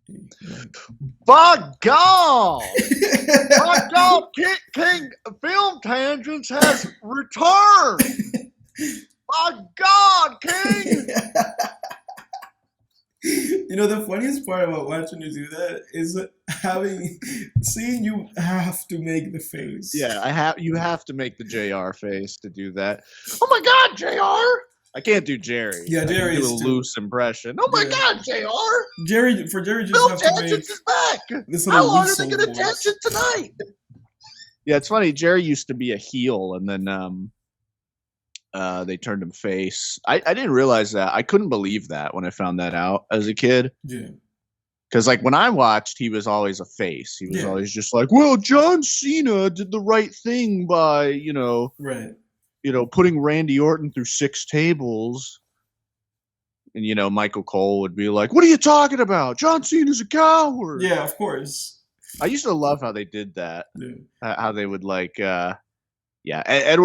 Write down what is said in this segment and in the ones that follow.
Right. By God! By God, King Film Tangents has returned! By God, King! The funniest part about watching you do that is seeing you have to make the face. Yeah, you have to make the JR face to do that. Oh my God, JR! I can't do Jerry. Yeah, Jerry I can do is a too. loose impression. Oh my Yeah. God, JR! Jerry just Film have to make Tangents is back! this How little long are they weasel going to voice. tangent tonight? Yeah, it's funny. Jerry used to be a heel, and then they turned him face. I didn't realize that. I couldn't believe that when I found that out as a kid. Yeah. Because like when I watched, he was always a face. He was Yeah. always just like, well, John Cena did the right thing by, Right. Putting Randy Orton through 6 tables. And, Michael Cole would be like, what are you talking about? John Cena's a coward. Yeah, of course. I used to love how they did that. Yeah. How they would like, Edward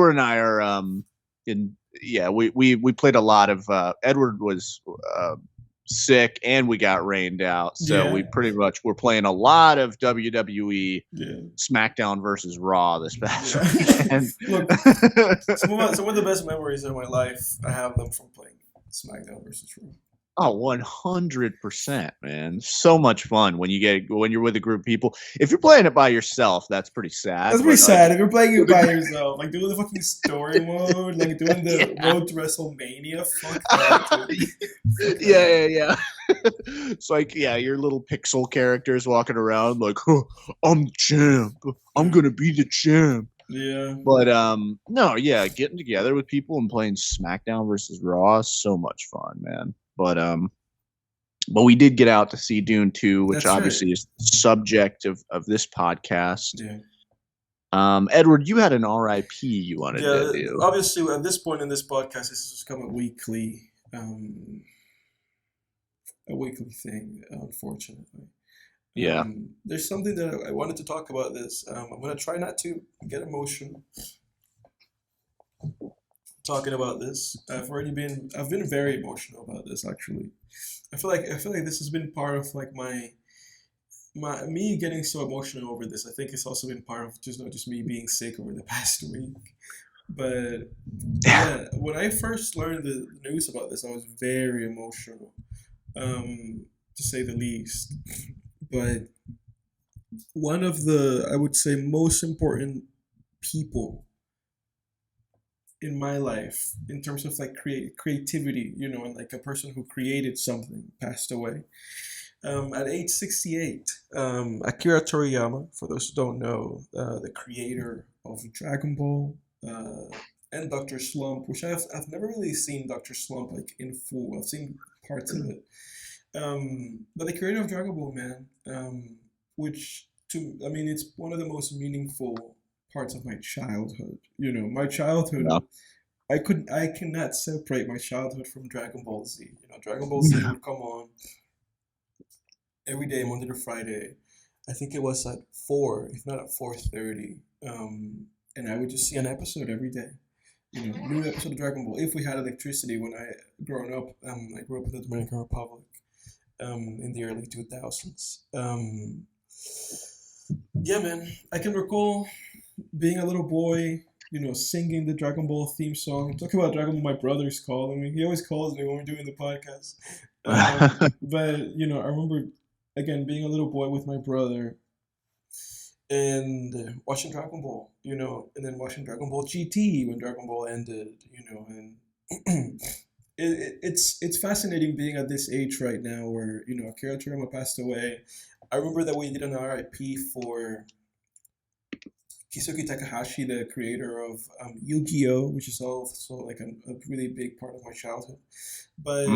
and I are, we played a lot of, Edward was, sick and we got rained out, so we pretty much were playing a lot of WWE SmackDown versus Raw this past weekend. Look, some of the best memories of my life, I have them from playing SmackDown versus Raw. Oh, 100%, man. So much fun when you're with a group of people. If you're playing it by yourself, that's pretty sad. That's pretty sad. If you're playing it by yourself, like doing the fucking story mode, like doing the road to WrestleMania, fuck that, dude. Yeah. It's like, your little pixel characters walking around like, oh, I'm the champ. I'm gonna be the champ. Yeah. But getting together with people and playing SmackDown versus Raw is so much fun, man. But we did get out to see Dune 2, which obviously is the subject of this podcast. Yeah. Edward, you had an RIP you wanted to do. Obviously, at this point in this podcast, this has become a weekly thing, unfortunately. Yeah. There's something that I wanted to talk about this. I'm going to try not to get emotional talking about this. I've been very emotional about this, actually. I feel like this has been part of like me getting so emotional over this. I think it's also been part of not just me being sick over the past week. But yeah, when I first learned the news about this, I was very emotional, to say the least. But one of the, I would say, most important people in my life, in terms of like creativity, and like a person who created something, passed away. At age 68, Akira Toriyama, for those who don't know, the creator of Dragon Ball and Dr. Slump, which I've never really seen Dr. Slump like in full. I've seen parts of it. But the creator of Dragon Ball, man, it's one of the most meaningful parts of my childhood. My childhood, I cannot separate my childhood from Dragon Ball Z. Dragon Ball Z would come on every day, Monday to Friday. I think it was at 4, if not at 4:30. And I would just see an episode every day. New episode of Dragon Ball. If we had electricity when I grew up in the Dominican Republic in the early 2000s. Yeah, man. I can recall being a little boy, singing the Dragon Ball theme song. Talk about Dragon Ball, my brother's calling me. He always calls me when we're doing the podcast. But, I remember, again, being a little boy with my brother and watching Dragon Ball, and then watching Dragon Ball GT when Dragon Ball ended, and it's fascinating being at this age right now where, Akira Toriyama passed away. I remember that we did an RIP for Kisuke Takahashi, the creator of Yu-Gi-Oh!, which is also like a really big part of my childhood. But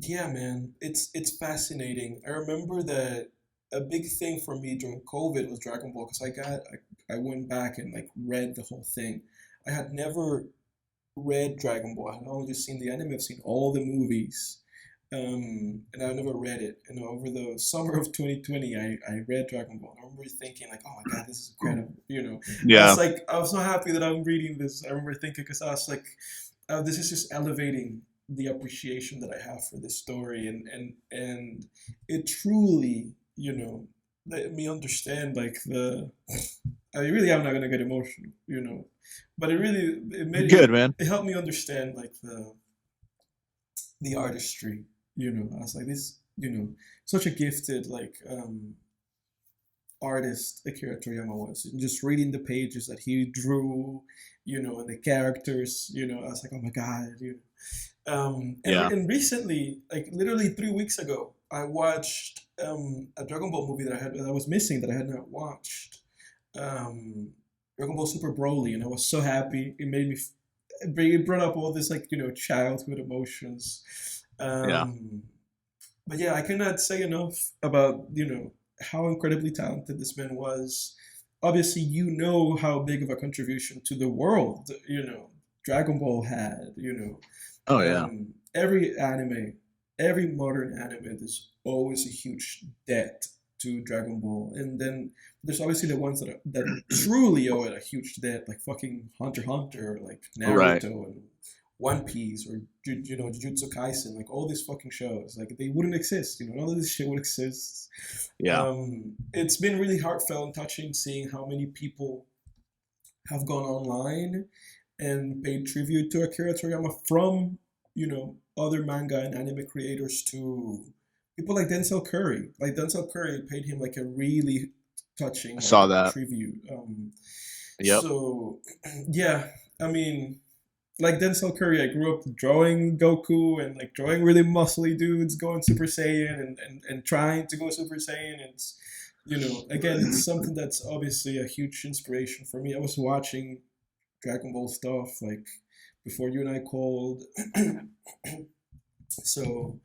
yeah, man, it's fascinating. I remember that a big thing for me during COVID was Dragon Ball, because I went back and like read the whole thing. I had never read Dragon Ball. I had only just seen the anime. I've seen all the movies. And I never read it. And over the summer of 2020, I read Dragon Ball. I remember thinking like, oh my God, this is incredible. Yeah. I was so happy that I'm reading this. I remember thinking, because I was like, this is just elevating the appreciation that I have for this story, and it truly, let me understand like the. I really am not gonna get emotional, but it You're made good, man. it helped me understand like the artistry, I was like this, such a gifted like artist Akira Toriyama was. And just reading the pages that he drew, and the characters, I was like, oh my god, Yeah. and recently, like literally 3 weeks ago, I watched a Dragon Ball movie that I was missing that I had not watched. Um, Dragon Ball Super Broly, and I was so happy. It made me. It brought up all this like childhood emotions. Yeah. But yeah, I cannot say enough about how incredibly talented this man was. Obviously, how big of a contribution to the world Dragon Ball had. Oh yeah. Every anime, every modern anime, there's always a huge debt to Dragon Ball, and then there's obviously the ones that truly owe it a huge debt, like fucking Hunter x Hunter, or like Right. Naruto and One Piece, or Jujutsu Kaisen, like all these fucking shows, like they wouldn't exist. None of this shit would exist. Yeah. It's been really heartfelt and touching seeing how many people have gone online and paid tribute to Akira Toriyama, from other manga and anime creators to people like Denzel Curry. Like Denzel Curry paid him like a really touching I like saw that. tribute. Yep. So yeah, I mean, like Denzel Curry, I grew up drawing Goku and like drawing really muscly dudes going Super Saiyan, and trying to go Super Saiyan. It's again, it's something that's obviously a huge inspiration for me. I was watching Dragon Ball stuff like before you and I called. So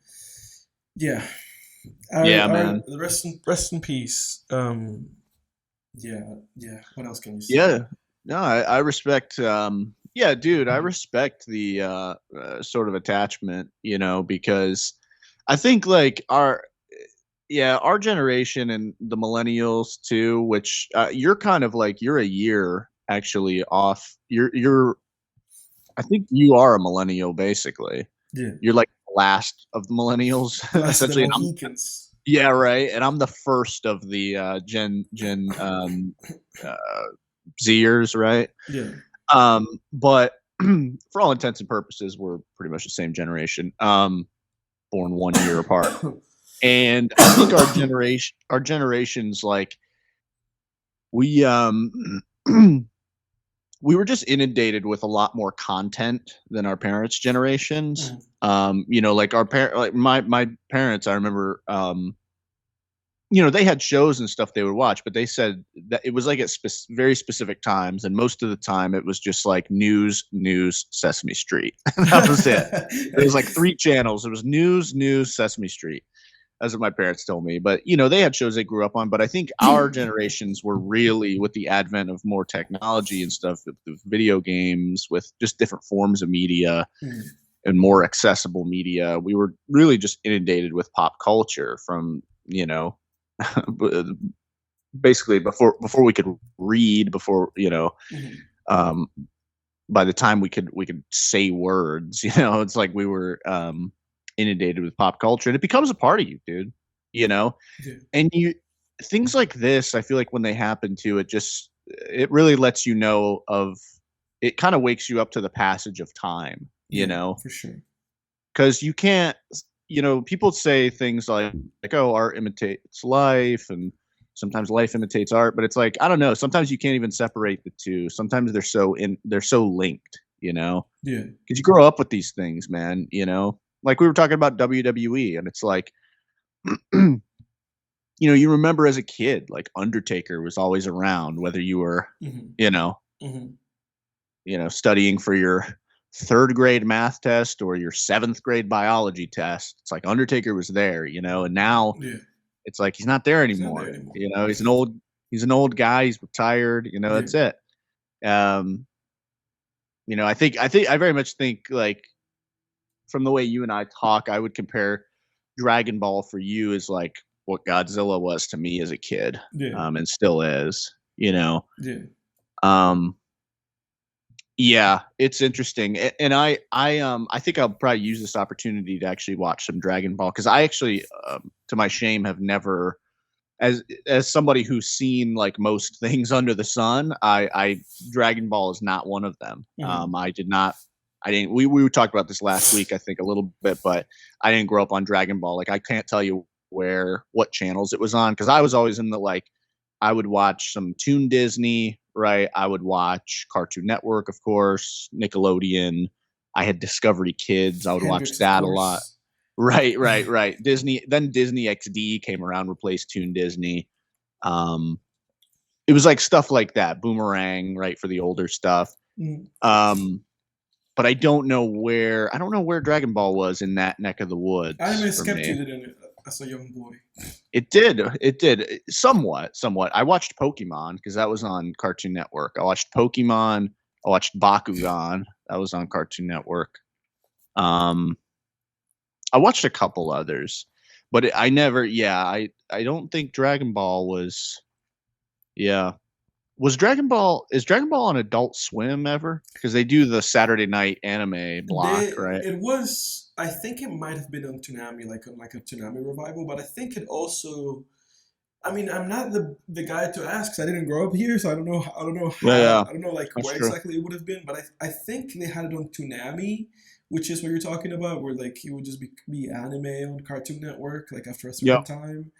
yeah, Yeah, man. the rest in peace. Yeah. What else can you say? Yeah. No, I respect. Yeah, dude, I respect the sort of attachment, because I think like our generation and the millennials too, which you're kind of like you're a year actually off. I think you are a millennial basically. Yeah, You're like the last of the millennials the last of the essentially. And Mohicans. yeah, right. And I'm the first of the Gen uh, Zers, right? Yeah, But for all intents and purposes, we're pretty much the same generation, born 1 year apart. And I think our generations, like we we were just inundated with a lot more content than our parents' generations. Like our like my parents, I remember, they had shows and stuff they would watch, but they said that it was like at very specific times, and most of the time it was just like news, Sesame Street. That was it. It was like 3 channels. It was news, Sesame Street. That's what my parents told me. But they had shows they grew up on. But I think our generations were really, with the advent of more technology and stuff, with video games, with just different forms of media and more accessible media, we were really just inundated with pop culture from basically before we could read, before by the time we could say words, it's like we were inundated with pop culture, and it becomes a part of you, dude. Yeah. And things like this, I feel like when they happen to it really lets you know of it, kind of wakes you up to the passage of time, for sure. because you can't, people say things like, oh, art imitates life, and sometimes life imitates art, but it's like, I don't know, sometimes you can't even separate the two. Sometimes they're so linked, Yeah. because you grow up with these things, man. Like we were talking about WWE, and it's like, you remember as a kid, like Undertaker was always around, whether you were, studying for your 3rd grade math test or your 7th grade biology test. It's like Undertaker was there, and now it's like he's not there anymore. He's an old guy. He's retired. That's it. I very much think, like, from the way you and I talk, I would compare Dragon Ball for you as like what Godzilla was to me as a kid, and still is. Yeah. Um, Yeah, it's interesting, and I think I'll probably use this opportunity to actually watch some Dragon Ball because I actually, to my shame, have never, as somebody who's seen like most things under the sun, I Dragon Ball is not one of them. I did not, I didn't. We talked about this last week, I think a little bit, but I didn't grow up on Dragon Ball. Like I can't tell you what channels it was on because I was always in the like I would watch some Toon Disney, right? I would watch Cartoon Network, of course, Nickelodeon. I had Discovery Kids. I would watch Hendrix, of that a lot. course. Right, right, right. Disney, then Disney XD came around, replaced Toon Disney. Um, it was like stuff like that, Boomerang, right, for the older stuff. Mm. But I don't know where Dragon Ball was in that neck of the woods Anime for kept me. you, didn't it, as a young boy? It did somewhat. I watched Pokemon because that was on Cartoon Network. I watched Pokemon. I watched Bakugan. That was on Cartoon Network. I watched a couple others, but I never. Yeah, I don't think Dragon Ball was. Yeah, was Dragon Ball? Is Dragon Ball on Adult Swim ever? Because they do the Saturday night anime block, right? It was. I think it might have been on Toonami, like a Toonami revival, but I think it also. I mean, I'm not the guy to ask 'cause I didn't grow up here, so I don't know. I don't know Yeah, how. yeah, I don't know like that's where true. exactly it would have been, but I think they had it on Toonami, which is what you're talking about, where like it would just be anime on Cartoon Network, like after a certain Yep. time.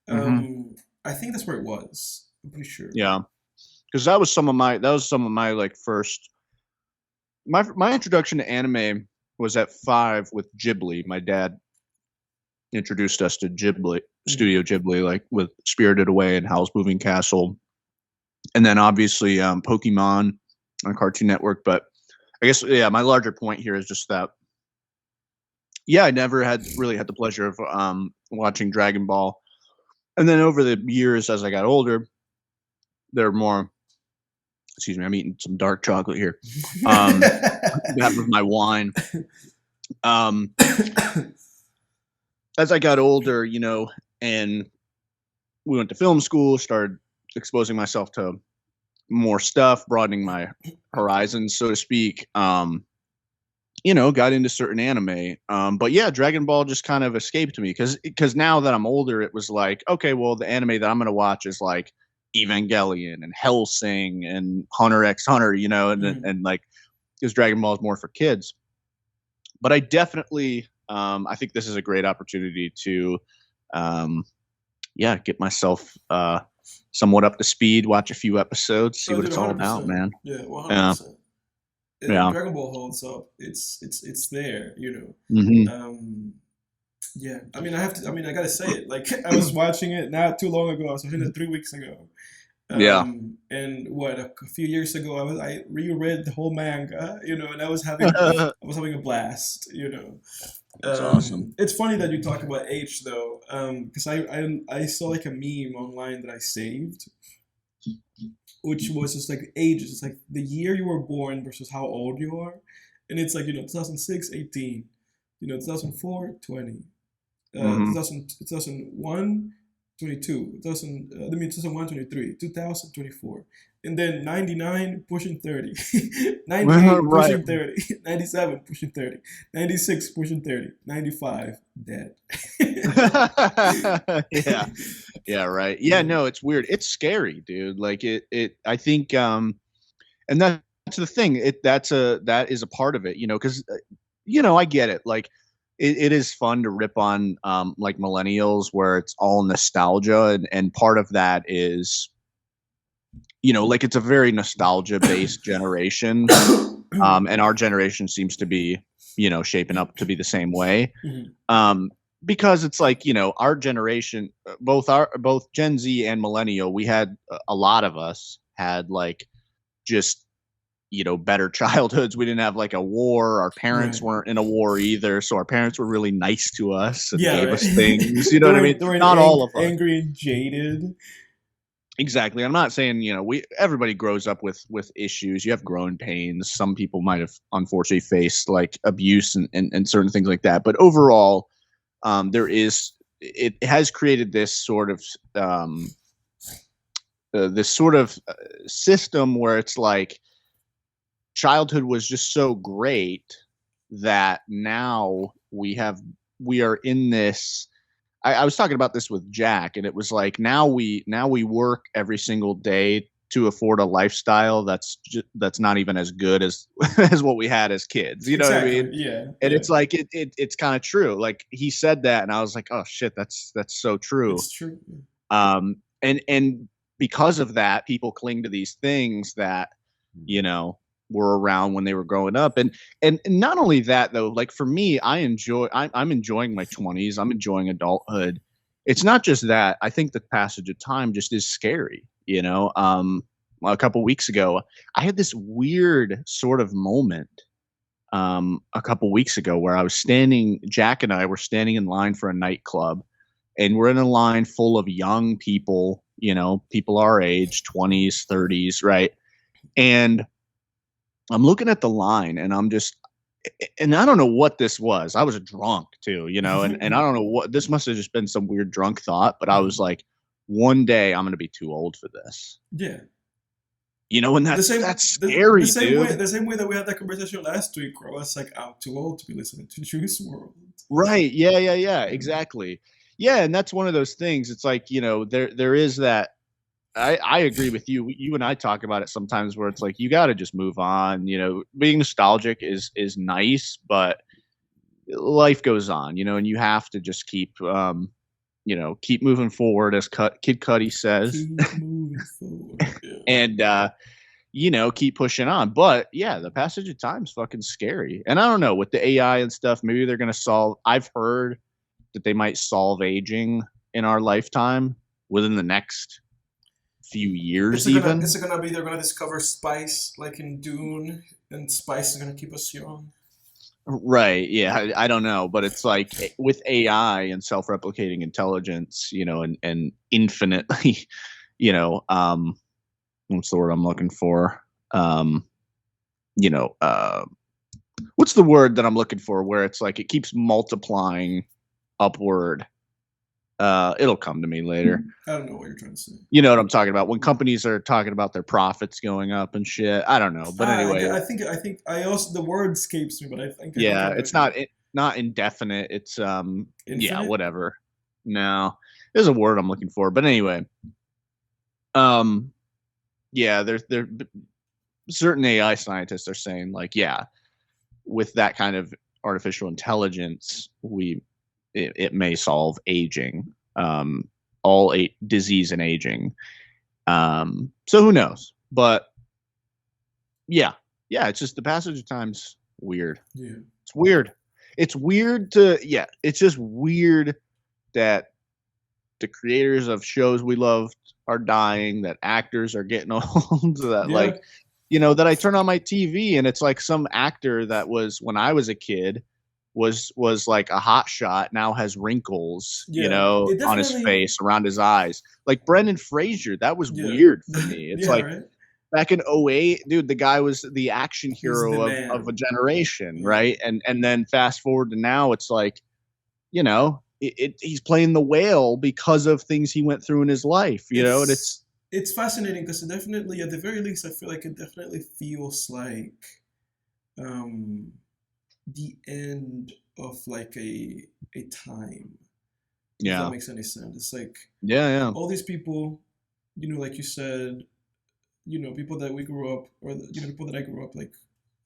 Hmm. I think that's where it was. I'm pretty sure. Yeah, because that was some of my like first my introduction to anime was at 5 with Ghibli. My dad introduced us to Ghibli, Mhm. Studio Ghibli, like with Spirited Away and Howl's Moving Castle, and then obviously Pokemon on Cartoon Network. But I guess yeah, my larger point here is just that yeah, I never had really had the pleasure of watching Dragon Ball, and then over the years as I got older, there are more. Excuse me, I'm eating some dark chocolate here. That was my wine. Um, as I got older, and we went to film school, started exposing myself to more stuff, broadening my horizons, so to speak. Got into certain anime. But yeah, Dragon Ball just kind of escaped me because now that I'm older, it was like, okay, well, the anime that I'm gonna watch is like Evangelion and Hellsing and Hunter x Hunter, Mm. and like because Dragon Ball is more for kids. But I definitely, I think this is a great opportunity to, um, yeah, get myself somewhat up to speed, watch a few episodes, see Oh, what dude, it's all about, 100%. man. Yeah, Yeah, 100%. yeah. Dragon Ball holds up. It's there, you Hmm. know. Yeah. I mean, I have to. I mean, I gotta say it. Like, I was watching it not too long ago. I was watching it 3 weeks ago. Yeah. And what a few years ago, I reread the whole manga, and I was having a blast, That's awesome. It's funny that you talk about age though, because I saw like a meme online that I saved, which was just like ages. It's like the year you were born versus how old you are. And it's like, 2006, 18, 2004, 20, Hmm. 2000, 2001, 22, 2000, I mean, 2001, 23, 2000, 24. And then 99 pushing 30, 98 Right. pushing 30, 97 pushing 30, 96 pushing 30, 95 dead. Yeah. Yeah, right. Yeah, Yeah. no, it's weird. It's scary, dude. Like I think and that's the thing. That is a part of it, cuz I get it. Like it is fun to rip on like millennials where it's all nostalgia and part of that is like it's a very nostalgia based generation. And our generation seems to be, shaping up to be the same way. Mhm. Um, because it's like, our generation, both Gen Z and millennial, we had a lot of us had like just better childhoods. We didn't have like a war. Our parents Right. weren't in a war either, so our parents were really nice to us and Yeah, gave right. us things. You know they what I mean? weren't they weren't Not all of us. angry and jaded. Exactly. I'm not saying, everybody grows up with issues. You have growing pains. Some people might have unfortunately faced like abuse and certain things like that. But overall, it has created this sort of system where it's like childhood was just so great that now we are in this. I was talking about this with Jack, and it was like now we work every single day to afford a lifestyle that's not even as good as as what we had as kids. You know what I Exactly. mean? Yeah. And Yeah. it's like it's kind of true. Like he said that, and I was like, oh shit, that's so true. It's true. And because of that, people cling to these things that were around when they were growing up, and not only that though. Like for me, I'm enjoying my 20s. I'm enjoying adulthood. It's not just that. I think the passage of time just is scary. A couple weeks ago, I had this weird sort of moment. A couple weeks ago, where Jack and I were standing in line for a nightclub, and we're in a line full of young people, people our age, 20s, 30s, right? And I'm looking at the line, and and I don't know what this was. I was drunk too, and I don't know what this must have just been some weird drunk thought, but I was like, one day I'm going to be too old for this. Yeah. And that's scary, dude. The same way that we had that conversation last week, where I was like, I'm too old to be listening to Juice WRLD. Right. Yeah. Exactly. Yeah. And that's one of those things. It's like, there is that. I agree with you. You and I talk about it sometimes where it's like, you got to just move on. Being nostalgic is nice, but life goes on, and you have to just keep moving forward, as Kid Cudi says. Keep moving forward. Yeah. And, keep pushing on. But yeah, the passage of time is fucking scary. And I don't know, with the AI and stuff, maybe they're going to I've heard that they might solve aging in our lifetime within the next few years. They're going to discover spice like in Dune, and spice is going to keep us young. Right. Yeah. I don't know, but it's like with AI and self-replicating intelligence, and infinitely, what's the word I'm looking for? What's the word that I'm looking for where it's like it keeps multiplying upward? It'll come to me later. I don't know what you're trying to say. You know what I'm talking about? When companies are talking about their profits going up and shit. I don't know. But anyway. I think I also, the word escapes me, but I think. It's not indefinite. It's Infinite? Yeah, whatever. No. There's a word I'm looking for. But anyway. Yeah, there's certain AI scientists are saying, like, yeah, with that kind of artificial intelligence, it may solve aging, disease and aging. So who knows? But yeah, it's just the passage of time's weird. Yeah, it's weird. It's just weird that the creators of shows we loved are dying, that actors are getting old, that that I turn on my TV and it's like some actor that was, when I was a kid, was like a hot shot, now has wrinkles, on his face, around his eyes. Like Brendan Fraser, that was weird for me. It's right? Back in 2008, dude, the guy was the action hero of a generation, right? And then fast forward to now, it's like, he's playing the whale because of things he went through in his life, and it's fascinating because it definitely, at the very least, I feel like it definitely feels like the end of like a time. Yeah. If that makes any sense. It's like all these people, like you said, people that we grew up, or people that I grew up, like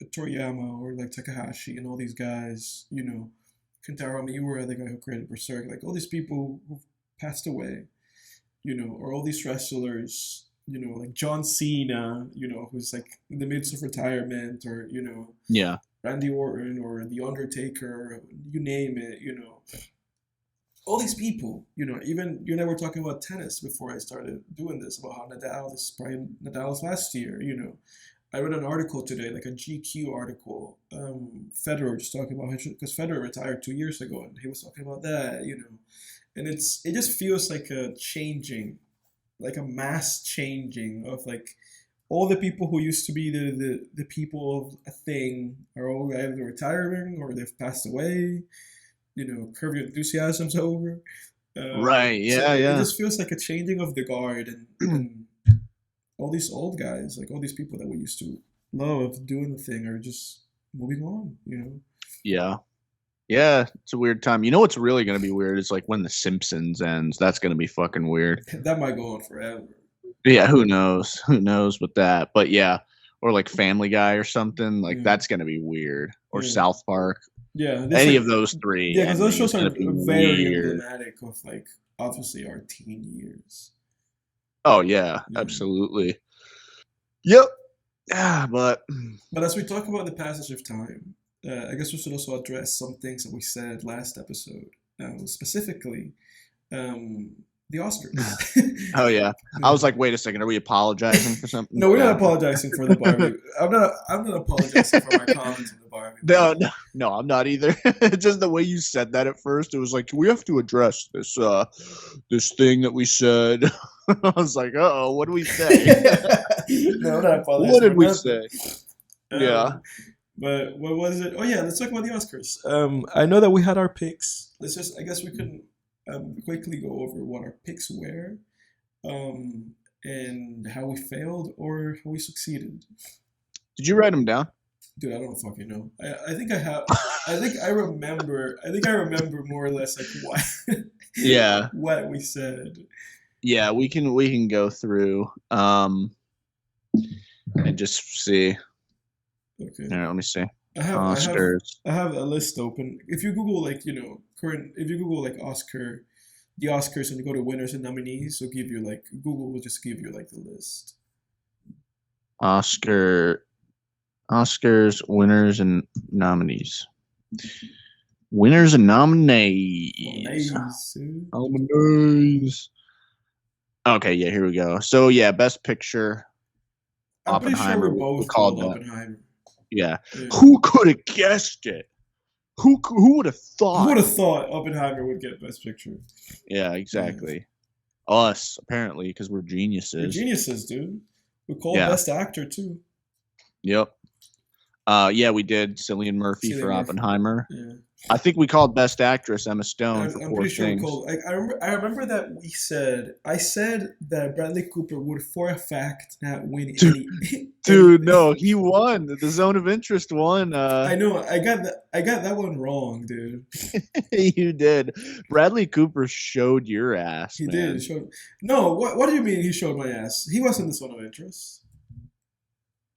Toriyama or like Takahashi and all these guys, Kentaro Miura, the guy who created Berserk, like all these people who passed away, or all these wrestlers, like John Cena, who's like in the midst of retirement, or, Randy Orton or The Undertaker, you name it, all these people, even you and I were talking about tennis before I started doing this, about how this is probably Nadal's last year, I read an article today, like a GQ article, Federer just talking about, because Federer retired 2 years ago, and he was talking about that, and it just feels like a changing, like a mass changing of like all the people who used to be the people of a thing are all either retiring or they've passed away, Curb Your Enthusiasm's over. Right, yeah. It just feels like a changing of the guard, and all these old guys, like all these people that we used to love doing the thing are just moving on. Yeah. Yeah, it's a weird time. You know what's really going to be weird is like when The Simpsons ends. That's going to be fucking weird. That might go on forever. Yeah, who knows? Who knows with that? But yeah, or like Family Guy or something. Like Yeah. that's going to be weird. Or Yeah. South Park. Yeah, Any of those three. Yeah, because those shows are very weird. emblematic of like obviously our teen years. Oh yeah, absolutely. Yep. Yeah, but as we talk about the passage of time, I guess we should also address some things that we said last episode, specifically the Oscars. Oh yeah, I was like, wait a second, are we apologizing for something? No, we're not apologizing for the Barbie. I'm not apologizing for my comments on the Barbie. No, I'm not either. Just the way you said that at first, it was like, we have to address this this thing that we said. I was like, oh, what do we say? No, not apologizing. What did we say? Yeah. But what was it? Oh yeah, let's talk about the Oscars. I know that we had our picks. I guess we can quickly go over what our picks were, and how we failed or how we succeeded. Did you write them down? Dude, I don't fucking know. I think I have. I think I remember. I think I remember more or less like what. Yeah. What we said. Yeah, we can go through and just see. Okay. All right, let me see. I have a list open. If you Google if you Google like the Oscars, and you go to winners and nominees, it'll give you like Google will just give you like the list. Oscars winners and nominees. Winners and nominees. Nominees. Okay, yeah, here we go. So yeah, Best Picture. I'm pretty sure we're both called Oppenheimer. Yeah. Who could have guessed it? Who would have thought? Who would have thought Oppenheimer would get Best Picture? Yeah, exactly. Yeah. Us, apparently, because we're geniuses. We're geniuses, dude. We called Best Actor, too. Yep. Yeah, we did Cillian Murphy for Oppenheimer. Yeah. I think we called Best Actress Emma Stone for Poor Things. Sure I remember that I said that Bradley Cooper would for a fact not win any. Dude, no, he won. The Zone of Interest won. I know. I got that one wrong, dude. You did. Bradley Cooper showed your ass. He did. No, what do you mean he showed my ass? He wasn't the Zone of Interest.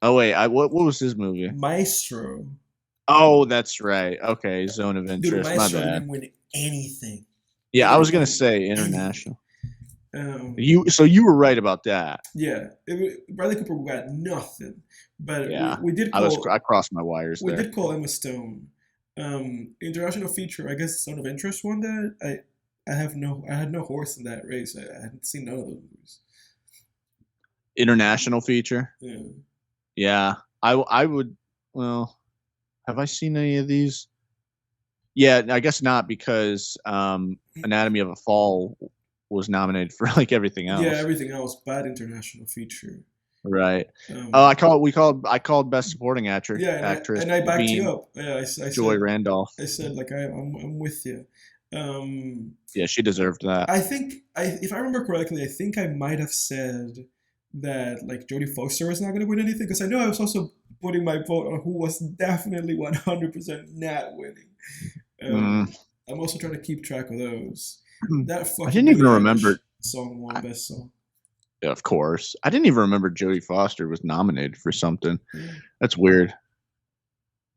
Oh wait, what was his movie? Maestro. Oh, that's right. Okay, Zone of Interest. Dude, Maestro didn't win anything. Yeah, I was gonna say international. You were right about that. Yeah, Bradley Cooper got nothing, but yeah, we did. I crossed my wires. We did call Emma Stone. International feature. I guess Zone of Interest won that. I had no horse in that race. I hadn't seen none of those movies. International feature. Yeah. Yeah, I would. Well, have I seen any of these? Yeah, I guess not, because Anatomy of a Fall was nominated for like everything else. Yeah, everything else. Bad international feature. Right. I called Best Supporting Actress. Yeah, and I backed you up. Yeah, I Joy said, Randolph. I said like I'm with you. Yeah, she deserved that. I think if I remember correctly, I think I might have said that like Jodie Foster was not going to win anything, because I know I was also putting my vote on who was definitely 100% not winning. I'm also trying to keep track of those. That fucking I didn't even remember song won Best Song. Yeah, of course. I didn't even remember Jodie Foster was nominated for something. Yeah. That's weird.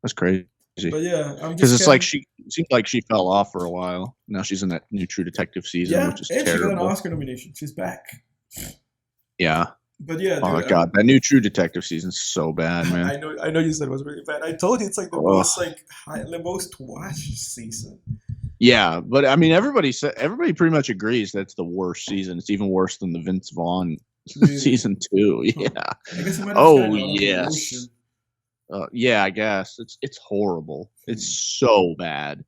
That's crazy. But yeah, because it's like she seems like she fell off for a while. Now she's in that new True Detective season, which is terrible. She got an Oscar nomination. She's back. Yeah. But yeah, dude, oh my god, that new True Detective season's so bad, man. I know you said it was really bad. I told you it's like the most watched season. Yeah, but I mean, everybody pretty much agrees that's the worst season. It's even worse than the Vince Vaughn season 2. Yeah. I guess yes. Yeah, I guess it's horrible. It's so bad.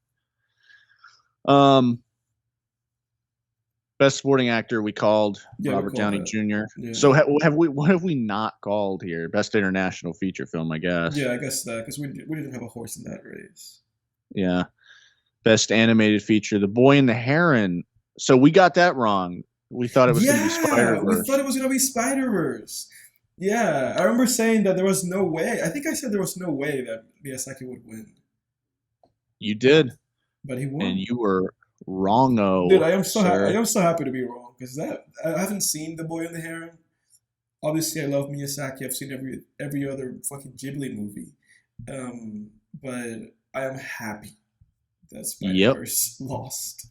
Best Supporting Actor, we called Robert Downey Jr. Yeah. So what have we not called here? Best International Feature Film, I guess. Yeah, I guess that, because we didn't have a horse in that race. Yeah. Best Animated Feature, The Boy and the Heron. So we got that wrong. We thought it was going to be Spider-Verse. We thought it was going to be Spider-Verse. Yeah, I remember saying that there was no way. I think I said there was no way that Miyazaki would win, You did, but he and won. you were Dude, wrongo, I sir. am so happy to be wrong because that I haven't seen The Boy and the Heron. Obviously, I love Miyazaki. I've seen every other fucking Ghibli movie, but I am happy that Spider Yep. Verse lost.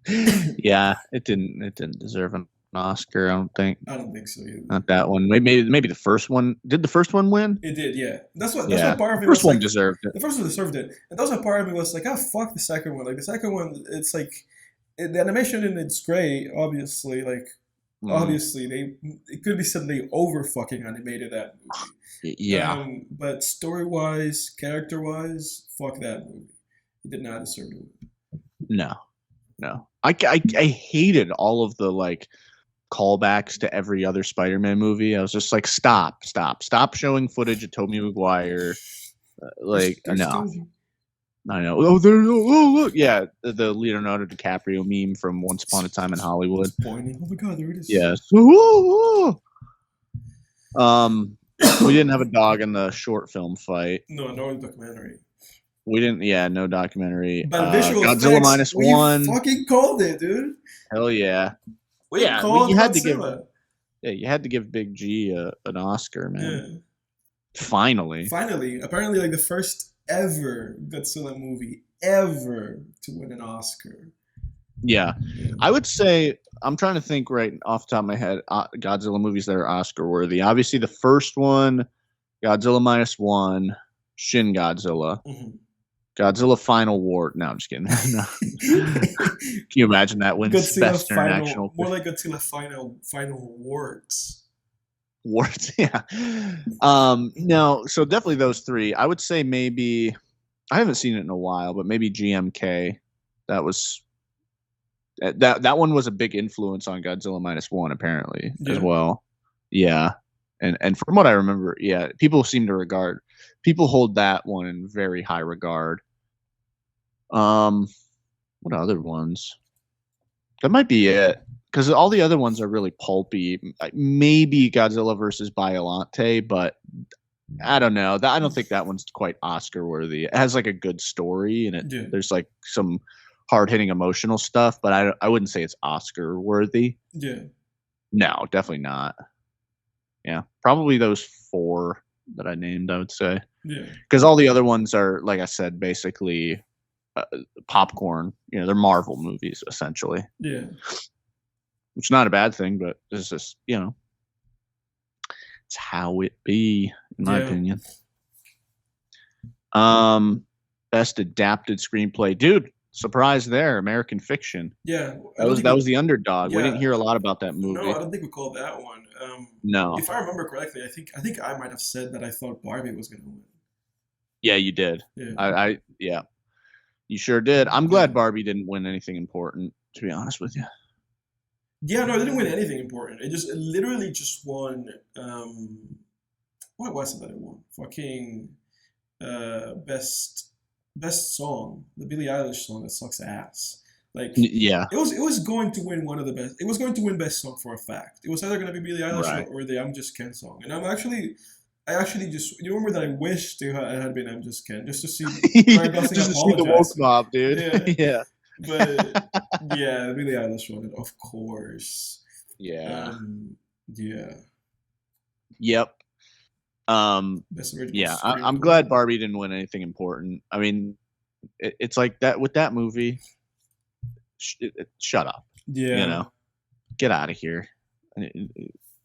Yeah, it didn't deserve an Oscar. I don't think. I don't think so either. Not that one. Maybe the first one. Did the first one win? It did, yeah. That's Yeah, what part the of me first was one like. deserved it. The first one deserved it, and that's what part of me was like, ah, fuck the second one. Like the second one, it's like the animation in it's great. Obviously, like Mm, obviously they it could be said they over fucking animated that movie. yeah, But story wise, character wise, fuck that movie. It did not deserve to win. no, no. I hated all of the like callbacks to every other Spider-Man movie. I was just like, stop showing footage of Tobey Maguire. There's No, Toby. I know. Oh, there. Oh, look. Yeah, the Leonardo DiCaprio meme from Once Upon a Time in Hollywood. It's pointing. Oh my god, there it is. Yes. Oh, we didn't have a dog in the short film fight. No, no documentary. We didn't. Yeah, no documentary. But visual Godzilla effects, minus we one. fucking called it, dude. Hell yeah. Well, We yeah. called You had to give. Godzilla. Yeah, you had to give Big G an Oscar, man. Yeah. Finally. Finally, apparently, like the first ever Godzilla movie ever to win an Oscar. Yeah, Yeah. I would say I'm trying to think right off the top of my head. Godzilla movies that are Oscar worthy. Obviously, the first one, Godzilla minus one, Shin Godzilla. Mhm. Godzilla Final War. No, I'm just kidding. No. Can you imagine that wins Godzilla Best final, International more like Godzilla final awards. Awards? Yeah. No, so definitely those three. I would say maybe I haven't seen it in a while, but maybe GMK. That was that one was a big influence on Godzilla minus one, apparently, as Yeah. well. Yeah. And from what I remember, yeah, people hold that one in very high regard. What other ones? That might be it. Because all the other ones are really pulpy. Maybe Godzilla versus Biollante, but I don't know. I don't think that one's quite Oscar worthy. It has like a good story and Yeah. there's like some hard hitting emotional stuff, but I wouldn't say it's Oscar worthy. Yeah. No, definitely not. Yeah, probably those four that I named. I would say Yeah. because all the other ones are, like I said, basically popcorn. You know, they're Marvel movies essentially, Yeah. which is not a bad thing, but it's just it's how it be, in my Yeah. opinion. Best adapted screenplay, dude. Surprise there, American Fiction. Yeah. That was the underdog. We didn't Yeah. hear a lot about that movie. No, I don't think we called that one. No. If I remember correctly, I think I might have said that I thought Barbie was gonna win. Yeah, you did. Yeah. Yeah, you sure did. I'm Yeah. glad Barbie didn't win anything important, to be honest with you. Yeah, no, it didn't win anything important. It literally just won. What was it that it won? Fucking best song, the Billie Eilish song that sucks ass. Like Yeah, it was going to win one of the best. It was going to win best song for a fact. It was either going to be Billie Eilish right. or the I'm Just Ken song. And I actually just you remember that I wished it had been I'm Just Ken just to see Ryan Gosling Just to see the woke apologize. mob, dude. Yeah. Yeah. But yeah, Billie Eilish won it, of course. Yeah. Yeah. Yep. Best original Yeah, I'm screenplay. glad Barbie didn't win anything important. I mean, it's like that with that movie. Shut up. Yeah. You know, get out of here.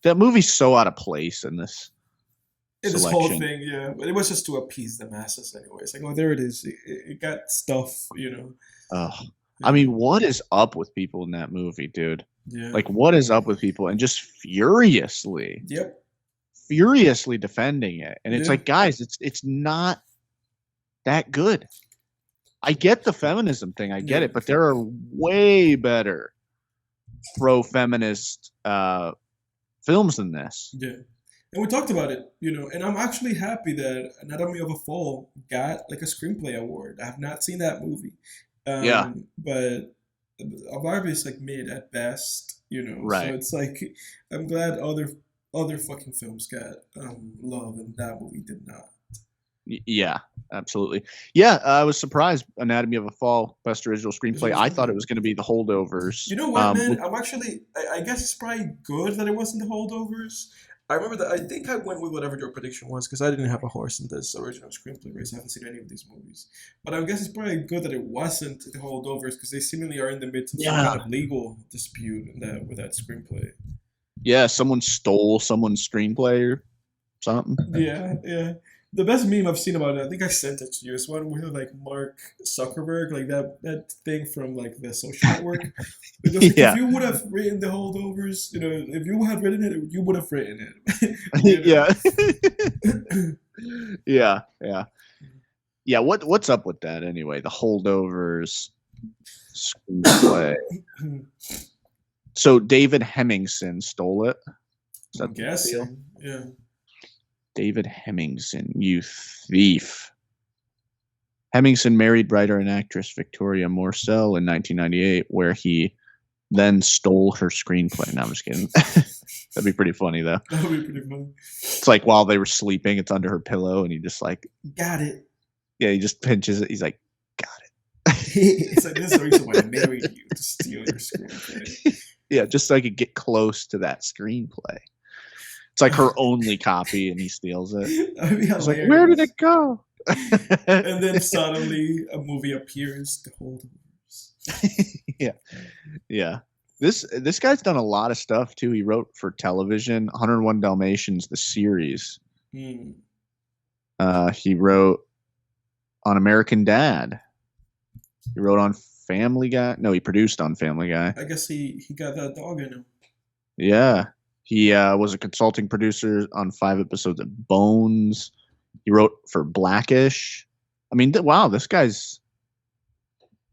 That movie's so out of place in this This whole selection. thing, yeah. But it was just to appease the masses anyway. It's like, oh, there it is. It got stuff, you know. Ugh. I mean, what is up with people in that movie, dude? Yeah. Like, what is up with people? And just furiously defending it. And it's Yeah. like, guys, it's not that good. I get the feminism thing, I get Yeah. it, but there are way better pro-feminist films than this. Yeah. And we talked about it, you know, and I'm actually happy that Anatomy of a Fall got like a screenplay award. I have not seen that movie. Yeah. But Barbie is like mid at best, you know. Right. So it's like I'm glad other other fucking films got love, and that movie did not. Yeah, absolutely. Yeah, I was surprised. Anatomy of a Fall, best original screenplay. I thought it was going to be The Holdovers. You know what, man? I'm actually. I guess it's probably good that it wasn't The Holdovers. I remember that. I think I went with whatever your prediction was because I didn't have a horse in this original screenplay race. I haven't seen any of these movies, but I guess it's probably good that it wasn't The Holdovers because they seemingly are in the midst of some kind of legal dispute in that with that screenplay. Yeah, someone stole someone's screenplay or something. Yeah, yeah. The best meme I've seen about it, I think I sent it to you. It's one with like Mark Zuckerberg, like that thing from like the Social Network. It was like, Yeah. if you would have written the Holdovers, if you had written it, you would have written it. Yeah. Yeah. What's up with that anyway? The Holdovers screenplay. So David Hemmingson stole it. I guess. Yeah. David Hemmingson, you thief. Hemmingson married writer and actress Victoria Morcell in 1998, where he then stole her screenplay. No, I'm just kidding. That'd be pretty funny, though. That would be pretty funny. It's like while they were sleeping, it's under her pillow, and he just like... Got it. Yeah, he just pinches it. He's like, got it. It's like, this is the reason why I married you, to steal your screenplay. Yeah, just so I could get close to that screenplay. It's like her only copy, and he steals it. That'd be hilarious. Like, where did it go? And then suddenly a movie appears, The Holdovers. Yeah. This guy's done a lot of stuff too. He wrote for television, 101 Dalmatians, the series. He wrote on American Dad. He wrote on Family Guy. No, he produced on Family Guy. I guess he got that dog in him. Yeah. He was a consulting producer on 5 episodes of Bones. He wrote for Blackish. I mean, wow, this guy's...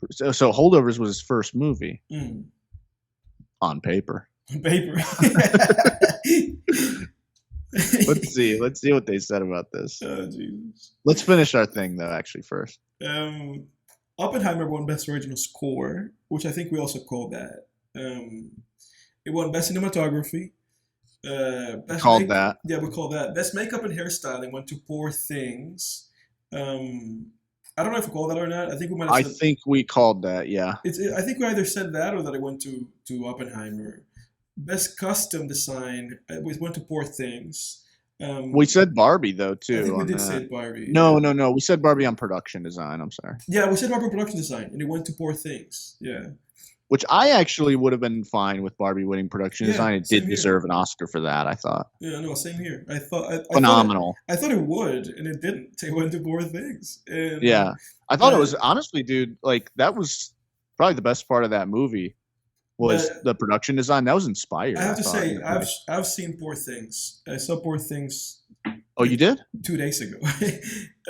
So Holdovers was his first movie. On paper. On paper. Let's see what they said about this. Oh, Jesus. Let's finish our thing, though, actually, first. Oppenheimer won Best Original Score, which I think we also called that. It won Best Cinematography. We called that. Yeah, we called that. Best Makeup and Hairstyling went to Poor Things. I don't know if we called that or not. I think we might have said... I think we called that, yeah. I think we either said that or that it went to Oppenheimer. Best Costume Design, it went to Poor Things. We said Barbie, though, too. I think we did say Barbie. No. We said Barbie on production design. I'm sorry. Yeah, we said Barbie on production design, and it went to Poor Things. Yeah. Which I actually would have been fine with Barbie winning production design. It did deserve an Oscar for that, I thought. Yeah, no, same here. I thought phenomenal. I thought it would, and it didn't. It went to Poor Things. And, yeah, I thought it was honestly, dude. Like that was probably the best part of that movie was the production design. That was inspired. I have to say, I've seen Poor Things. I saw Poor Things. Oh, you did? 2 days ago.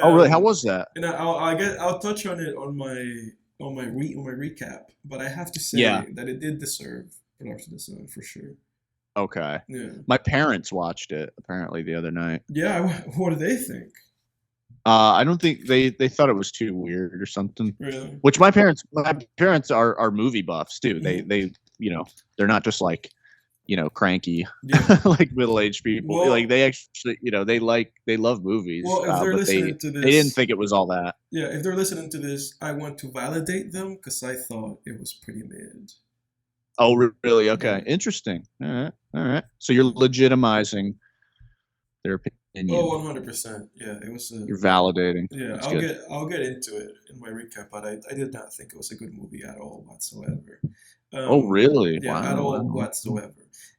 Oh, really? How was that? And I'll touch on it on my recap, but I have to say that it did deserve production design for sure. Okay. Yeah. My parents watched it apparently the other night. Yeah. What do they think? I don't think they thought it was too weird or something. Really? Which my parents are movie buffs too. Mm-hmm. They they're not just like cranky like middle-aged people. Well, like they actually they love movies. Well, if they're listening to this, they didn't think it was all that. Yeah, if they're listening to this, I want to validate them because I thought it was pretty mid. Oh, really? Okay, interesting. All right. So you're legitimizing their opinion. Oh, 100%. Yeah, it was. You're validating. Yeah, I'll get into it in my recap, but I did not think it was a good movie at all whatsoever. Oh, really? Yeah, wow. At all whatsoever.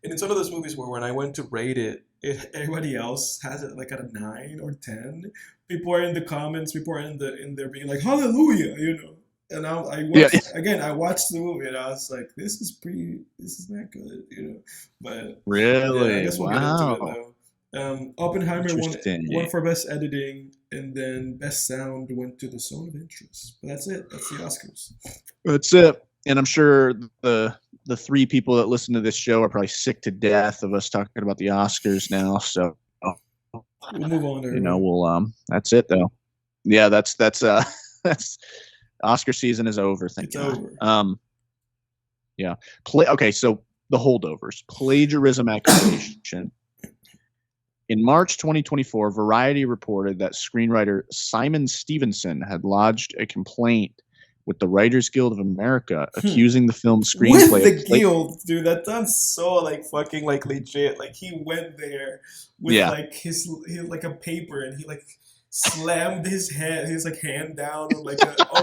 And it's one of those movies where when I went to rate it, everybody else has it like at a 9 or 10. People are in the comments, people are in there being like, hallelujah, And I watched the movie and I was like, this is not good, But really, I guess we'll get into it though. Oppenheimer won for best editing, and then best sound went to The Zone of Interest. But that's it. That's the Oscars. That's it. And I'm sure the 3 people that listen to this show are probably sick to death of us talking about the Oscars now. So we'll move on there. We'll that's it though. Yeah, that's Oscar season is over. Thank you. Over. Yeah. Okay, so The Holdovers, plagiarism accusation. In March 2024, Variety reported that screenwriter Simon Stevenson had lodged a complaint with the Writers Guild of America, accusing the film's screenplay With the of guild, dude, that sounds so like fucking like legit. Like he went there with Yeah. like his like a paper and he like slammed his like hand down on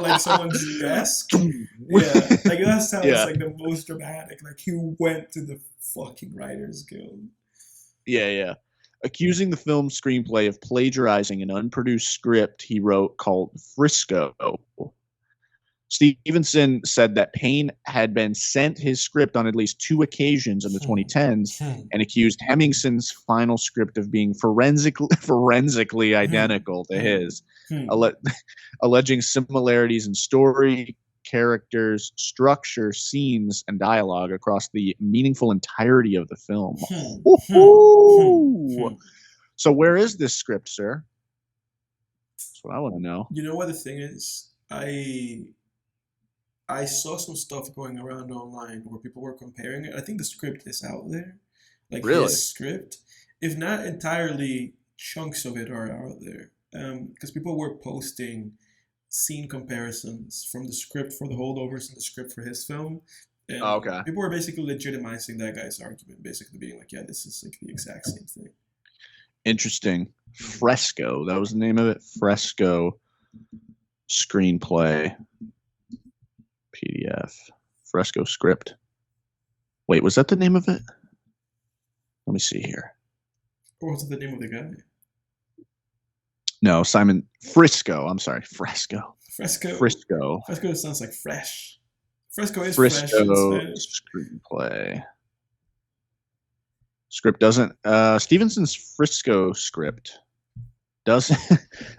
like someone's desk. Yeah, like that sounds Yeah. like the most dramatic. Like he went to the fucking Writers Guild. Yeah. Accusing the film's screenplay of plagiarizing an unproduced script he wrote called Frisco. Stevenson said that Payne had been sent his script on at least 2 occasions in the 2010s and accused Hemingson's final script of being forensically identical to his, alleging similarities in story, characters, structure, scenes, and dialogue across the meaningful entirety of the film. So where is this script, sir? That's what I want to know. You know what the thing is? I saw some stuff going around online where people were comparing it. I think the script is out there. Like Really? his script. If not entirely, chunks of it are out there. Because people were posting scene comparisons from the script for the Holdovers and the script for his film. And Okay. people were basically legitimizing that guy's argument, basically being like, yeah, this is like the exact same thing. Interesting. Fresco. That was the name of it. Fresco screenplay. PDF. Fresco script. Wait, was that the name of it? Let me see here. Or what's the name of the guy? No, Simon Frisco. I'm sorry, Fresco. Fresco. Frisco. Fresco sounds like fresh. Fresco is fresh in Frisco Spanish. screenplay. Script doesn't. Stevenson's Frisco script doesn't.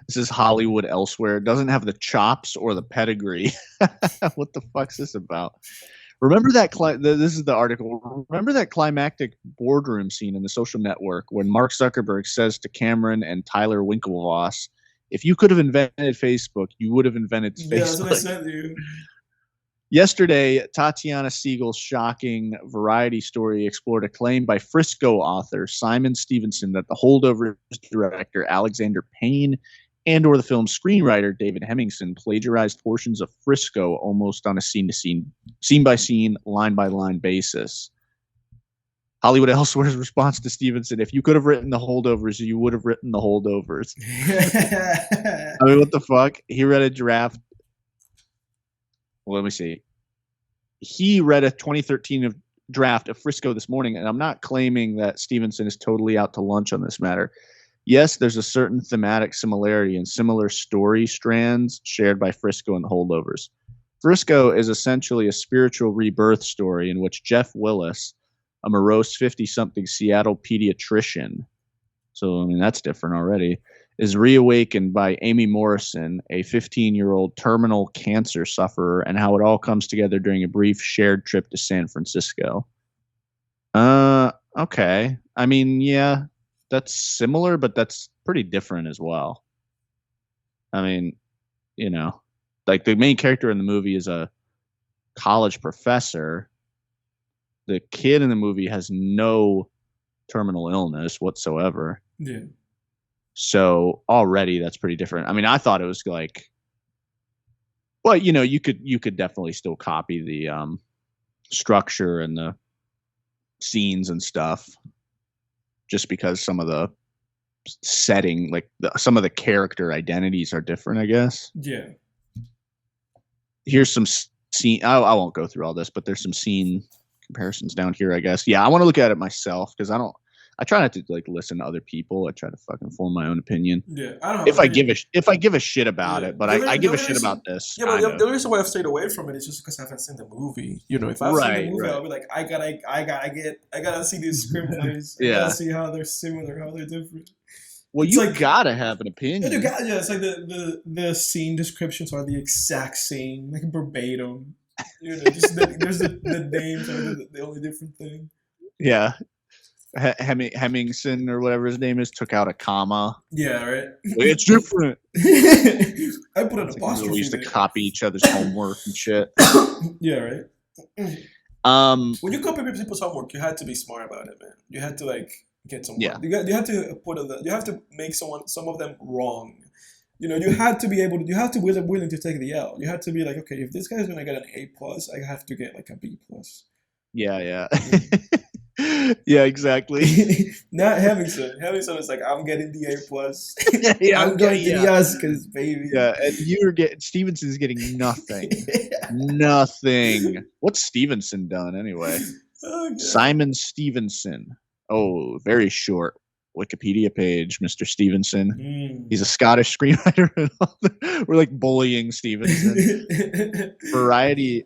This is Hollywood elsewhere. Doesn't have the chops or the pedigree. What the fuck's this about? Remember that? This is the article. Remember that climactic boardroom scene in The Social Network when Mark Zuckerberg says to Cameron and Tyler Winklevoss, "If you could have invented Facebook, you would have invented Facebook." Yeah, that's what I said to you. Yesterday, Tatiana Siegel's shocking Variety story explored a claim by Frisco author Simon Stevenson that the Holdovers director Alexander Payne and/or the film's screenwriter David Hemingson plagiarized portions of Frisco almost on a scene-by-scene, line-by-line basis. Hollywood Elsewhere's response to Stevenson: "If you could have written the Holdovers, you would have written the Holdovers." I mean, what the fuck? He read a draft. Well, let me see. He read a 2013 draft of Frisco this morning, and I'm not claiming that Stevenson is totally out to lunch on this matter. Yes, there's a certain thematic similarity and similar story strands shared by Frisco and the Holdovers. Frisco is essentially a spiritual rebirth story in which Jeff Willis, a morose 50-something Seattle pediatrician, so I mean that's different already, is reawakened by Amy Morrison, a 15-year-old terminal cancer sufferer, and how it all comes together during a brief shared trip to San Francisco. Okay. I mean, yeah, that's similar, but that's pretty different as well. I mean, you know, like the main character in the movie is a college professor. The kid in the movie has no terminal illness whatsoever. Yeah. So already that's pretty different. I mean, I thought it was like, well, you know, you could definitely still copy the structure and the scenes and stuff, just because some of the setting, like some of the character identities are different, I guess. Yeah. Here's some scene. I won't go through all this, but there's some scene comparisons down here, I guess. Yeah, I want to look at it myself because I try not to like listen to other people. I try to fucking form my own opinion. Yeah, I don't have if I give a shit about it, but I give a shit reason, about this. Yeah, but the only reason why I've stayed away from it is just because I haven't seen the movie. You know, if I've seen the movie, I'll be like, I gotta see these screenplays. I gotta see how they're similar, how they're different. Well, it's you like, gotta have an opinion. It's like the scene descriptions are the exact same, like verbatim. You know, just there's the names are the only different thing. Yeah. Hemingson or whatever his name is took out a comma. Yeah, right. It's different. I put an apostrophe. We used to copy each other's homework and shit. Yeah, right. When you copy people's homework, you had to be smart about it, man. You had to like get someone. Yeah. You have to you have to make some of them wrong. You had to be able to. You have to be willing to take the L. You had to be like, okay, if this guy's gonna get an A plus, I have to get like a B plus. Yeah. Yeah, exactly. Not Hemmingson. Hemmingson is like, I'm getting the A plus. Yeah, I'm going to the Oscars, baby. Yeah, and you're getting Stevenson's getting nothing. Nothing. What's Stevenson done anyway? Oh, Simon Stevenson. Oh, very short Wikipedia page, Mr. Stevenson. He's a Scottish screenwriter. We're like bullying Stevenson. Variety.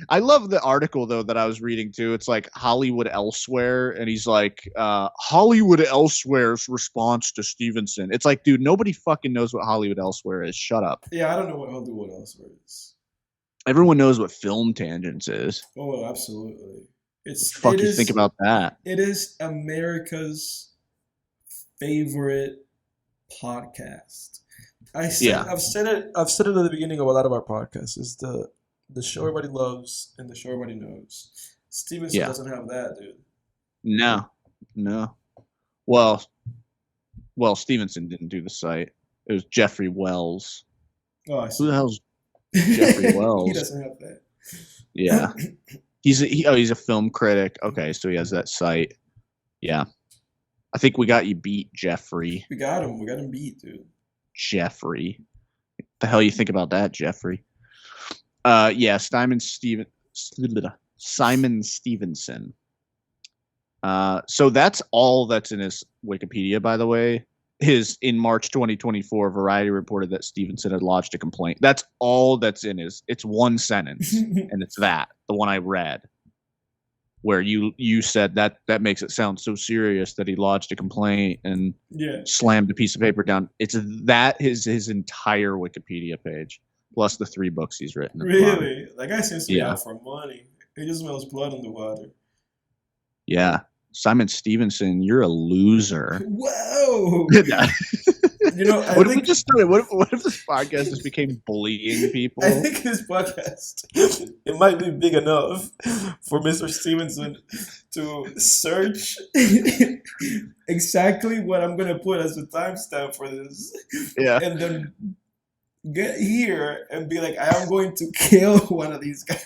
I love the article though that I was reading too. It's like Hollywood Elsewhere, and he's like Hollywood Elsewhere's response to Stevenson. It's like, dude, nobody fucking knows what Hollywood Elsewhere is. Shut up. Yeah, I don't know what Hollywood Elsewhere is. Everyone knows what Film Tangents is. Oh, absolutely. Fuck you think about that? It is America's favorite podcast. I've said it at the beginning of a lot of our podcasts. Is the show everybody loves and the show everybody knows. Stevenson doesn't have that, dude. No. Well, Stevenson didn't do the site. It was Jeffrey Wells. Oh, I see. Who the hell's Jeffrey Wells? He doesn't have that. Yeah. He's a film critic. Okay, so he has that site. Yeah. I think we got you beat, Jeffrey. We got him beat, dude. Jeffrey. What the hell you think about that, Jeffrey? Simon Stevenson. So that's all that's in his Wikipedia, by the way. In March 2024, Variety reported that Stevenson had lodged a complaint. That's all that's in it's one sentence, and it's the one I read, where you said that makes it sound so serious that he lodged a complaint and slammed a piece of paper down. It's his entire Wikipedia page. Plus the 3 books he's written. Really? That guy seems to be out for money. He just smells blood in the water. Yeah. Simon Stevenson, you're a loser. Whoa! What if this podcast just became bullying people? I think this podcast, it might be big enough for Mr. Stevenson to search exactly what I'm going to put as the timestamp for this. Yeah. And then get here and be like, I am going to kill one of these guys.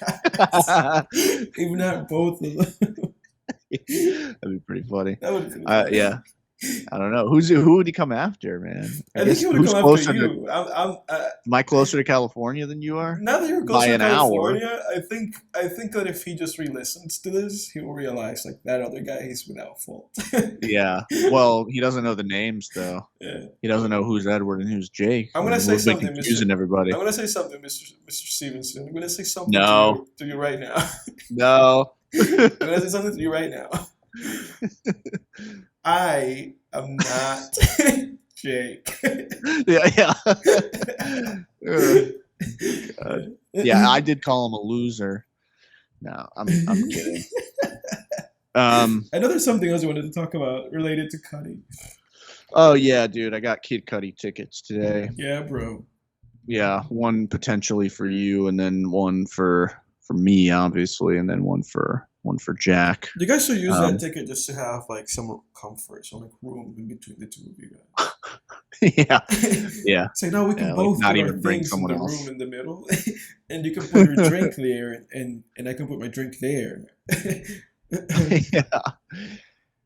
If not both of them. That'd be pretty funny. That would be funny. Yeah. I don't know. Who would he come after, man? I think he would come after you. Am I closer to California than you are? Now that you're closer to California, I think that if he just re-listens to this, he will realize like that other guy, he's without fault. Yeah. Well, he doesn't know the names though. Yeah. He doesn't know who's Edward and who's Jake. I'm gonna say something, everybody. I'm gonna say something, Mr. Stevenson. I'm gonna say something to you right now. No. I'm gonna say something to you right now. I am not Jake. Yeah. Yeah, I did call him a loser. No, I'm kidding. I know there's something else I wanted to talk about related to Cudi. Oh yeah, dude, I got Kid Cudi tickets today. Yeah, bro. Yeah, one potentially for you, and then one for me, obviously, and then one for Jack. You guys should use that ticket just to have like some comfort, some like room in between the two of you guys. Yeah. So now we can both not put even our bring things in someone the else. room in the middle, and you can put your drink there, and I can put my drink there.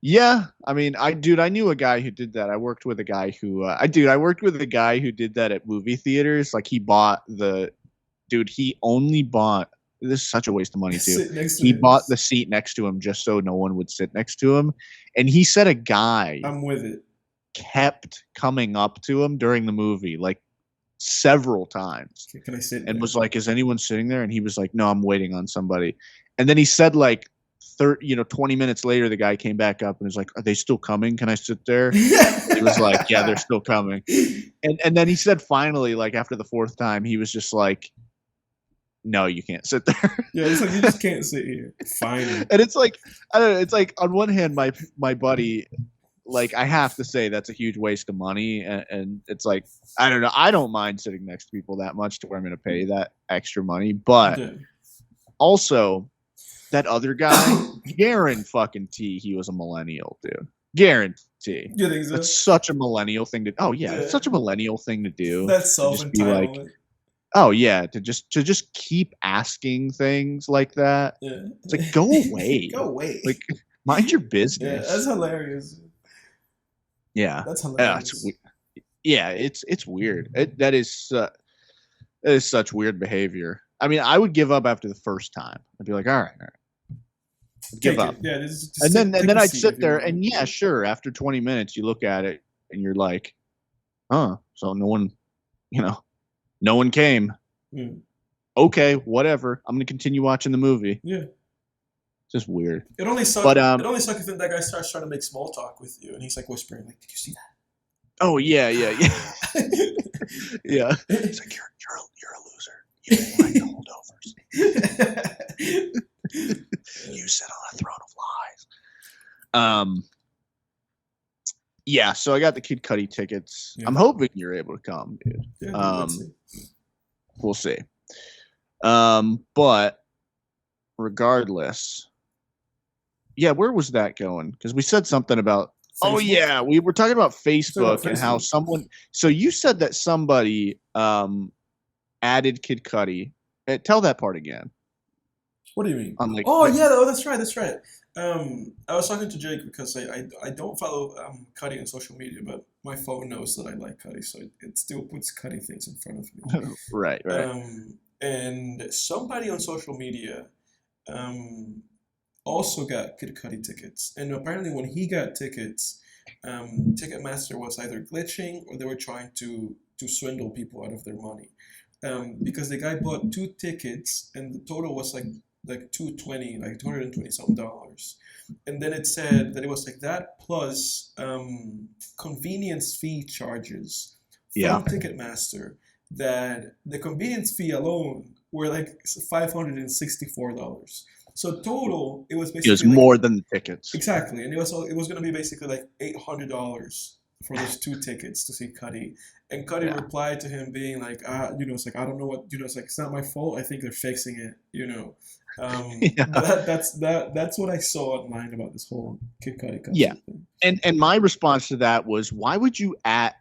Yeah. I mean, I knew a guy who did that. I worked with a guy who did that at movie theaters. Like he only bought. This is such a waste of money too. He bought the seat next to him just so no one would sit next to him, and he said a guy. I'm with it. Kept coming up to him during the movie, like several times. Can I sit? And was like, "Is anyone sitting there?" And he was like, "No, I'm waiting on somebody." And then he said, like, 20 minutes later, the guy came back up and was like, "Are they still coming? Can I sit there?" He was like, "Yeah, they're still coming." And then he said, finally, like after the 4th time, he was just like, "No, you can't sit there." Yeah, it's like you just can't sit here. Fine. And it's like, I don't know. It's like on one hand, my buddy, like I have to say that's a huge waste of money, and it's like I don't know. I don't mind sitting next to people that much to where I'm going to pay that extra money, but also that other guy, Garen fucking T, he was a millennial, dude. Guarantee. You think so? That's such a millennial thing to. Oh yeah, it's such a millennial thing to do. That's self-entitlement. Like, oh yeah, to just keep asking things like that. Yeah. It's like, go away. Go away. Like, mind your business. Yeah, that's hilarious. Yeah, that's hilarious. It's weird. That is such weird behavior. I mean, I would give up after the first time. I'd be like, all right. Give up. Yeah, and then I'd sit there and yeah, sure. After 20 minutes, you look at it and you're like, huh? So no one came. Mm. Okay, whatever. I'm gonna continue watching the movie. Yeah, it's just weird. It only sucks. It only sucks if that guy starts trying to make small talk with you, and he's like whispering, like, "Did you see that?" Oh yeah. Yeah. It's like you're a loser. You don't like the holdovers. You sit on a throne of lies. Yeah, so I got the Kid Cudi tickets. Yeah. I'm hoping you're able to come, dude. Yeah, we'll see. But regardless, yeah, where was that going? Because we said something about Facebook? Oh yeah, we were talking about Facebook and how someone. So you said that somebody added Kid Cudi. Tell that part again. What do you mean? Like, that's right. I was talking to Jake because I don't follow Cudi on social media, but my phone knows that I like Cudi, so it still puts Cudi things in front of me. Right. And somebody on social media also got Kid Cudi tickets, and apparently when he got tickets, Ticketmaster was either glitching or they were trying to swindle people out of their money, because the guy bought 2 tickets and the total was like $220 something, and then it said that it was like that plus convenience fee charges from Ticketmaster, that the convenience fee alone were like $564. So total, it was basically more than the tickets. Exactly, and it was going to be basically like $800 for those 2 tickets to see Cudi. And Cudi replied to him being like, it's like, I don't know what, it's like, it's not my fault. I think they're fixing it, That's what I saw online about this whole Kid Cudi thing. And my response to that was, why would you add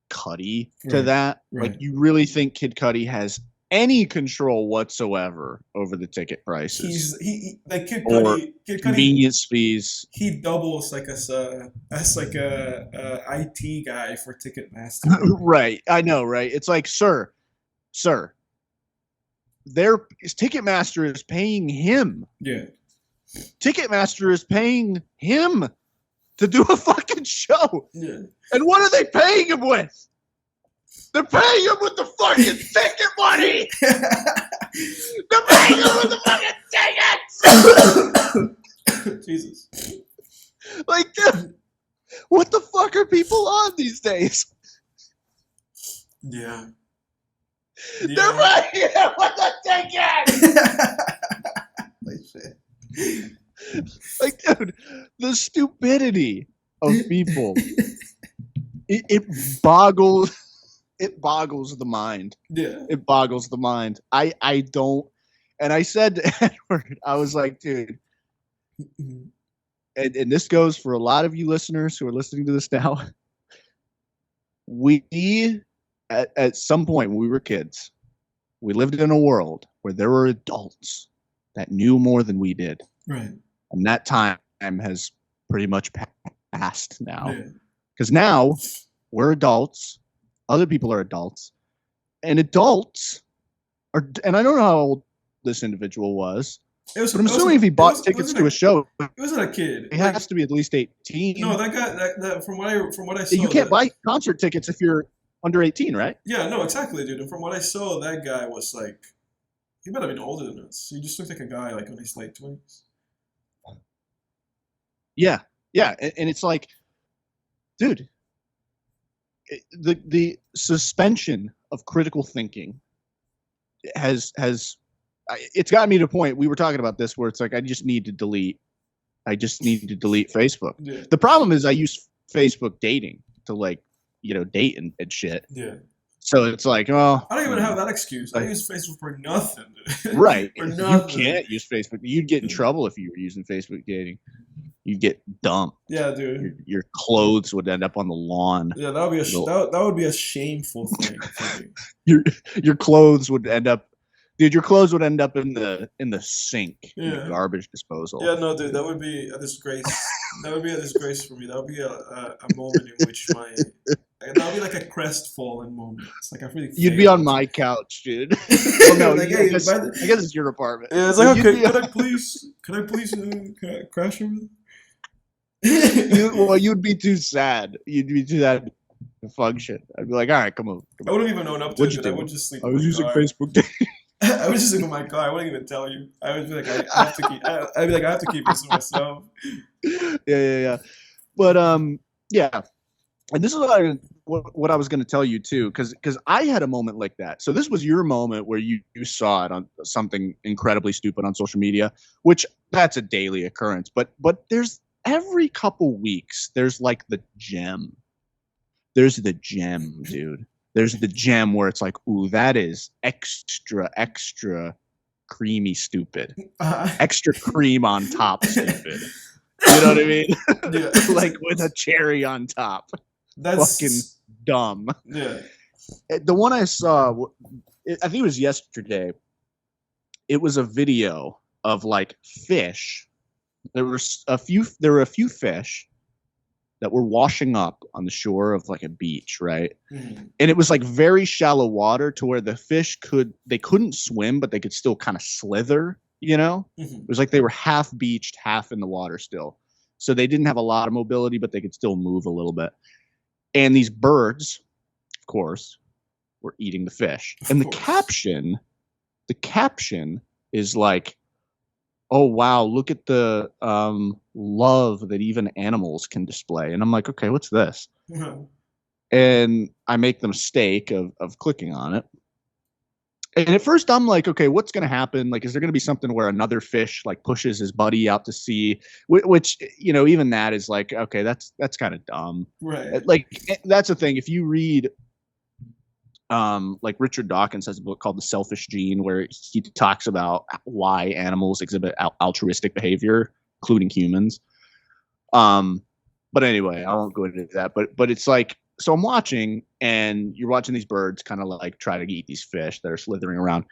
Cudi to that? Right. Like, you really think Kid Cudi has any control whatsoever over the ticket prices? Kid Cudi, convenience fees. He doubles like as a IT guy for Ticketmaster. Right, I know, right? It's like, sir, Ticketmaster is paying him. Yeah, Ticketmaster is paying him to do a fucking show. Yeah, and what are they paying him with? They're paying him with the fucking ticket money. They're paying him with the fucking tickets. Jesus. Like, dude, what the fuck are people on these days? Yeah. They're paying him with the ticket. Like, dude, the stupidity of people. It boggles. It boggles the mind. Yeah. It boggles the mind. I don't. And I said to Edward, I was like, dude, and this goes for a lot of you listeners who are listening to this now. We, at some point when we were kids, we lived in a world where there were adults that knew more than we did. Right. And that time has pretty much passed now. Because now we're adults. Other people are adults, and adults are. And I don't know how old this individual was, but I'm assuming if he bought tickets to a show, it wasn't a kid. He has to be at least 18. No, that guy. That from what I saw, you can't buy concert tickets if you're under 18, right? Yeah, no, exactly, dude. And from what I saw, that guy was like, he might have been older than us. He just looked like a guy like in his late 20s. Yeah, and it's like, dude. The suspension of critical thinking has it's gotten me to a point. We were talking about this where it's like I just need to delete Facebook. Yeah. The problem is I use Facebook dating to date and shit. Yeah. So it's like, oh, I don't even have that excuse. I use Facebook for nothing. Right. For nothing. You can't use Facebook. You'd get in trouble if you were using Facebook dating. you'd get dumped. Yeah, dude. Your clothes would end up on the lawn. Yeah, that would be that would be a shameful thing for me. Your clothes would end up, dude. Your clothes would end up in the sink, in the Yeah. garbage disposal. Yeah, no, dude, that would be a disgrace. That would be a disgrace for me. That would be a moment in which that would be like a crestfallen moment. It's like I really. You'd be on my couch, dude. Well, no, like, I guess it's your apartment. Yeah, it's like, okay, can I please crash over there? You'd be too sad. You'd be too sad to function. I'd be like, all right, come on. I wouldn't even know up to it. I would just sleep. I was using Facebook. I was just in my car. I wouldn't even tell you. I would be like, I have to keep. I'd be like, I have to keep this to myself. Yeah. But yeah. And this is what I was going to tell you too, because I had a moment like that. So this was your moment where you saw it on something incredibly stupid on social media, which that's a daily occurrence. But there's every couple weeks there's like the gem. There's the gem, dude. There's the gem where it's like, ooh, that is extra creamy stupid. Extra cream on top stupid. You know what I mean? Yeah. Like with a cherry on top. That's fucking dumb. Yeah. The one I saw, I think it was yesterday. It was a video of like fish. There were a few fish that were washing up on the shore of like a beach, right? Mm-hmm. And it was like very shallow water to where the fish couldn't swim, but they could still kind of slither, you know? Mm-hmm. It was like they were half beached, half in the water still. So they didn't have a lot of mobility, but they could still move a little bit. And these birds, of course, were eating the fish. And the caption is like, oh, wow, look at the love that even animals can display. And I'm like, okay, what's this? Mm-hmm. And I make the mistake of clicking on it. And at first I'm like, okay, what's going to happen? Like, is there going to be something where another fish like pushes his buddy out to sea? Which, you know, even that is like, okay, that's kind of dumb. Right. Like, that's the thing. If you read, like Richard Dawkins has a book called The Selfish Gene, where he talks about why animals exhibit altruistic behavior, including humans. But anyway, I won't go into that. But it's like, so I'm watching, and you're watching these birds kind of like try to eat these fish that are slithering around.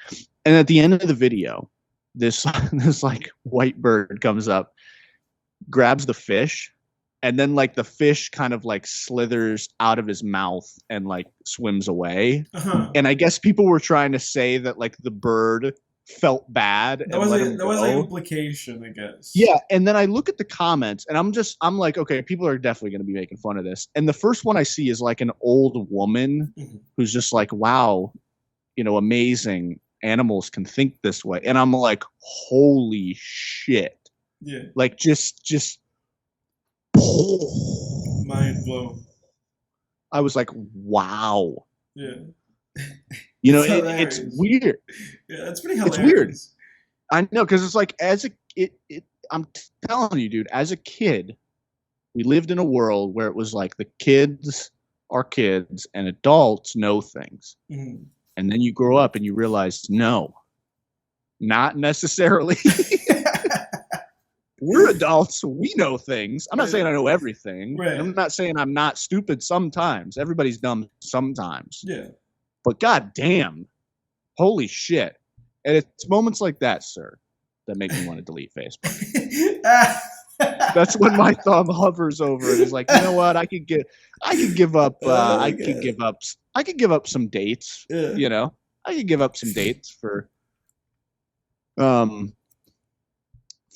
And at the end of the video, this like white bird comes up, grabs the fish, and then like the fish kind of like slithers out of his mouth and like swims away. Uh-huh. And I guess people were trying to say that like the bird felt bad. That was an implication, I guess. Yeah, and then I look at the comments, and I'm like, okay, people are definitely going to be making fun of this. And the first one I see is like an old woman who's just like, wow, you know, amazing. Animals can think this way. And I'm like, holy shit. Yeah. Like just mind blown. I was like, wow. Yeah. You know, it's weird. Yeah, it's pretty hilarious. It's weird. I know, because it's like I'm telling you, dude, as a kid, we lived in a world where it was like the kids are kids and adults know things. Mm-hmm. And then you grow up and you realize, no, not necessarily. We're adults. We know things. I'm not saying I know everything. Right. I'm not saying I'm not stupid sometimes. Everybody's dumb sometimes. Yeah. But goddamn, holy shit. And it's moments like that, sir, that make me want to delete Facebook. That's when my thumb hovers over it. It's like, you know what? I could give up some dates. Yeah. You know, I could give up some dates for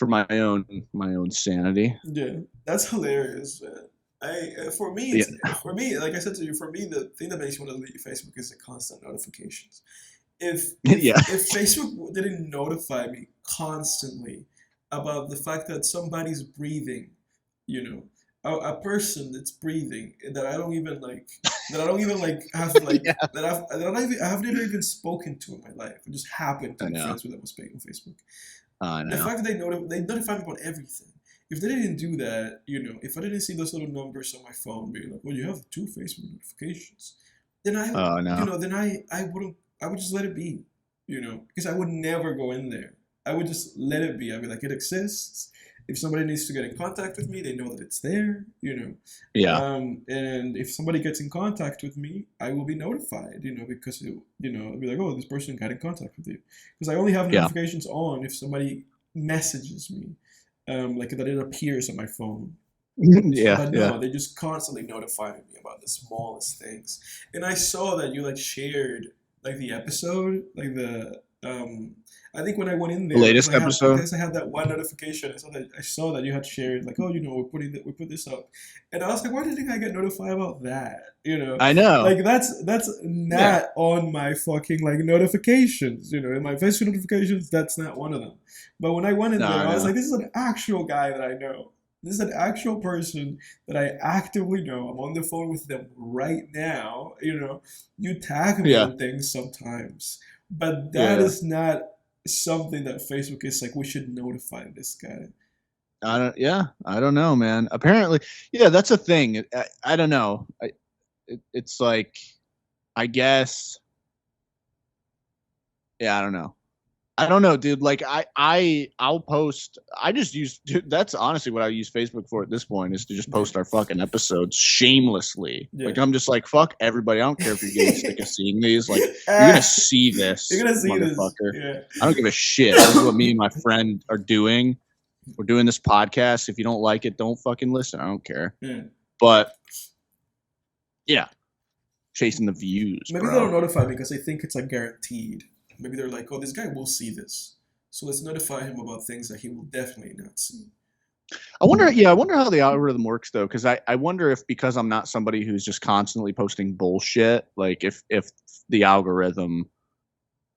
my own sanity. Yeah, that's hilarious, man. For me, like I said to you, the thing that makes me want to delete Facebook is the constant notifications. If Facebook didn't notify me constantly about the fact that somebody's breathing, you know, a person that's breathing that I don't even have I have never even spoken to in my life. I just happened to be friends with them on Facebook. The fact that they notify me about everything. If they didn't do that, you know, if I didn't see those little numbers on my phone being like, well, you have 2 Facebook notifications, then I would just let it be, you know, because I would never go in there. I would just let it be. I'd be like, it exists, If somebody needs to get in contact with me, they know that it's there, Yeah. And if somebody gets in contact with me, I will be notified, because it'll be like, oh, this person got in contact with you. Because I only have Yeah. notifications on if somebody messages me, like that it appears on my phone. Yeah. But Yeah. no, they just constantly notifying me about the smallest things. And I saw that you like shared like the episode, like the I think when I went in The there latest episode. because I had that one notification, I saw that you had shared like, oh, we put this up, and I was like, why didn't I get notified about that? I know. Like that's Yeah. not on my fucking like notifications. In my Facebook notifications, that's not one of them. But when I went in No, there, I I was know. like, this is an actual guy that I know. This is an actual person that I actively know. I'm on the phone with them right now. You tag me Yeah. on things sometimes, but that Yeah. is not something that Facebook is like, we should notify this guy. I don't know, man. Apparently, yeah, that's a thing. I don't know. It's like, I guess, yeah, I don't know. I don't know, dude. Like I'll post. I just use. Dude, that's honestly what I use Facebook for at this point, is to just Yeah. post our fucking episodes shamelessly. Yeah. Like I'm just like, fuck everybody. I don't care if you're getting sick of seeing these. Like you're Ah, gonna see this, you're gonna see this. motherfucker. Yeah. I don't give a shit. This is what me and my friend are doing. We're doing this podcast. If you don't like it, don't fucking listen. I don't care. Yeah. But yeah, chasing the views, Maybe they bro. don't notify because they think it's like guaranteed. Maybe they're like, oh, this guy will see this, so let's notify him about things that he will definitely not see. I wonder how the algorithm works though, because I wonder if, because I'm not somebody who's just constantly posting bullshit, like if the algorithm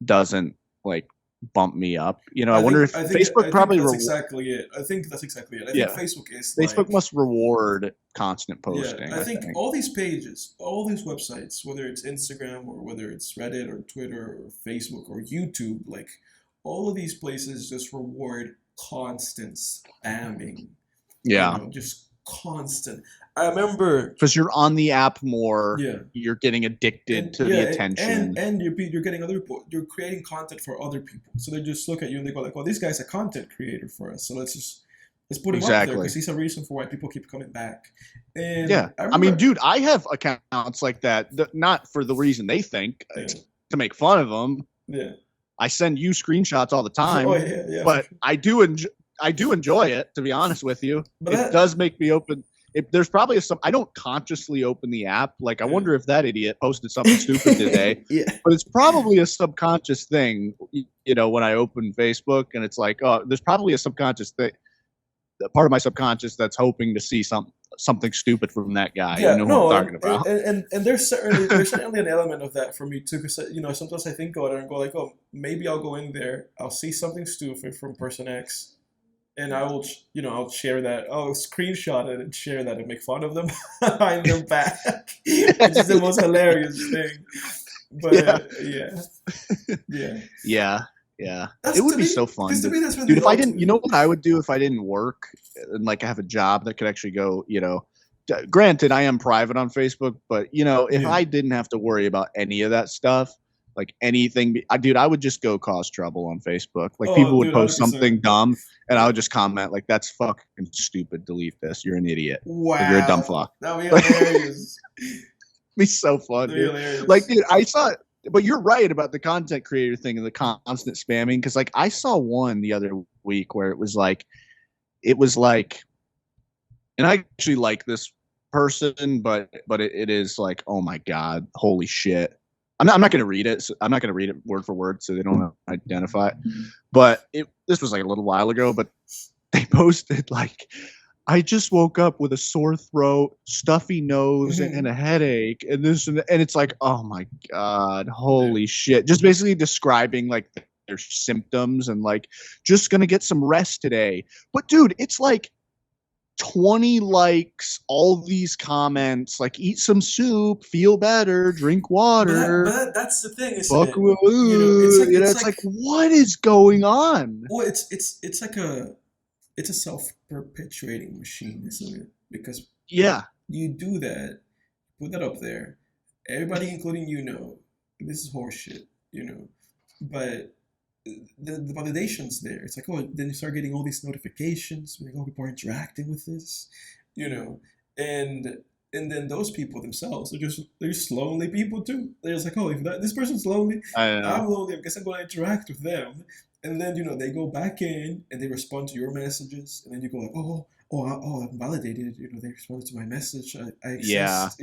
doesn't like bump me up. I wonder if Facebook probably that's exactly it. I think that's exactly it. I think Facebook is Facebook like, must reward constant posting. Yeah, I think all these pages, all these websites, whether it's Instagram or whether it's Reddit or Twitter or Facebook or YouTube, like all of these places just reward constant spamming. Yeah. Just constant. I remember because you're on the app more. Yeah. You're getting addicted to the attention, and you're getting other people. You're creating content for other people, so they just look at you and they go like, "Oh, this guy's a content creator for us, so let's put him up there because he's a reason for why people keep coming back." And yeah, I mean, dude, I have accounts like that, not for the reason they think, to make fun of them. Yeah, I send you screenshots all the time. Oh yeah. But I do enjoy it, to be honest with you. But it does make me open. There's probably I don't consciously open the app. Like, I wonder if that idiot posted something stupid today. Yeah. But it's probably a subconscious thing, when I open Facebook, and it's like, oh, there's probably a subconscious thing, part of my subconscious that's hoping to see something stupid from that guy. Yeah, who I'm talking about. And there's certainly an element of that for me too, because sometimes I think about it and go like, oh, maybe I'll go in there, I'll see something stupid from person X, and I will, I'll share that. I'll screenshot it and share that and make fun of them behind their back, which is the most hilarious thing. But yeah. It would be so fun. To me, that's really dude, if I didn't, what I would do if I didn't work and like have a job that could actually go, granted, I am private on Facebook, but if I didn't have to worry about any of that stuff, like anything, dude, I would just go cause trouble on Facebook. Like people would post 100%. Something dumb, and I would just comment like, "That's fucking stupid. Delete this. You're an idiot. Wow, or you're a dumb fuck." That'd be hilarious. It'd be so fun, dude. Like, dude, I saw it. But you're right about the content creator thing and the constant spamming, because like I saw one the other week where it was like, and I actually like this person, but it is like, oh my god, holy shit. I'm not going to read it. So I'm not going to read it word for word, so they don't identify it. But this was like a little while ago. But they posted like, I just woke up with a sore throat, stuffy nose, and a headache, and this and it's like, oh my god, holy shit! Just basically describing like their symptoms and like, just gonna get some rest today. But dude, it's like 20 likes, all these comments like, eat some soup, feel better, drink water. But that's the thing, isn't it? It's like what is going on? Well, it's like it's a self-perpetuating machine, isn't it? Because you do that, put that up there, everybody, including this is horseshit, but the validation's there. It's like, oh, then you start getting all these notifications when all people are interacting with this, you know, and then those people themselves they're just lonely people too. They're just like, oh, if this person's lonely, I don't know. I'm lonely. I guess I'm gonna interact with them. And then they go back in and they respond to your messages, and then you go like, I'm validated. They responded to my message. I Yeah. exist.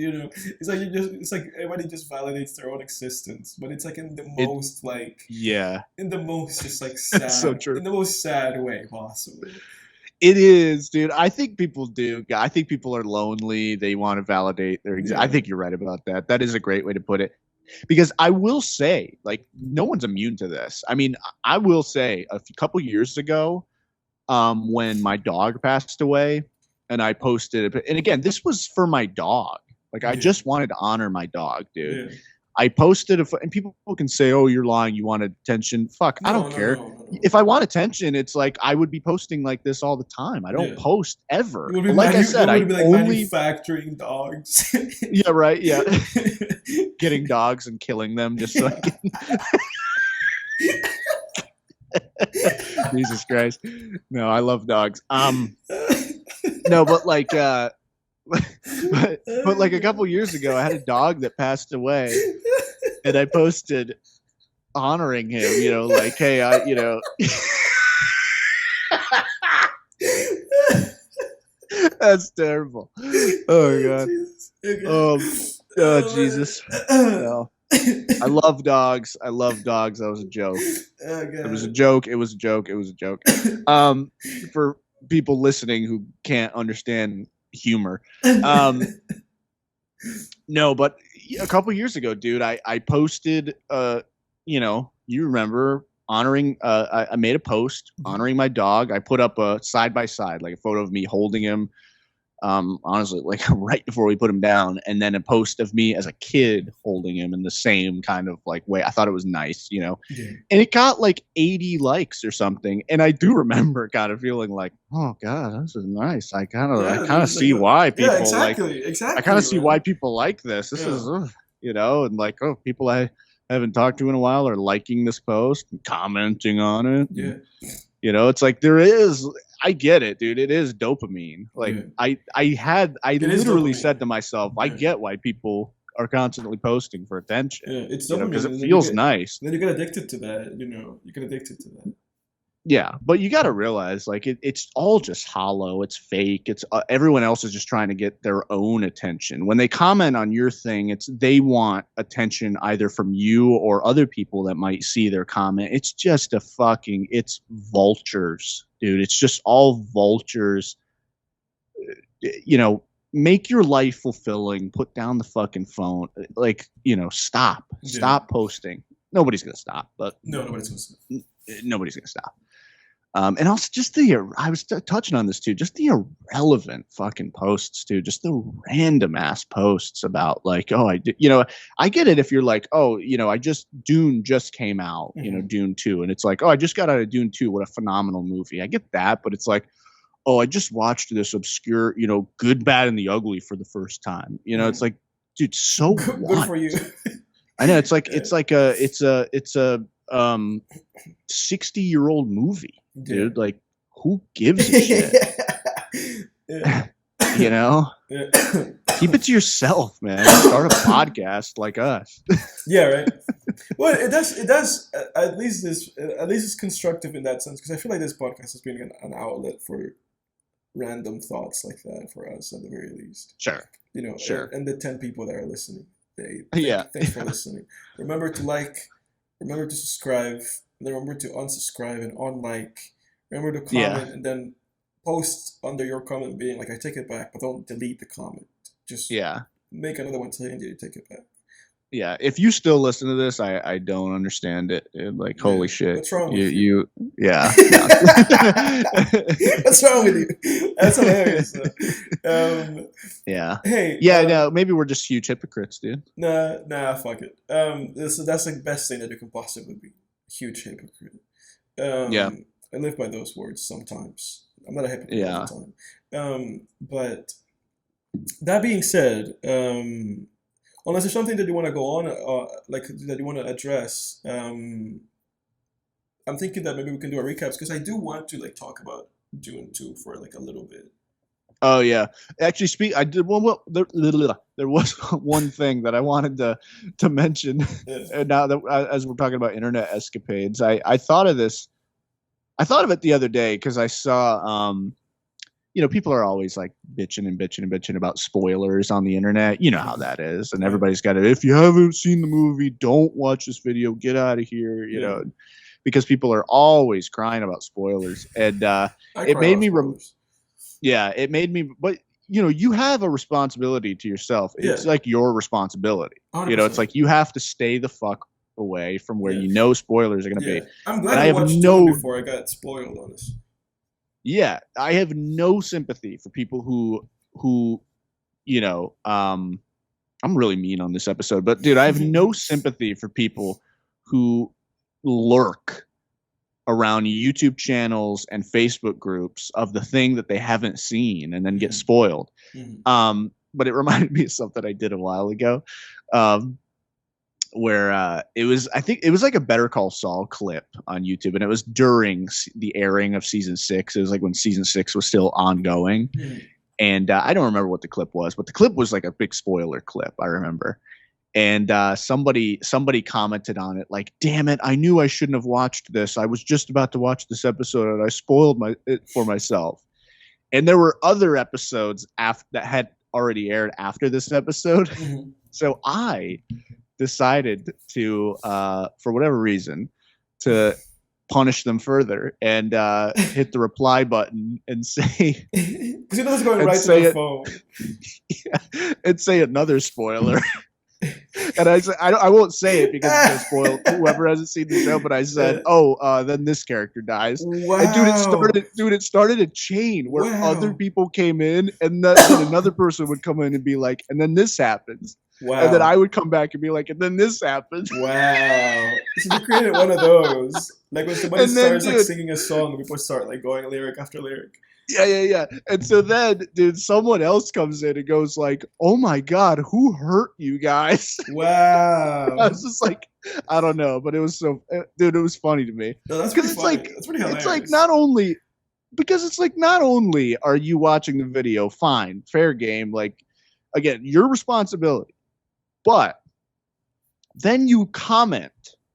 It's like it's like everybody just validates their own existence, but it's like in the It. most like Yeah. in the most just like That's so sad, true. in the most sad way possible. It is, dude. I think people do. I think people are lonely. They want to validate their. Yeah. I think you're right about that. That is a great way to put it. Because I will say, like, no one's immune to this. I mean, I will say a couple years ago, when my dog passed away, and I posted it, and again, this was for my dog. Like, I just wanted to honor my dog, dude. Yeah. I posted it, and people can say, "Oh, you're lying. You want attention." Fuck, I don't care. No. If I want attention, it's like I would be posting like this all the time. I don't post ever. It would be Like I said, I would be like only manufacturing dogs. yeah, right, yeah, getting dogs and killing them just so I can. Jesus Christ, no, I love dogs. No, but like, but like a couple years ago, I had a dog that passed away, and I posted honoring him. Like, hey, that's terrible. Oh god. Oh Jesus. No. I love dogs. That was a joke. It was a joke. It was a joke. It was a joke. For people listening who can't understand humor. No, but a couple years ago, dude, I posted you remember honoring I made a post honoring my dog. I put up a side by side, like a photo of me holding him, honestly, like right before we put him down, and then a post of me as a kid holding him in the same kind of like way. I thought it was nice, Yeah. and it got like 80 likes or something. And I do remember kind of feeling like, oh god, this is nice. I kind of see why people exactly. I kind of see why people like this. This is and like, oh, people I haven't talked to in a while are liking this post and commenting on it. Yeah. It's like there is. I get it, dude. It is dopamine. Like I literally said to myself, I get why people are constantly posting for attention. Yeah, it's dopamine because it feels nice. Then you get addicted to that. You get addicted to that. Yeah, but you got to realize, like, it's all just hollow. It's fake. It's everyone else is just trying to get their own attention. When they comment on your thing, they want attention either from you or other people that might see their comment. It's just it's vultures, dude. It's just all vultures. Make your life fulfilling. Put down the fucking phone. Like, stop. Stop posting. Nobody's gonna stop. But no, nobody's gonna stop. Nobody's gonna stop. And also just I was touching on this too, just the irrelevant fucking posts too, just the random ass posts about like, oh, I did, I get it if you're like, oh, Dune just came out, Dune 2. And it's like, oh, I just got out of Dune 2. What a phenomenal movie. I get that. But it's like, oh, I just watched this obscure, Good, Bad, and the Ugly for the first time. It's like, dude, so good what? for you. I know it's like, it's a 60-year-old movie. Dude, like, who gives a shit? Keep it to yourself, man. Start a podcast like us. Yeah, right. Well, it does. At least it's constructive in that sense, because I feel like this podcast has been an outlet for random thoughts like that for us at the very least. Sure. Sure. And the 10 people that are listening, thanks for listening. Remember to subscribe. Remember to unsubscribe and unlike. Remember to comment and then post under your comment being like, I take it back, but don't delete the comment. Just make another one saying you take it back. Yeah, if you still listen to this, I don't understand it. Like, holy shit. What's wrong with you? Yeah. What's wrong with you? That's hilarious. Yeah. Hey. Yeah, no, maybe we're just huge hypocrites, dude. Nah, fuck it. That's the best thing that you can possibly be. Huge hypocrite. I live by those words sometimes. I'm not a hypocrite all the time. But that being said, unless there's something that you want to go on, like that you want to address, I'm thinking that maybe we can do a recaps because I do want to like talk about Dune 2 for like a little bit. Oh yeah, actually, I did one. Well, there was one thing that I wanted to mention, Yeah. and now that as we're talking about internet escapades, I thought of this. I thought of it the other day because I saw, people are always like bitching about spoilers on the internet. You know how that is, and everybody's got it. If you haven't seen the movie, don't watch this video. Get out of here. You know, because people are always crying about spoilers, and it made me. It made me, but you have a responsibility to yourself. It's like your responsibility. 100%. It's like you have to stay the fuck away from where spoilers are going to be. I'm glad I watched Dune before I got spoiled on this. Yeah, I have no sympathy for people who I'm really mean on this episode, but dude, I have no sympathy for people who lurk around YouTube channels and Facebook groups of the thing that they haven't seen and then get spoiled. But it reminded me of something I did a while ago, where I think it was like a Better Call Saul clip on YouTube, and it was during the airing of season 6. It was like when season 6 was still ongoing. And I don't remember what the clip was, but the clip was like a big spoiler clip, I remember. And somebody commented on it like, "Damn it! I knew I shouldn't have watched this. I was just about to watch this episode, and I spoiled it for myself." And there were other episodes that had already aired after this episode, so I decided to, for whatever reason, to punish them further and hit the reply button and say, because it was going right to the phone, and say another spoiler. And I said, I won't say it because it's going to spoil whoever hasn't seen the show. But I said, then this character dies. Wow. And it started a chain where other people came in, and then another person would come in and be like, and then this happens. Wow. And then I would come back and be like, and then this happens. Wow. So they created one of those. Like when somebody starts like singing a song, and people start like going lyric after lyric. Yeah. And so then, dude, someone else comes in and goes like, "Oh my God, who hurt you guys?" Wow. I was just like, I don't know, but it was it was funny to me. No, that's pretty funny. That's pretty hilarious. It's like not only are you watching the video, fine, fair game, like, again, your responsibility, but then you comment.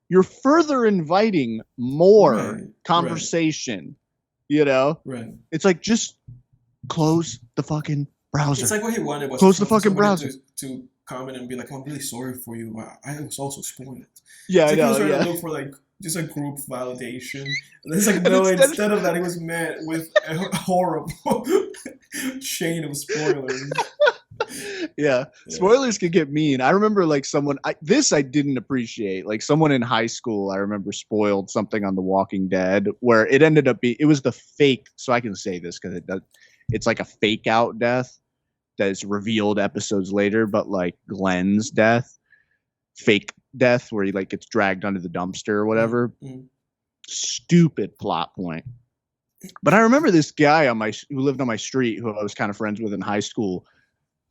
You're further inviting more conversation. Right. It's like, just close the fucking browser. It's like what he wanted was close the fucking browser to comment and be like, "I'm really sorry for you. I was also spoiled." Yeah, I know. He was trying to look for like just a group validation. And it's like, no, instead of that, he was met with a horrible chain of spoilers. Yeah, spoilers can get mean. I remember like I didn't appreciate. Like someone in high school, I remember, spoiled something on The Walking Dead where it ended up it was the fake. So I can say this because it's like a fake out death that is revealed episodes later, but like Glenn's death, fake death where he like gets dragged under the dumpster or whatever. Stupid plot point. But I remember this guy who lived on my street, who I was kind of friends with in high school.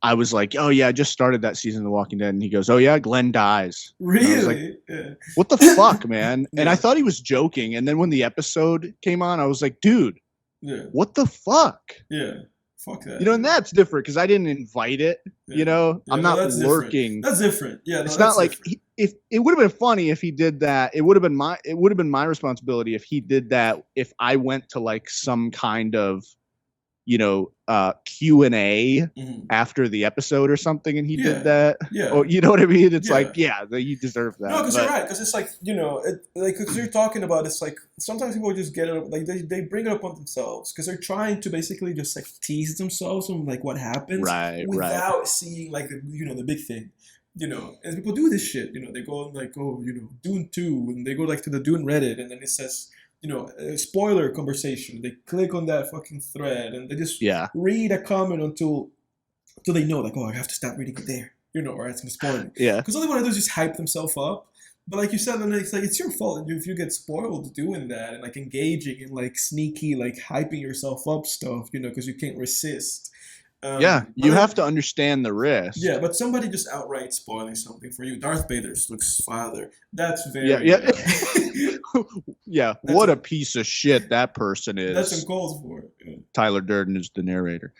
I was like, "Oh yeah, I just started that season of The Walking Dead," and he goes, "Oh yeah, Glenn dies." Really? I was like, "What the fuck, man?" And I thought he was joking. And then when the episode came on, I was like, "Dude, what the fuck?" Yeah, fuck that. And that's different because I didn't invite it. I'm not lurking. That's different. Yeah, it's not like if it would have been funny if he did that. It would have been my responsibility if he did that. If I went to like some kind of Q&A after the episode or something, and he did that. Or, you know what I mean? It's like, you deserve that. No, because you're right. Because it's like, because you're talking about, it's like sometimes people just get it, like they bring it up on themselves because they're trying to basically just like tease themselves from like what happens without seeing like the big thing. And people do this shit. They go like, Dune 2, and they go like to the Dune Reddit, and then it says, a spoiler conversation. They click on that fucking thread and they just read a comment until they know, like, oh, I have to stop reading it there, or it's gonna spoil me. Yeah. Because all they want to do is just hype themselves up. But like you said, then it's like, it's your fault if you get spoiled doing that and like engaging in like sneaky, like hyping yourself up stuff, because you can't resist. Yeah, you have to understand the risk. Yeah, but somebody just outright spoiling something for you. Darth Vader's Luke's father. That's Yeah, very. yeah. What a piece of shit that person is. That's uncalled for. Yeah. Tyler Durden is the narrator.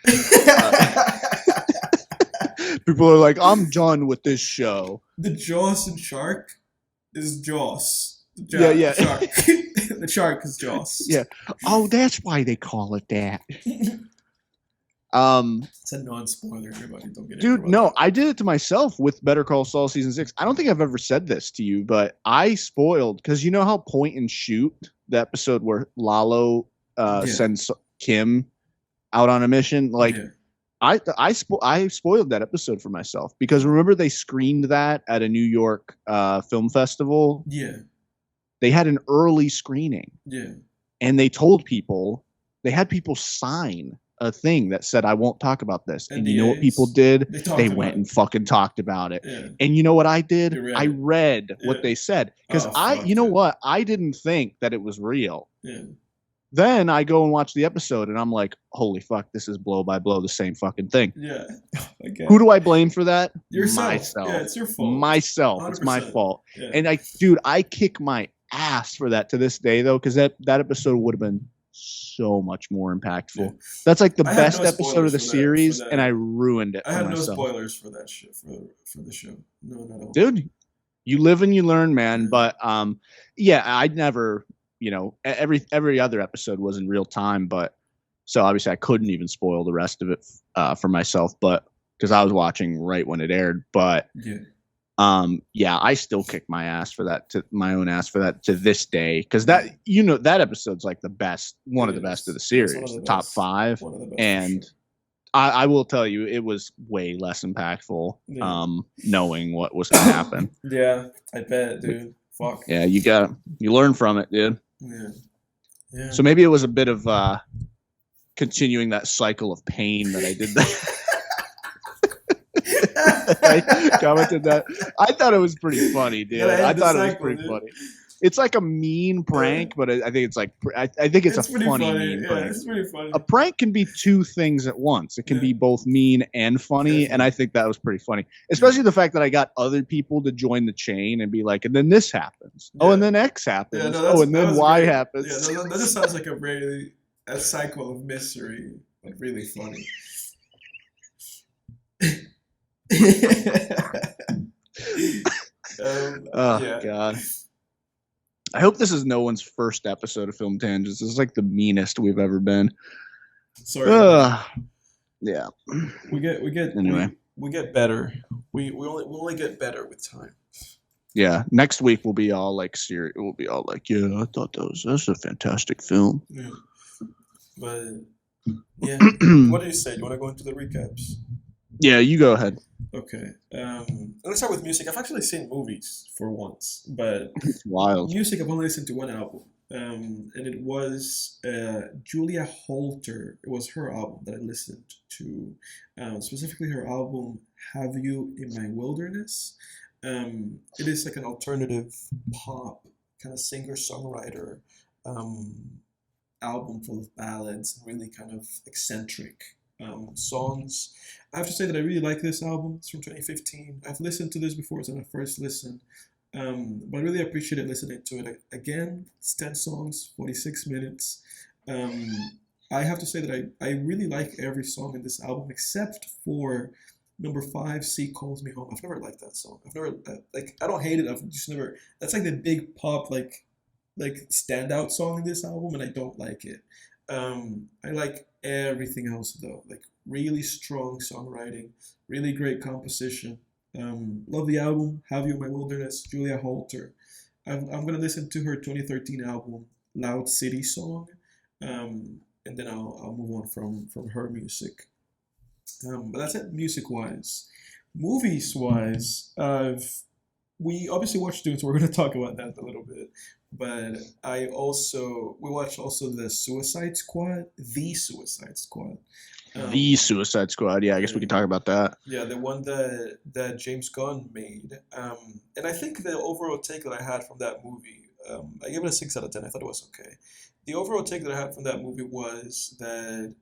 People are like, I'm done with this show. The Jaws and shark is Jaws. Yeah. The shark. The shark is Jaws. Yeah. Oh, that's why they call it that. It's a non-spoiler, everybody. Don't get it. Dude, no, I did it to myself with Better Call Saul season 6. I don't think I've ever said this to you, but I spoiled because you know how Point and Shoot, the episode where Lalo sends Kim out on a mission, like. Yeah. I spoiled that episode for myself because remember they screened that at a New York film festival. Yeah, they had an early screening. Yeah, and they told people, they had people sign a thing that said I won't talk about this. And you know what people did? They went and fucking talked about it. Yeah. And you know what I did? I read what they said because you know what? I didn't think that it was real. Yeah. Then I go and watch the episode, and I'm like, holy fuck, this is blow by blow the same fucking thing. Yeah. Who do I blame for that? Yourself. Myself. Yeah, it's your fault. Myself. 100%. It's my fault. Yeah. And I kick my ass for that to this day, though, because that episode would have been so much more impactful. Yeah. That's like the best episode of the series, and I ruined it. I had no spoilers for that shit, for the show. No, not at all. Dude, you live and you learn, man. But yeah, I'd never... You know, every other episode was in real time, but so obviously I couldn't even spoil the rest of it for myself, but because I was watching right when it aired. But yeah, I still kick my own ass for that to this day because that that episode's like the best, one of the best of the series, the top 5, and I will tell you it was way less impactful knowing what was going to happen. Yeah, I bet, dude. Fuck. Yeah, you learn from it, dude. Yeah. So maybe it was a bit of continuing that cycle of pain that I did that. I commented that. I thought it was pretty funny, dude. I thought it was pretty funny. It's like a mean prank, but I think it's like I think it's a funny mean prank. It's pretty funny. A prank can be two things at once. It can be both mean and funny, and I think that was pretty funny. Especially the fact that I got other people to join the chain and be like, and then this happens. Yeah. Oh, and then X happens. And then Y happens. Yeah, that just sounds like a cycle of misery. Like really funny. God. I hope this is no one's first episode of Film Tangents. This is like the meanest we've ever been. Sorry. Yeah. We get better. We only get better with time. Yeah. Next week we'll be all like serious. We'll be all like, yeah, I thought that's a fantastic film. Yeah. But yeah. What do you say? Do you want to go into the recaps? Yeah, you go ahead. Okay. Let's start with music. I've actually seen movies for once, but it's wild. Music, I've only listened to one album, and it was Julia Holter. It was her album that I listened to, specifically her album "Have You in My Wilderness." It is like an alternative pop kind of singer-songwriter album full of ballads, really kind of eccentric songs. I have to say that I really like this album. It's from 2015. I've listened to this before. It's on a first listen. But I really appreciated listening to it again. It's 10 songs, 46 minutes. I have to say that I really like every song in this album except for number 5, Sea Calls Me Home. I've never liked that song. I've never, I don't hate it. I've just never, that's like the big pop, like standout song in this album, and I don't like it. I like everything else though, like really strong songwriting, really great composition. Love the album, Have You in My Wilderness, Julia Holter. I'm gonna listen to her 2013 album, Loud City Song, and then I'll move on from her music. But that's it, music-wise. Movies-wise, we obviously watched Dune, so we're gonna talk about that a little bit. But we watched also The Suicide Squad. The Suicide Squad. Yeah, I guess we can talk about that. Yeah, the one that James Gunn made. And I think the overall take that I had from that movie, I gave it a 6 out of 10. I thought it was okay. The overall take that I had from that movie was that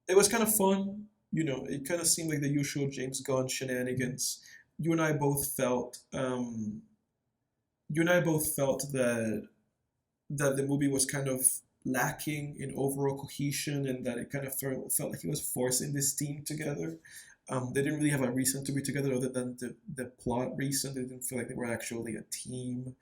it was kind of fun. It kind of seemed like the usual James Gunn shenanigans. You and I both felt you and I both felt that the movie was kind of lacking in overall cohesion, and that it kind of felt like it was forcing this team together. They didn't really have a reason to be together other than the plot reason. They didn't feel like they were actually a team.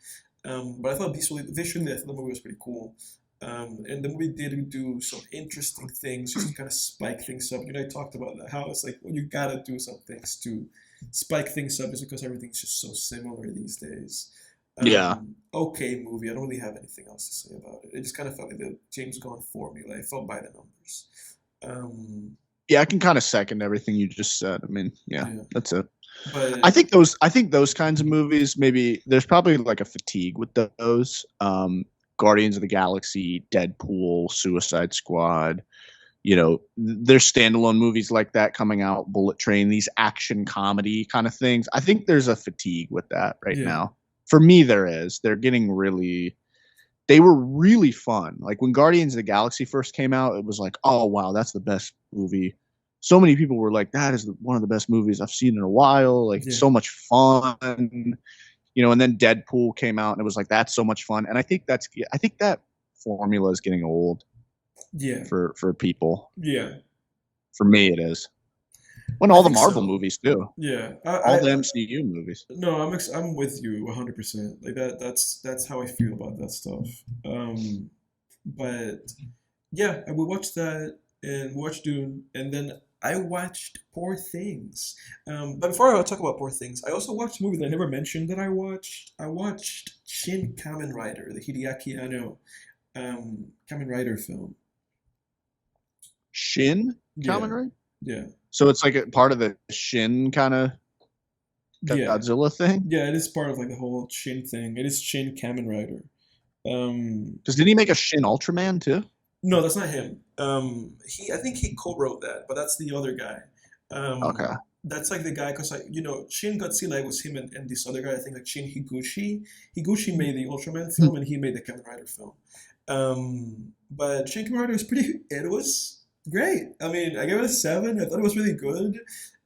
But I thought visually, I thought the movie was pretty cool. And the movie did do some interesting things just to kind of spike things up. I talked about that, how it's like, well, you gotta do some things to spike things up just because everything's just so similar these days. Yeah. Okay, movie. I don't really have anything else to say about it. It just kind of felt like the James Gunn formula. It felt by the numbers. Um, Yeah, I can kind of second everything you just said. I mean, yeah, yeah, that's it. but I think those kinds of movies, maybe there's probably like a fatigue with those. Guardians of the Galaxy, Deadpool, Suicide Squad, there's standalone movies like that coming out, Bullet Train, these action comedy kind of things. I think there's a fatigue with that right yeah, now. For me, there is. They were really fun. Like when Guardians of the Galaxy first came out, it was like, oh wow, that's the best movie. So many people were like, that is one of the best movies I've seen in a while. Like it's yeah, so much fun. And then Deadpool came out and it was like, that's so much fun. And I think that formula is getting old yeah, for people. yeah. For me, it is. When I all the think Marvel so. movies too, Yeah, all the MCU movies. no, I'm with you 100%. Like that. That's how I feel about that stuff. But yeah, I would watch that and watch Dune, and then I watched Poor Things. But before I talk about Poor Things, I also watched a movie that I never mentioned that I watched. I watched Shin Kamen Rider, the Hideaki Anno Kamen Rider film. Shin Yeah, Kamen Rider. yeah, So it's like a part of the Shin kind of yeah, Godzilla thing. yeah. It is part of like the whole Shin thing. It is Shin Kamen Rider. Um, Because did he make a Shin Ultraman too? no, that's not him. I think he co-wrote that, but that's the other guy. Okay. That's like the guy, because Shin Godzilla was him and this other guy. I think like Shin Higuchi. Higuchi made the Ultraman film, and he made the Kamen Rider film. But Shin Kamen Rider was pretty. It was great. I mean, I gave it a 7. I thought it was really good.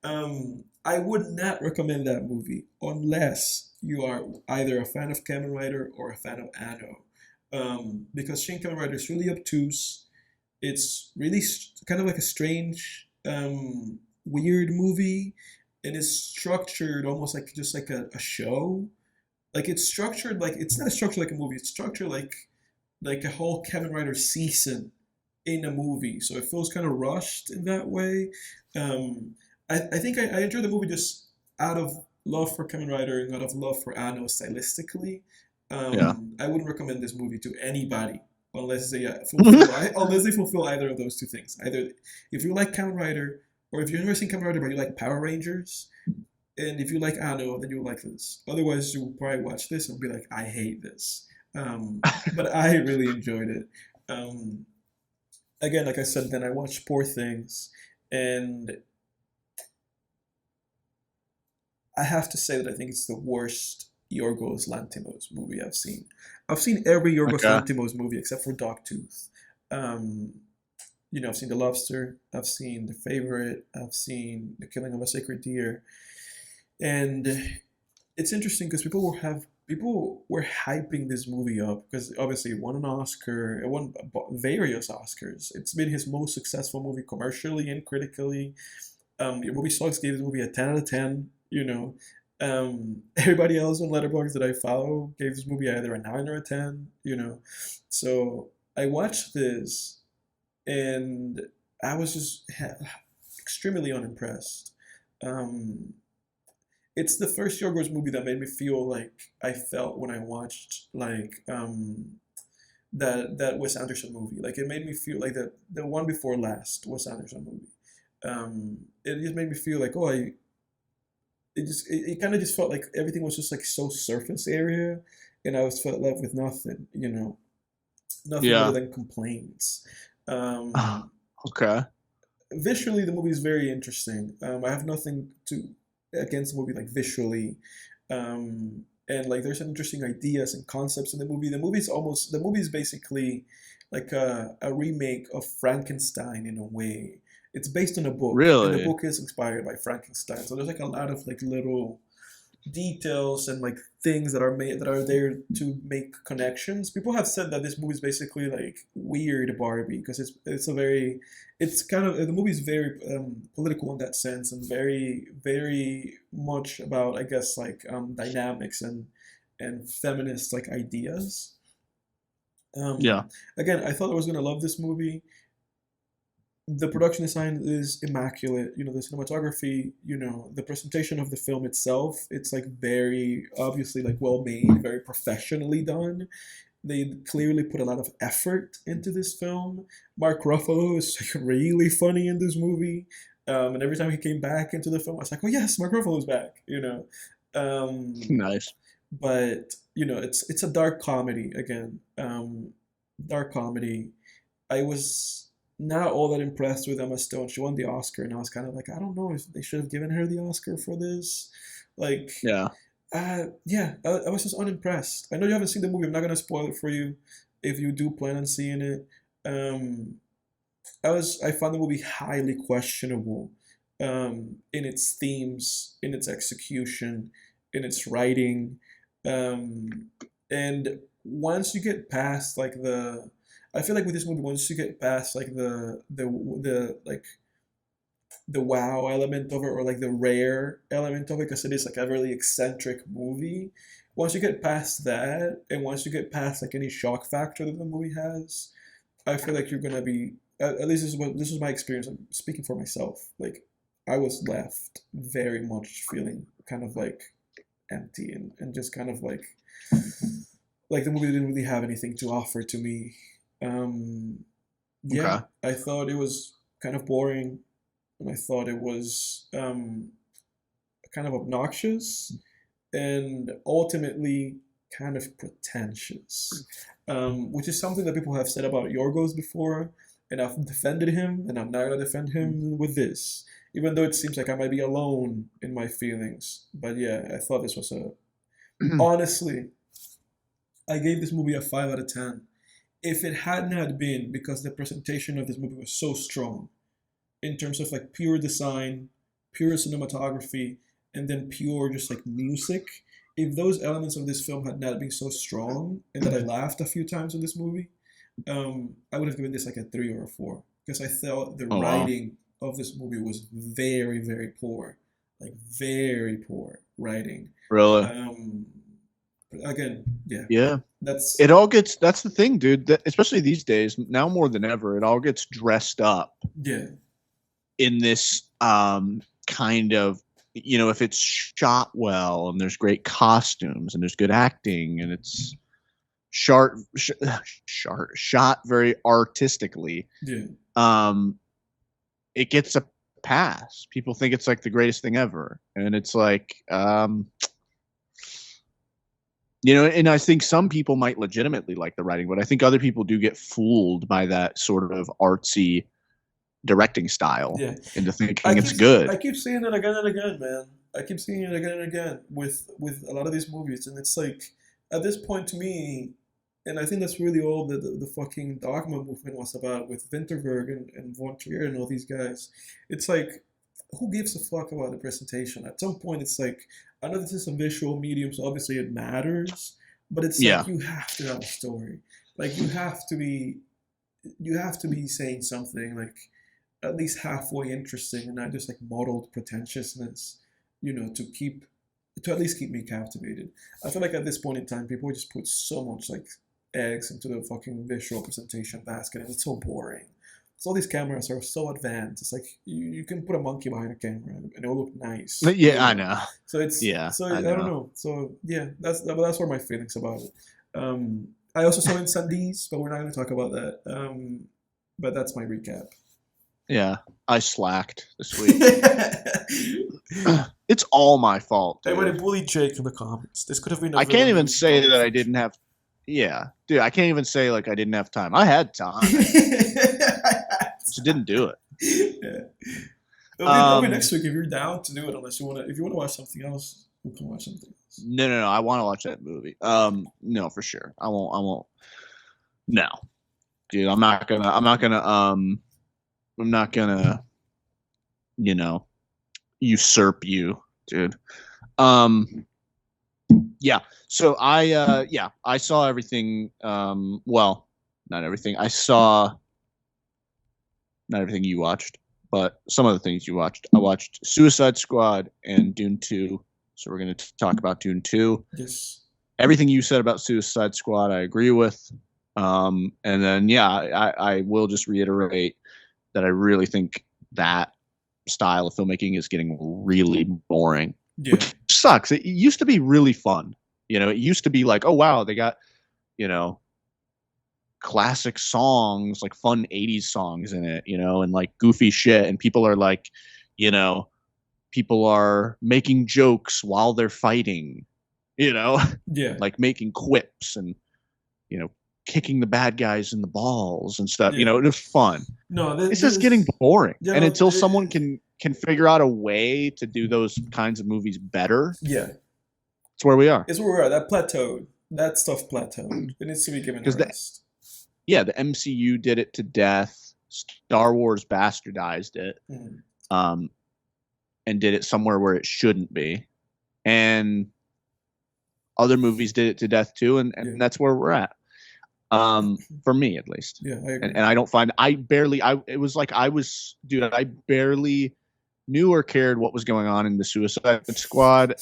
I would not recommend that movie unless you are either a fan of Kamen Rider or a fan of Anno, because Shin Kamen Rider is really obtuse. It's really kind of like a strange, weird movie, and it's structured almost like just like a show. Like it's structured like it's not structured like a movie. It's structured like a whole Kamen Rider season in a movie. So it feels kind of rushed in that way. I think I enjoyed the movie just out of love for Kamen Rider and out of love for Anno stylistically. Yeah. I wouldn't recommend this movie to anybody unless they Okay. unless they fulfill either of those two things. Either if you like Kamen Rider, or if you've never seen Kamen Rider but you like Power Rangers, and if you like Anno, then you'll like this. Otherwise, you'll probably watch this and be like, I hate this. But I really enjoyed it. Um, Again, like I said, then I watched Poor Things, and I have to say that I think it's the worst Yorgos Lanthimos movie I've seen. I've seen every Yorgos Lanthimos movie except for Dogtooth. Um, I've seen The Lobster, I've seen The Favorite, I've seen The Killing of a Sacred Deer, and it's interesting because people were hyping this movie up because obviously it won an Oscar, it won various Oscars. It's been his most successful movie commercially and critically. Your movie sucks gave this movie a 10 out of 10. Everybody else on Letterboxd that I follow gave this movie either a 9 or a 10. So I watched this and I was just extremely unimpressed. Um, it's the first Yorgos movie that made me feel like I felt when I watched that Wes Anderson movie. Like it made me feel like the one before last Wes Anderson movie. It just made me feel like it kind of just felt like everything was just like so surface area, and I was felt left with nothing. Nothing other Yeah. than complaints. Um, Okay. Visually, the movie is very interesting. I have nothing to against the movie like visually, and like there's some interesting ideas and concepts in the movie. The movie is basically like a remake of Frankenstein in a way. It's based on a book, and the Really? book is inspired by Frankenstein. So there's like a lot of like little details and like things that are made that are there to make connections. People have said that this movie is basically like weird Barbie because it's a very it's kind of the movie is very political in that sense and very much about I guess like dynamics and feminist like ideas. Yeah. Again, I thought I was gonna love this movie. The production design is immaculate. The cinematography, the presentation of the film itself, it's like very obviously like well made, very professionally done. They clearly put a lot of effort into this film. Mark Ruffalo is like really funny in this movie. And every time he came back into the film, I was like, oh yes, Mark Ruffalo's back. Nice. But it's a dark comedy again. Dark comedy. I was not all that impressed with Emma Stone. She won the Oscar, and I was kind of like, I don't know if they should have given her the Oscar for this. Like, Yeah. yeah, I was just unimpressed. I know you haven't seen the movie. I'm not gonna spoil it for you if you do plan on seeing it. Um, I found the movie highly questionable in its themes, in its execution, in its writing, and once you get past like I feel like with this movie, once you get past like the wow element of it or like the rare element of it, because it is like a really eccentric movie. Once you get past that, and once you get past like any shock factor that the movie has, I feel like you're gonna be at least this is my experience. I'm speaking for myself. Like I was left very much feeling kind of like empty and just kind of like the movie didn't really have anything to offer to me. Yeah, Okay. I thought it was kind of boring, and I thought it was kind of obnoxious, and ultimately kind of pretentious, which is something that people have said about Yorgos before, and I've defended him, and I'm not gonna defend him with this, even though it seems like I might be alone in my feelings. But yeah, I thought this was honestly, I gave this movie a 5 out of 10. If it hadn't had been because the presentation of this movie was so strong in terms of like pure design, pure cinematography, and then pure just like music, if those elements of this film had not been so strong and that I laughed a few times in this movie, I would have given this like a 3 or a 4 because I felt the Oh wow. writing of this movie was very, very poor, like very poor writing. Really? Um, again, yeah, Yeah. that's It all gets that's the thing, dude. That, especially these days, now more than ever, it all gets dressed up yeah, in this kind of if it's shot well and there's great costumes and there's good acting and it's shot very artistically, yeah. um it gets a pass. People think it's like the greatest thing ever, and it's like and I think some people might legitimately like the writing, but I think other people do get fooled by that sort of artsy directing style Yeah, into thinking it's good. I keep seeing it again and again, man. I keep seeing it again and again with a lot of these movies, and it's like at this point to me, and I think that's really all the fucking Dogma movement was about with Winterberg and Von Trier and all these guys. It's like who gives a fuck about the presentation? At some point, it's like I know this is a visual medium, so obviously it matters, but it's Yeah. like you have to have a story. Like you have to be saying something like at least halfway interesting and not just like muddled pretentiousness, to at least keep me captivated. I feel like at this point in time, people just put so much like eggs into the fucking visual presentation basket, and it's so boring. So all these cameras are so advanced. It's like you can put a monkey behind a camera and it will look nice. Yeah, I know. So it's Yeah, so I I don't know. know. So yeah, that's where my feelings about it. I also saw Incendies, but we're not going to talk about that. But that's my recap. Yeah, I slacked this week. It's all my fault, I would dude. have bullied Jake in the comments. This could have been a I can't villain even movie say that I conversation. didn't have. Yeah, dude, I can't even say like I didn't have time. I had time, just didn't do it. Yeah. It'll be Um, next week if you're down to do it. Unless you want to, if you want to watch something else, we can watch something else. no. I want to watch that movie. No, for sure. I won't. I won't. No, dude, I'm not gonna. I'm not gonna. you know, usurp you, dude. Yeah. So I saw everything. Well, not everything. I saw not everything you watched, but some of the things you watched. I watched Suicide Squad and Dune 2. So we're going to talk about Dune 2. Yes. Everything you said about Suicide Squad, I agree with. And then, I will just reiterate that I really think that style of filmmaking is getting really boring, which sucks. It used to be really fun. It used to be like, oh, wow, they got, classic songs, like fun 80s songs in it, and like goofy shit. And people are like, people are making jokes while they're fighting, like making quips and, kicking the bad guys in the balls and stuff. It was fun. No, it's just getting boring. And until someone can figure out a way to do those kinds of movies better, it's where we are. It's where we are. That plateaued. That stuff plateaued. It needs to be given a rest. The MCU did it to death. Star Wars bastardized it, and did it somewhere where it shouldn't be. And other movies did it to death too, and that's where we're at. For me at least. Yeah, I agree. And I don't find I barely knew or cared what was going on in the Suicide Squad.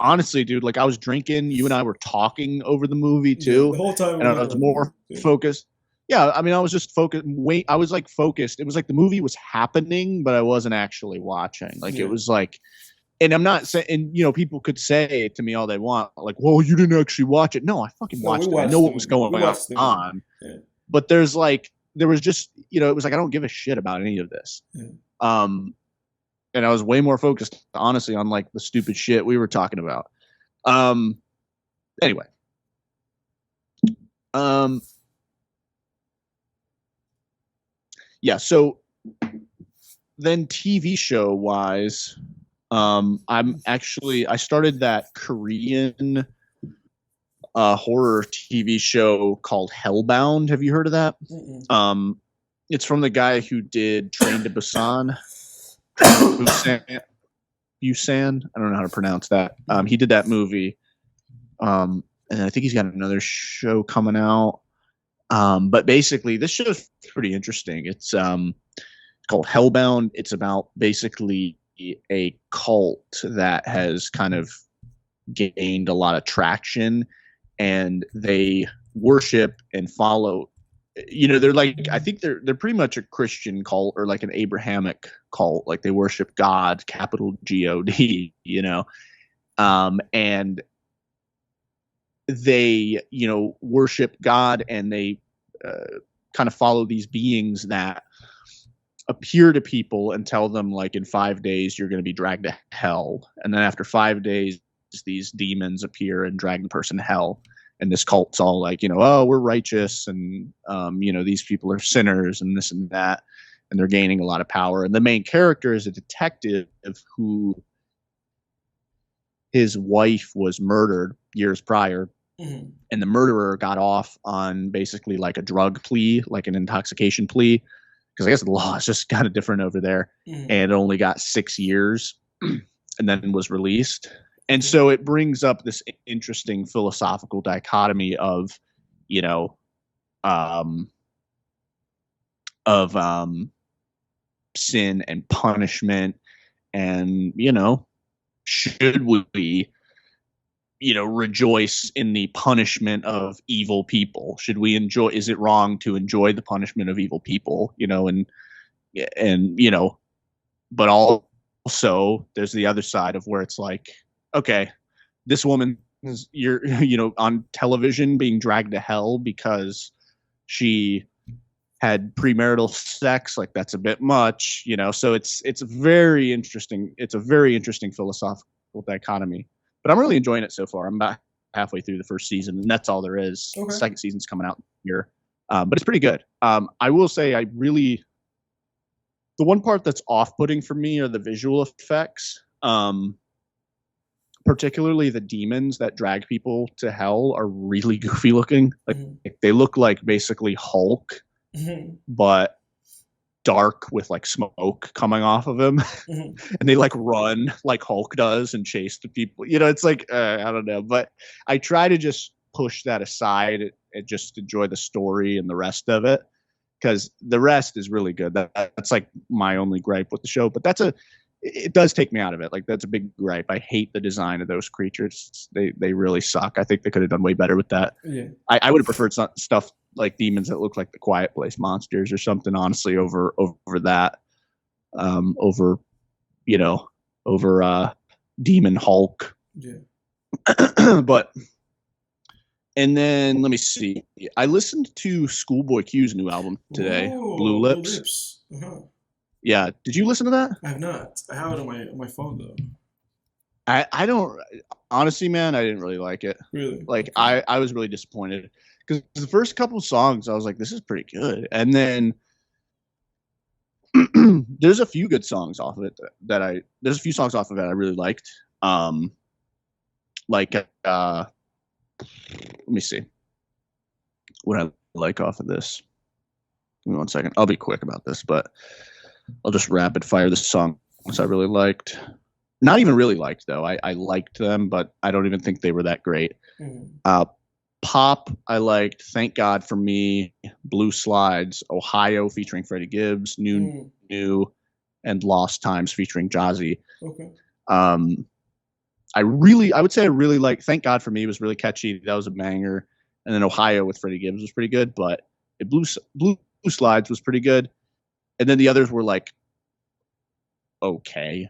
Honestly, dude, like I was drinking, you and I were talking over the movie too. The whole time, and I was more focused. Yeah, I mean, I was just focused. I was like focused. It was like the movie was happening, but I wasn't actually watching. Like it was like, and I'm not saying, and people could say to me all they want, like, "Well, you didn't actually watch it." No, I fucking watched it. I know what was going on. Yeah. But there was just, it was like I don't give a shit about any of this. Yeah. And I was way more focused, honestly, on like the stupid shit we were talking about. Anyway. Yeah, so then TV show wise, I started that Korean horror TV show called Hellbound. Have you heard of that? Mm-mm. It's from the guy who did Train to Busan. Busan. I don't know how to pronounce that. He did that movie. And I think he's got another show coming out. But basically, this show is pretty interesting. It's called Hellbound. It's about basically a cult that has kind of gained a lot of traction, and they worship and follow. They're like, I think they're pretty much a Christian cult or like an Abrahamic cult. Like they worship God, capital God. And they, worship God, and they kind of follow these beings that appear to people and tell them, like, in 5 days you're going to be dragged to hell. And then after 5 days, these demons appear and drag the person to hell. And this cult's all like, oh, we're righteous, and these people are sinners, and this and that, and they're gaining a lot of power. And the main character is a detective who his wife was murdered years prior. Mm-hmm. And the murderer got off on basically like a drug plea, like an intoxication plea, because I guess the law is just kind of different over there. Mm-hmm. And only got 6 years and then was released. And so it brings up this interesting philosophical dichotomy of, sin and punishment. And, should we, rejoice in the punishment of evil people? Should we is it wrong to enjoy the punishment of evil people? But also there's the other side of where it's like, okay, this woman is, on television being dragged to hell because she had premarital sex. Like, that's a bit much, so it's very interesting. It's a very interesting philosophical dichotomy. But I'm really enjoying it so far. I'm about halfway through the first season, and that's all there is. Okay. The second season's coming out here. But it's pretty good. I will say the one part that's off-putting for me are the visual effects. Particularly the demons that drag people to hell are really goofy looking. Like, they look like basically Hulk, but dark with like smoke coming off of him, Mhm. and they like run like Hulk does and chase the people. You know, it's like I don't know, but I try to just push that aside and just enjoy the story and the rest of it, because the rest is really good. That's like my only gripe with the show, but it does take me out of it. Like that's a big gripe. I hate the design of those creatures. They really suck. I think they could have done way better with that. Yeah. I would have preferred stuff like demons that look like the Quiet Place monsters or something, honestly, over that. Over Demon Hulk. Yeah. But and then let me see. I listened to Schoolboy Q's new album today, Whoa, Blue Lips. Uh-huh. Yeah, did you listen to that? I have not. I have it on my phone though. I don't honestly, man. I didn't really like it. Really? Like Okay. I was really disappointed because the first couple of songs I was like, this is pretty good, and then there's a few good songs off of it there's a few songs off of it I really liked. Like let me see what I like off of this. Give me 1 second. I'll be quick about this, but I'll just rapid fire the songs I really liked. Not even really liked though. I liked them, but I don't even think they were that great. Mm-hmm. Pop, I liked Thank God for Me, Blue Slides, Ohio featuring Freddie Gibbs, New, and Lost Times featuring Jazzy. Okay. I would say I really like Thank God for Me was really catchy. That was a banger. And then Ohio with Freddie Gibbs was pretty good, but Blue Slides was pretty good. And then the others were like okay,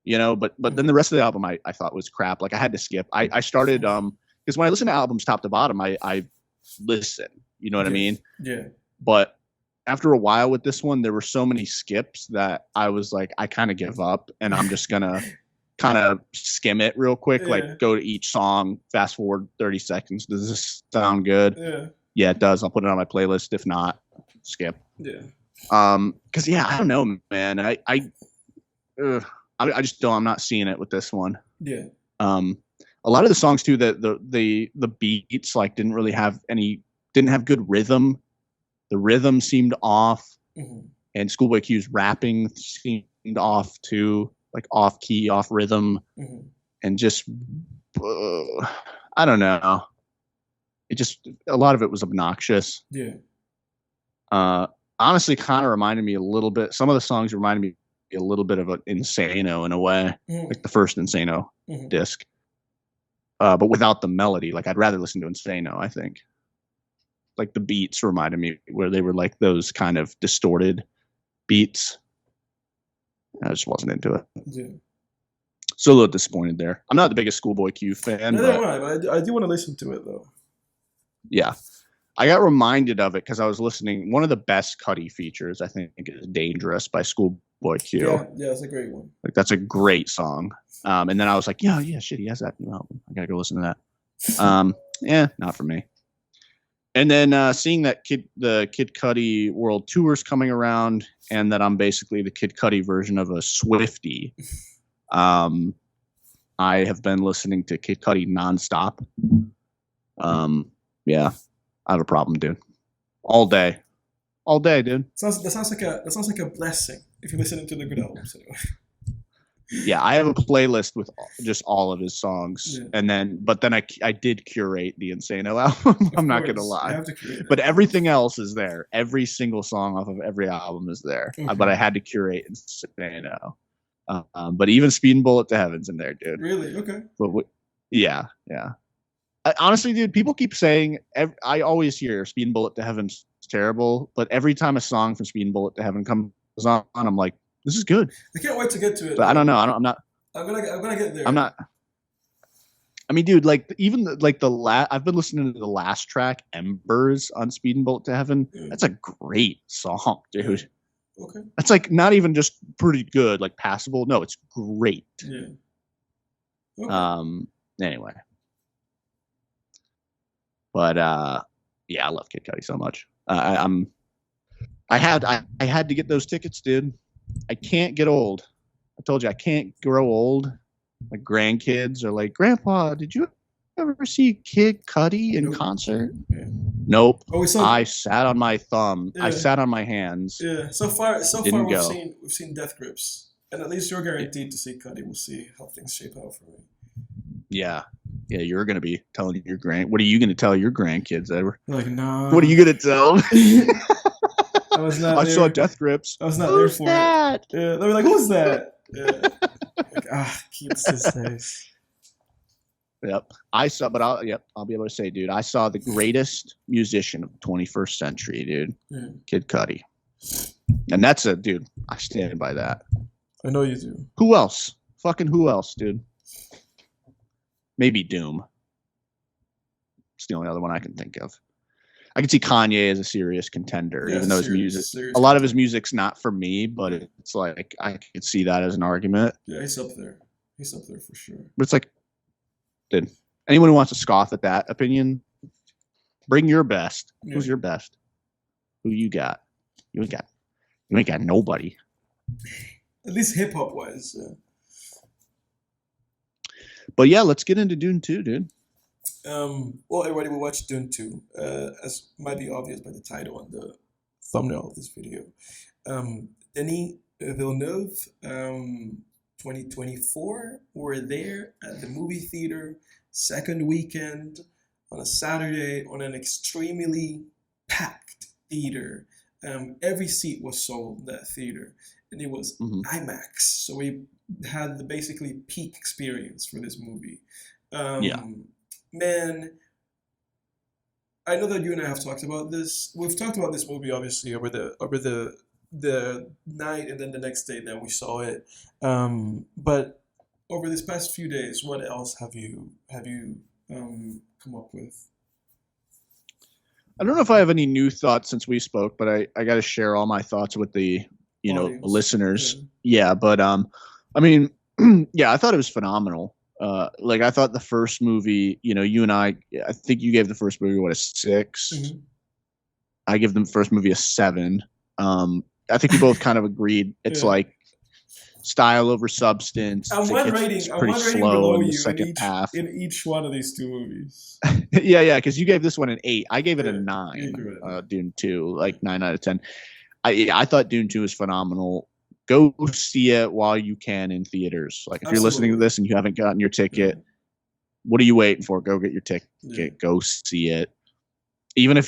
but then the rest of the album I thought was crap. Like I had to skip. I started because when I listen to albums top to bottom, I listen. You know what I mean? Yeah. But after a while with this one, there were so many skips that I was like, I kind of give up, and I'm just gonna kind of skim it real quick. Yeah. Like go to each song, fast forward 30 seconds. Does this sound good? Yeah, it does. I'll put it on my playlist. If not, skip. Yeah. Because I don't know, man. I just don't. I'm not seeing it with this one. Yeah. A lot of the songs too, that the beats like didn't have good rhythm. The rhythm seemed off, and Schoolboy Q's rapping seemed off too, like off key, off rhythm, and just I don't know. It just a lot of it was obnoxious. Yeah. Honestly, kind of reminded me a little bit. Some of the songs reminded me a little bit of an Insano in a way, like the first Insano disc, but without the melody. Like I'd rather listen to Insano. I think, like the beats reminded me where they were like those kind of distorted beats. I just wasn't into it. Yeah. So a little disappointed there. I'm not the biggest Schoolboy Q fan, but I do want to listen to it though. Yeah. I got reminded of it because I was listening. One of the best Cudi features, I think, is Dangerous by Schoolboy Q. Yeah, that's a great one. Like that's a great song. And then I was like, yeah, shit, he has that new album. I gotta go listen to that. Not for me. And then seeing that the Kid Cudi World Tour's coming around, and that I'm basically the Kid Cudi version of a Swiftie. I have been listening to Kid Cudi nonstop. Yeah. I have a problem, dude. All day, dude. That sounds like a blessing if you're listening to the good albums. Anyway. Yeah, I have a playlist with just all of his songs, and then I did curate the Insano album. I'm not gonna lie, but everything else is there. Every single song off of every album is there. Okay. But I had to curate Insano. But even Speed and Bullet to Heaven's in there, dude. Really? Okay. But yeah. Honestly, dude, people keep saying I always hear Speed and Bullet to Heaven's terrible, but every time a song from Speed and Bullet to Heaven comes on, I'm like, this is good. I can't wait to get to it. But I don't know. I'm gonna get there. I'm not. I mean, dude, like even I've been listening to the last track, Embers, on Speed and Bullet to Heaven. That's a great song, dude. Okay. That's like not even just pretty good, like passable. No, it's great. Yeah. Okay. Anyway. But yeah, I love Kid Cudi so much. I had to get those tickets, dude. I can't get old. I told you I can't grow old. My grandkids are like, Grandpa, did you ever see Kid Cudi in Nope. concert? Yeah. Nope. Oh, we saw. I sat on my thumb. I Yeah. sat on my hands. Yeah. So far Didn't we've go. seen Death Grips, and at least you're guaranteed to see Cuddy. We'll see how things shape out for me. Yeah. Yeah, you're gonna be telling your what are you gonna tell your grandkids, Edward? Like, nah. What are you gonna tell them? I was not I there. saw Death Grips. I was not Who's there for that? it. Yeah, they were like, "Who's that?" Yeah. Like, kids these days. Yep. I'll be able to say, dude, I saw the greatest musician of the 21st century, dude. Yeah. Kid Cudi. And that's dude, I stand by that. I know you do. Who else? Fucking who else, dude? Maybe Doom. It's the only other one I can think of. I can see Kanye as a serious contender, even though his music, a lot of his music's not for me, but it's like I could see that as an argument. Yeah, he's up there. He's up there for sure. But it's like, dude, anyone who wants to scoff at that opinion, bring your best. Yeah. Who's your best? Who you got? You ain't got nobody. At least hip hop wise. Yeah. But yeah, let's get into Dune 2, dude. Well, everybody will watch Dune 2, as might be obvious by the title and the thumbnail of this video. Denis Villeneuve, 2024, we're there at the movie theater, second weekend, on a Saturday, on an extremely packed theater. Every seat was sold in that theater, and it was IMAX, so we had the basically peak experience for this movie. Man, I know that you and I have talked about this. We've talked about this movie obviously over the night and then the next day that we saw it. But over this past few days, what else have you come up with? I don't know if I have any new thoughts since we spoke, but I got to share all my thoughts with the audience, listeners. Yeah, but I mean, yeah, I thought it was phenomenal. Like I thought the first movie, you and I think you gave the first movie a 6. Mm-hmm. I give the first movie a 7. I think we both kind of agreed it's like style over substance. I'm one rating slow in the second half in each one of these two movies. yeah, because you gave this one an 8. I gave it a 9. Dune 2, like 9 out of 10. I thought Dune 2 is phenomenal. Go see it while you can in theaters. Like if you're listening to this and you haven't gotten your ticket, what are you waiting for? Go get your ticket. Yeah. Go see it. Even if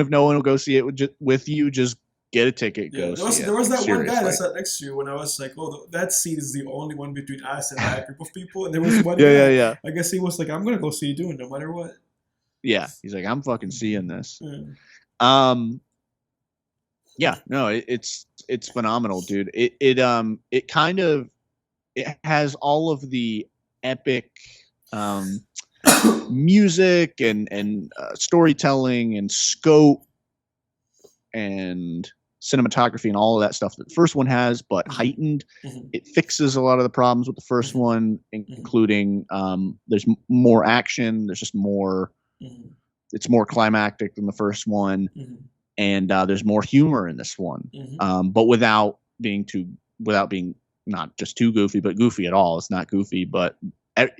no one will go see it with you, just get a ticket. Go see it. There was that one guy that sat next to you when I was like, "Oh, that seat is the only one between us and that group of people." And there was one guy. Yeah. I guess he was like, "I'm gonna go see Dune no matter what." Yeah, he's like, "I'm fucking seeing this." Yeah. Yeah, no, it's phenomenal, dude. It kind of has all of the epic music and storytelling and scope and cinematography and all of that stuff that the first one has, but heightened. Mm-hmm. It fixes a lot of the problems with the first one, including there's more action. There's just more. Mm-hmm. It's more climactic than the first one. Mm-hmm. And there's more humor in this one, but without being not just too goofy, but goofy at all. It's not goofy, but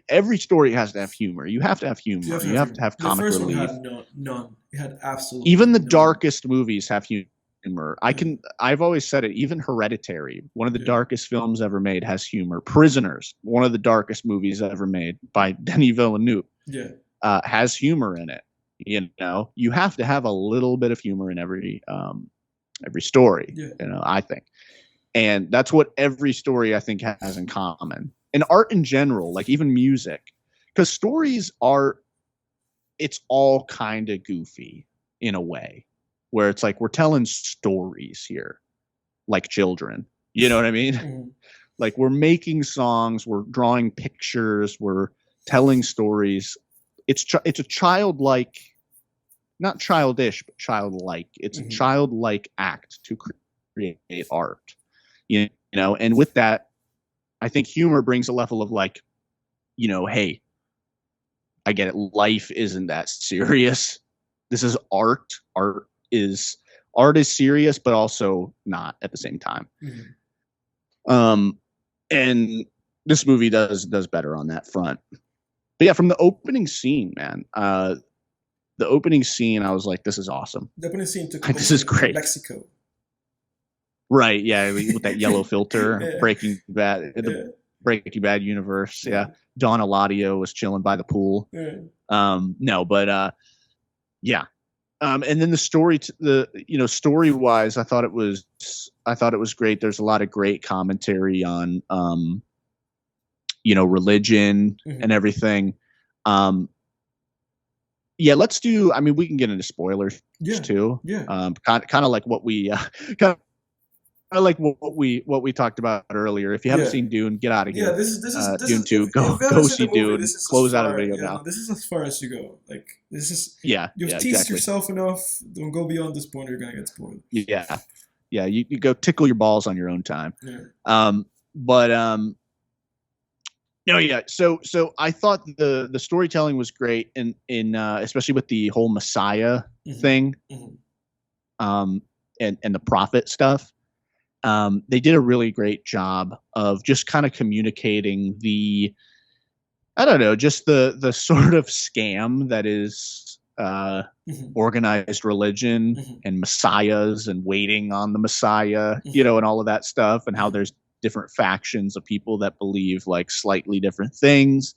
every story has to have humor. You have to have humor. You have to have comic relief. The first one had none. It had absolutely even the darkest movies have humor. I've always said it. Even Hereditary, one of the darkest films ever made, has humor. Prisoners, one of the darkest movies ever made by Denis Villeneuve, has humor in it. You have to have a little bit of humor in every story. I think, and that's what every story I think has in common. And art in general, like even music, because stories it's all kind of goofy in a way, where it's like we're telling stories here, like children. You know what I mean? Mm-hmm. Like we're making songs, we're drawing pictures, we're telling stories. It's a childlike, not childish, but childlike. It's a childlike act to create art, and with that, I think humor brings a level of like, hey, I get it. Life isn't that serious. This is art. Art is serious, but also not at the same time. Mm-hmm. And this movie does better on that front. But yeah, from the opening scene, man, the opening scene, I was like, this is awesome. The opening scene took Like, place this is in great. Mexico. Right, yeah, with that yellow filter, Yeah. Breaking Bad, the Yeah. Breaking Bad universe. Yeah. Yeah, Don Eladio was chilling by the pool. Yeah. No, but yeah. And then the story, story wise, I thought it was great. There's a lot of great commentary on, religion and everything. Yeah, let's do. I mean, we can get into spoilers too. Yeah. Kind of like what we kind of like what we talked about earlier. If you haven't seen Dune, get out of here. Yeah, this is Dune 2. Go see Dune. Close out of the video now. No, this is as far as you go. Like, this is. Yeah. You've teased yourself enough. Don't go beyond this point, or you're gonna get spoiled. Yeah. Yeah. You go tickle your balls on your own time. Yeah. No, yeah. So I thought the storytelling was great, in especially with the whole Messiah thing, and the prophet stuff. They did a really great job of just kind of communicating just the sort of scam that is organized religion and messiahs and waiting on the Messiah, and all of that stuff, and how there's different factions of people that believe like slightly different things.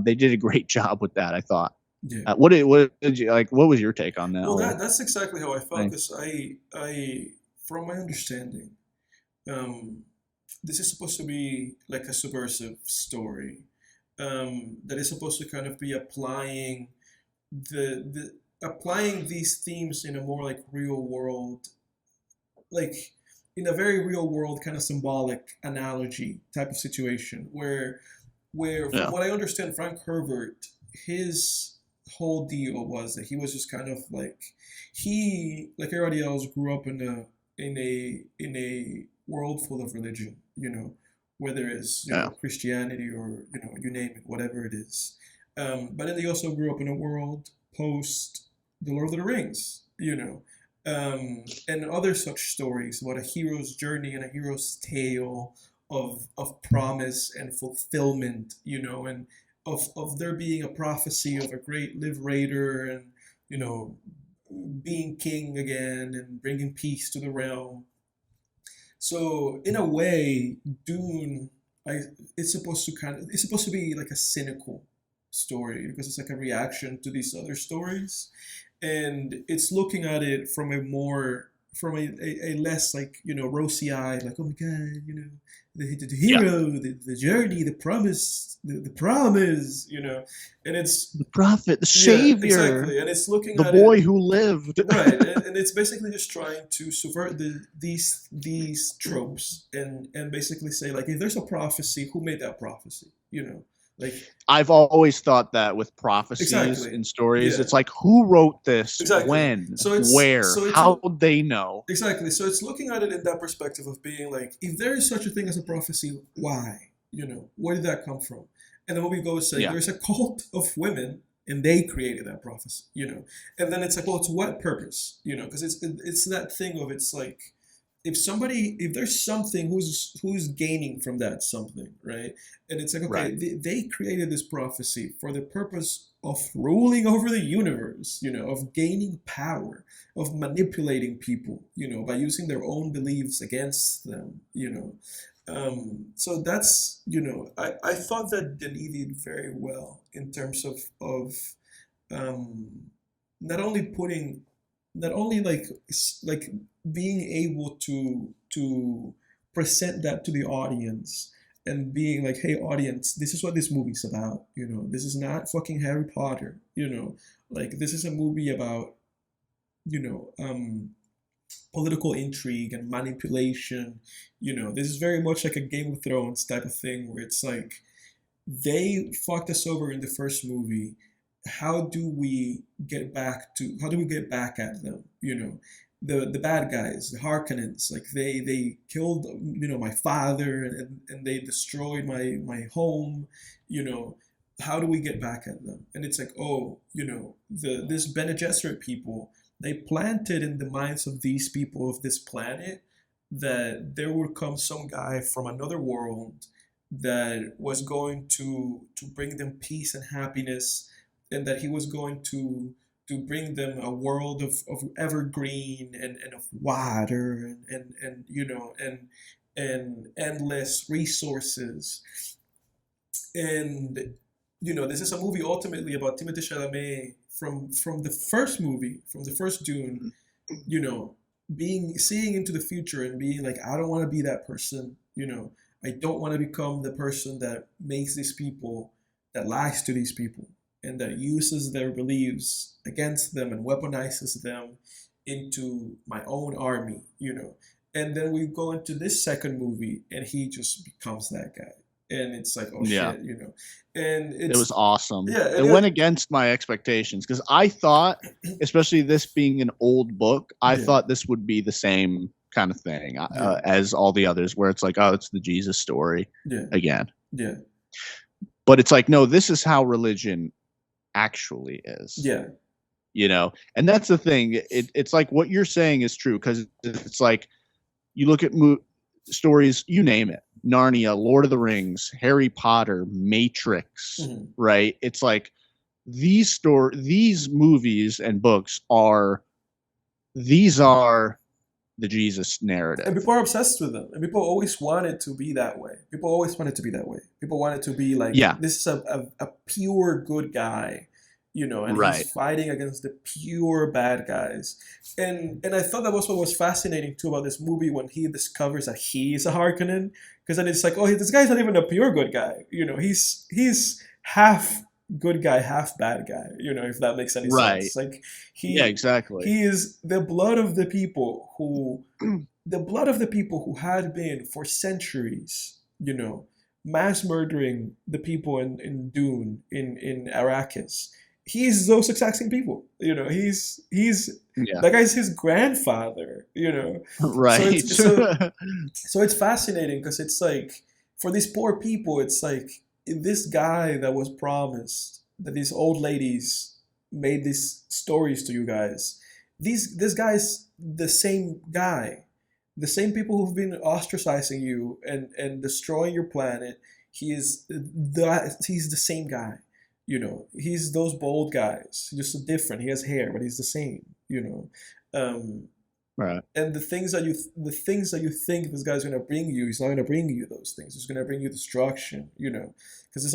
They did a great job with that, I thought. Yeah. What did you like? What was your take on that? Well, that's exactly how I felt. Because I, from my understanding, this is supposed to be like a subversive story, that is supposed to kind of be applying applying these themes in a more like real world, like in a very real world kind of symbolic analogy type of situation where from what I understand, Frank Herbert, his whole deal was that he was just kind of like, he, like everybody else, grew up in a world full of religion, whether it's Christianity or you name it, whatever it is. But then they also grew up in a world post The Lord of the Rings, and other such stories about a hero's journey and a hero's tale of promise and fulfillment, and of there being a prophecy of a great liberator and, being king again and bringing peace to the realm. So in a way, Dune, it's supposed to be like a cynical story because it's like a reaction to these other stories, and it's looking at it from a less like rosy eye, like, oh my god, the hero, the journey, the promise, the promise, and it's the prophet, the savior, exactly, and it's looking the at boy it, who lived, right, and it's basically just trying to subvert these tropes and basically say, like, if there's a prophecy, who made that prophecy, like, I've always thought that with prophecies in stories, it's like, who wrote this, when, where, how would they know? Exactly. So it's looking at it in that perspective of being like, if there is such a thing as a prophecy, why? Where did that come from? And the movie goes saying there's a cult of women and they created that prophecy, and then it's like, well, to what purpose? Because it's that thing of, it's like, if there's something who's gaining from that something, right? And it's like, okay, they created this prophecy for the purpose of ruling over the universe, of gaining power, of manipulating people, by using their own beliefs against them, So that's, I thought that Denis did very well in terms of not only like being able to present that to the audience and being like, hey audience, this is what this movie's about, this is not fucking Harry Potter, like, this is a movie about political intrigue and manipulation, this is very much like a Game of Thrones type of thing where it's like, they fucked us over in the first movie, how do we get back at them, the bad guys, the Harkonnens, like they killed my father and they destroyed my home, how do we get back at them? And it's like, oh, this Bene Gesserit people, they planted in the minds of these people of this planet that there would come some guy from another world that was going to bring them peace and happiness, and that he was going to bring them a world of evergreen and of water and and endless resources. And this is a movie ultimately about Timothée Chalamet from the first movie, from the first Dune, you know, being seeing into the future and being like, I don't want to be that person, I don't want to become the person that makes these people, that lies to these people, and that uses their beliefs against them and weaponizes them into my own army, And then we go into this second movie, and he just becomes that guy, and it's like, oh Yeah. shit, And It was awesome. yeah, It went against my expectations because I thought, especially this being an old book, I Yeah. thought this would be the same kind of thing Yeah. as all the others, where it's like, oh, it's the Jesus story yeah, again. yeah, But it's like, no, this is how religion actually is. yeah, And that's the thing. It's like what you're saying is true, because it's like you look at stories, you name it, Narnia, Lord of the Rings, Harry Potter, Matrix, Mhm. right? It's like these movies and books are the Jesus narrative. And people are obsessed with them, and people always want it to be that way. People always want it to be that way. People want it to be like, Yeah. this is a pure good guy, and Right. he's fighting against the pure bad guys. And I thought that was what was fascinating too about this movie, when he discovers that he's a Harkonnen, because then it's like, oh, this guy's not even a pure good guy. He's half good guy, half bad guy. If that makes any Right. sense. Like Yeah, exactly. he is the blood of the people who had been for centuries, mass murdering the people in Dune, in Arrakis. He's those exact same people. He's Yeah. that guy's his grandfather. Right. So it's fascinating, because it's like, for these poor people, it's like, this guy that was promised, that these old ladies made these stories to you guys. This guy's the same guy, the same people who've been ostracizing you and destroying your planet. He's the same guy. He's those bold guys, just different. He has hair, but he's the same. Right. And the things that you think this guy's gonna bring you, he's not gonna bring you those things. He's gonna bring you destruction. Because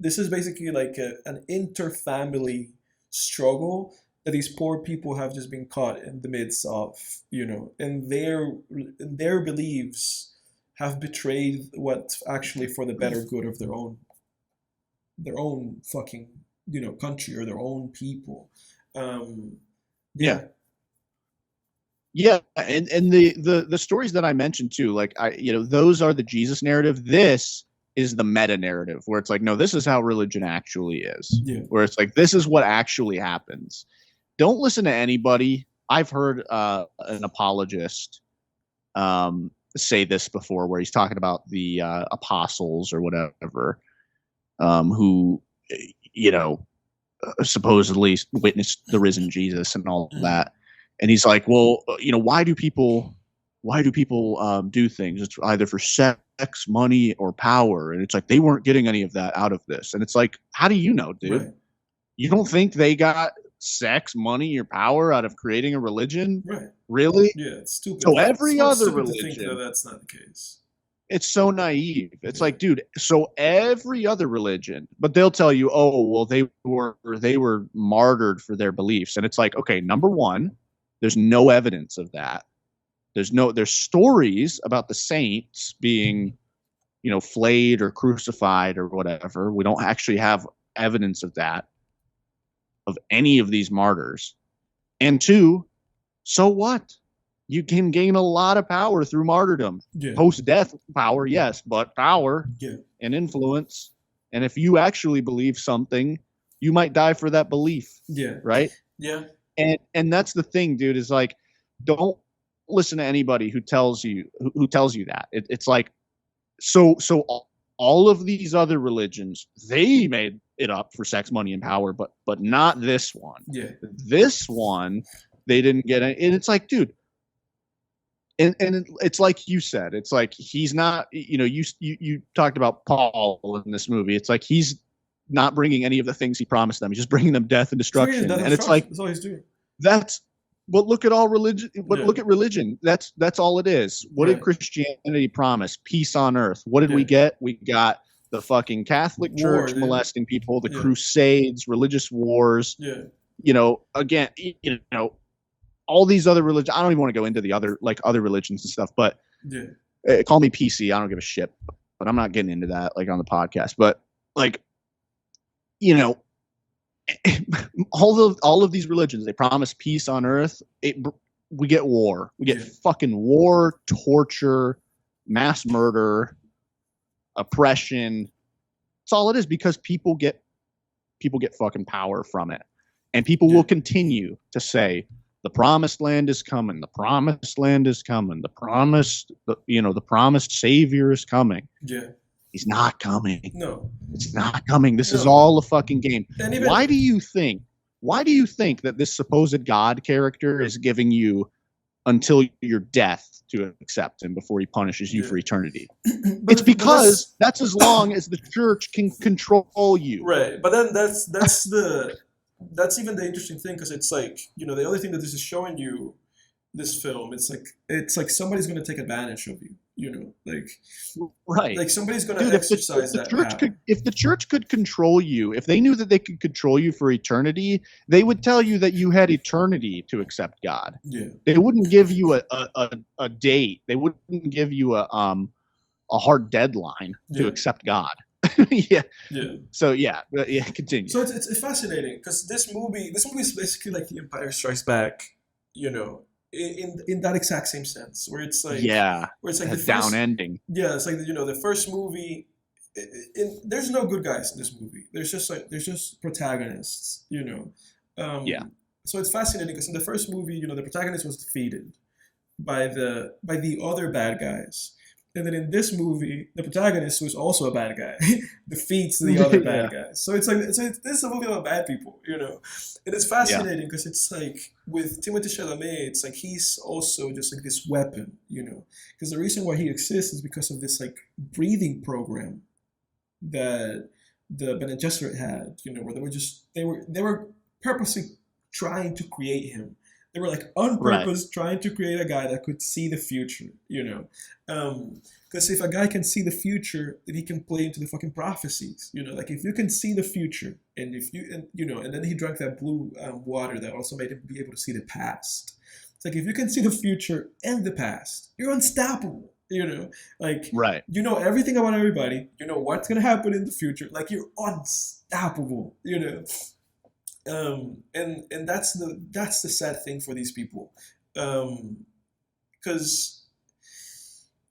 this is basically like an inter-family struggle that these poor people have just been caught in the midst of. And their beliefs have betrayed what's actually for the better good of their own fucking country, or their own people. Yeah. Yeah, and the stories that I mentioned too, like those are the Jesus narrative. This is the meta narrative, where it's like, no, this is how religion actually is. Yeah. Where it's like, this is what actually happens. Don't listen to anybody. I've heard an apologist say this before, where he's talking about the apostles or whatever, who supposedly witnessed the risen Jesus and all that. And he's like, well, why do people do things? It's either for sex, money, or power. And it's like, they weren't getting any of that out of this. And it's like, how do you know, dude? Right. You don't think they got sex, money, or power out of creating a religion? Right. Really? Yeah, it's stupid. So every other to think religion, that that's not the case. it's so naive. It's like, dude, so every other religion, but they'll tell you, oh, well, they were martyred for their beliefs. And it's like, okay, number one, there's no evidence of that. There's stories about the saints being, flayed or crucified or whatever. We don't actually have evidence of that, of any of these martyrs. And two, so what? You can gain a lot of power through martyrdom. Yeah. Post-death power, yes, but power Yeah. and influence. And if you actually believe something, you might die for that belief. Yeah. Right? Yeah. And that's the thing, dude, is like, don't listen to anybody who tells you that. It's like, so all of these other religions, they made it up for sex, money, and power, but not this one. Yeah. This one, they didn't get it. And it's like, dude, and it's like you said, it's like he's not, you talked about Paul in this movie. It's like he's not bringing any of the things he promised them. He's just bringing them death and destruction. And it's like, that's all he's doing. That's, but look at all religion. But Yeah. look at religion. That's all it is. What did Christianity promise? Peace on earth. What did we get? We got the fucking Catholic Church molesting people, the Crusades, religious wars. Yeah. Again, all these other religions. I don't even want to go into the other religions and stuff. But call me PC. I don't give a shit. But I'm not getting into that on the podcast. But all of these religions, they promise peace on earth. We get war. We get fucking war, torture, mass murder, oppression. That's all it is, because people get fucking power from it, and people will continue to say the promised land is coming. The promised land is coming. The promised savior is coming. Yeah. He's not coming. No, it's not coming. This is all a fucking game. Why do you think that this supposed God character is giving you until your death to accept him before he punishes you for eternity? It's because that's as long as the church can control you. Right. But then that's even the interesting thing, because it's like, the only thing that this is showing you, this film, it's like somebody's going to take advantage of you. Right. Like somebody's going to exercise that power. If the church could control you, if they knew that they could control you for eternity, they would tell you that you had eternity to accept God. Yeah. They wouldn't give you a date. They wouldn't give you a hard deadline to accept God. Yeah. So continue. So it's fascinating, because this movie is basically like The Empire Strikes Back, in that exact same sense, where it's like the down ending. Yeah, it's like the first movie. There's no good guys in this movie. There's just protagonists. So it's fascinating, because in the first movie, the protagonist was defeated by the other bad guys. And then in this movie, the protagonist, who's also a bad guy, defeats the other bad guys. So it's like this is a movie about bad people, And it's fascinating, because it's like with Timothée Chalamet, it's like he's also just like this weapon, Because the reason why he exists is because of this like breathing program that the Bene Gesserit had, where they were purposely trying to create him. They were like on purpose trying to create a guy that could see the future, because if a guy can see the future, then he can play into the fucking prophecies, Like if you can see the future, and and then he drank that blue water that also made him be able to see the past. It's like if you can see the future and the past, you're unstoppable, Like everything about everybody. You know what's gonna happen in the future. Like you're unstoppable, And that's the sad thing for these people, because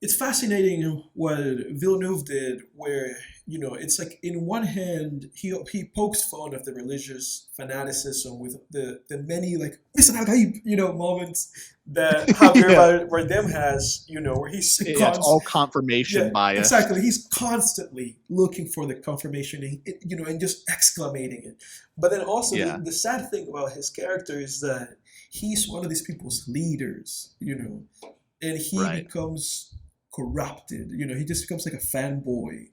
it's fascinating what Villeneuve did, where it's like in one hand he pokes fun of the religious fanaticism with the many like listen how moments that Javier Bardem has, where he's it's all confirmation bias. Exactly, he's constantly looking for the confirmation, and just exclamating it. But then also the sad thing about his character is that he's one of these people's leaders, and he becomes corrupted, he just becomes like a fanboy,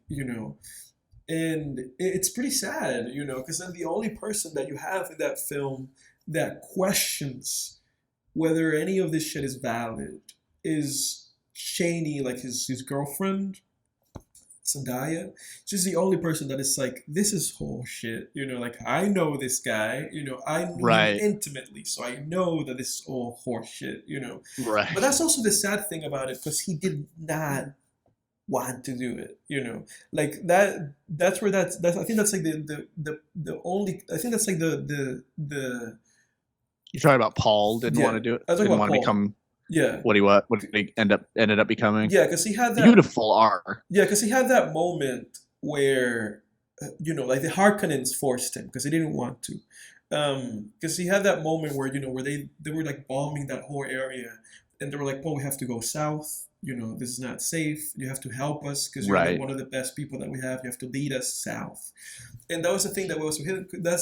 and it's pretty sad, because then the only person that you have in that film that questions whether any of this shit is valid is Shaney, like his girlfriend, Zendaya. She's the only person that is like, this is whole shit, like I know this guy, I knew him intimately, so I know that this is all horse shit, Right. But that's also the sad thing about it, because he did not want to do it, like that's where that's I think that's like the only, I think that's like the you're talking about Paul didn't want to do it, didn't want to become what he ended up becoming. Yeah, because he had that beautiful arc. Yeah, because he had that moment where like the Harkonnens forced him because he didn't want to, because he had that moment where where they were like bombing that whole area, and they were like, well, we have to go south, this is not safe, you have to help us because you're like one of the best people that we have, you have to lead us south. And that was the thing that's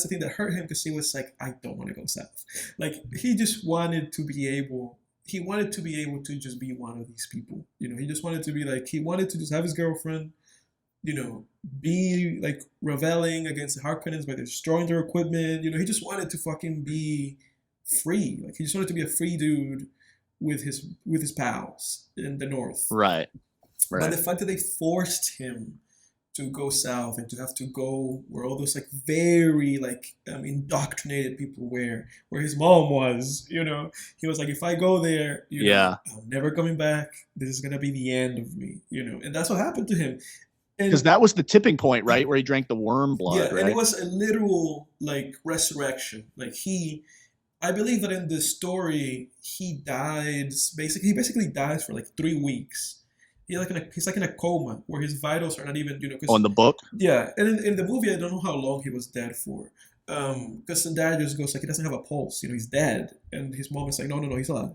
the thing that hurt him, because he was like, I don't want to go south. Like he just wanted to be able he wanted to be able to just be one of these people. He just wanted to be like, he wanted to just have his girlfriend, be like rebelling against the Harkonnens by destroying their equipment. He just wanted to fucking be free. Like he just wanted to be a free dude with his pals in the North. Right. But the fact that they forced him to go south and to have to go where all those like very like indoctrinated people where his mom was, he was like, if I go there, I'm never coming back. This is gonna be the end of me, and that's what happened to him. Because that was the tipping point, right, where he drank the worm blood. Yeah, right? And it was a literal like resurrection. Like I believe that in the story he dies. He basically dies for like 3 weeks. He's like in a coma where his vitals are not even, on the book. Yeah, and in the movie I don't know how long he was dead for, because the dad just goes like, he doesn't have a pulse, he's dead, and his mom is like, no, he's alive,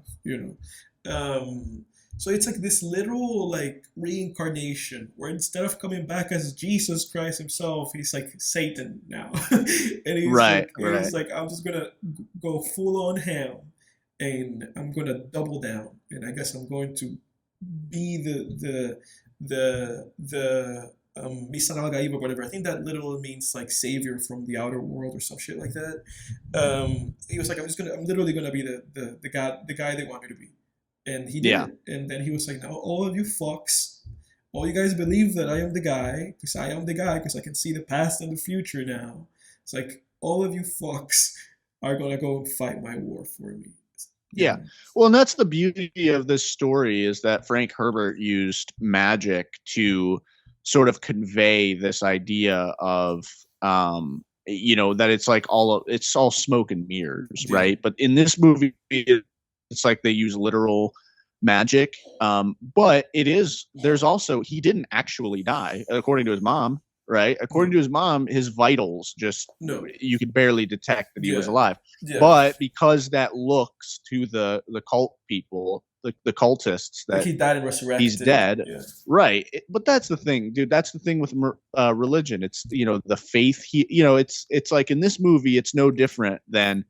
so it's like this literal like reincarnation where instead of coming back as Jesus Christ himself, he's like Satan now, and he's like, I'm just gonna go full on ham, and I'm gonna double down, and I guess I'm going to be the Misanaga Eva, whatever. I think that literally means like savior from the outer world or some shit like that. He was like, I'm literally gonna be the guy they want me to be, and he did. Yeah. And then he was like, now all of you fucks, all you guys believe that I am the guy because I can see the past and the future now. It's like all of you fucks are gonna go and fight my war for me. Yeah. Well, and that's the beauty of this story, is that Frank Herbert used magic to sort of convey this idea of, that it's like it's all smoke and mirrors, right? But in this movie, it's like they use literal magic. But there's also, he didn't actually die, according to his mom. Right. According to his mom, his vitals you could barely detect that he was alive. Yeah. But because that looks to the cult people, the cultists, that he died and resurrected, he's dead. Yeah. Right. But that's the thing, dude. That's the thing with religion. It's, the faith. It's like in this movie, it's no different than,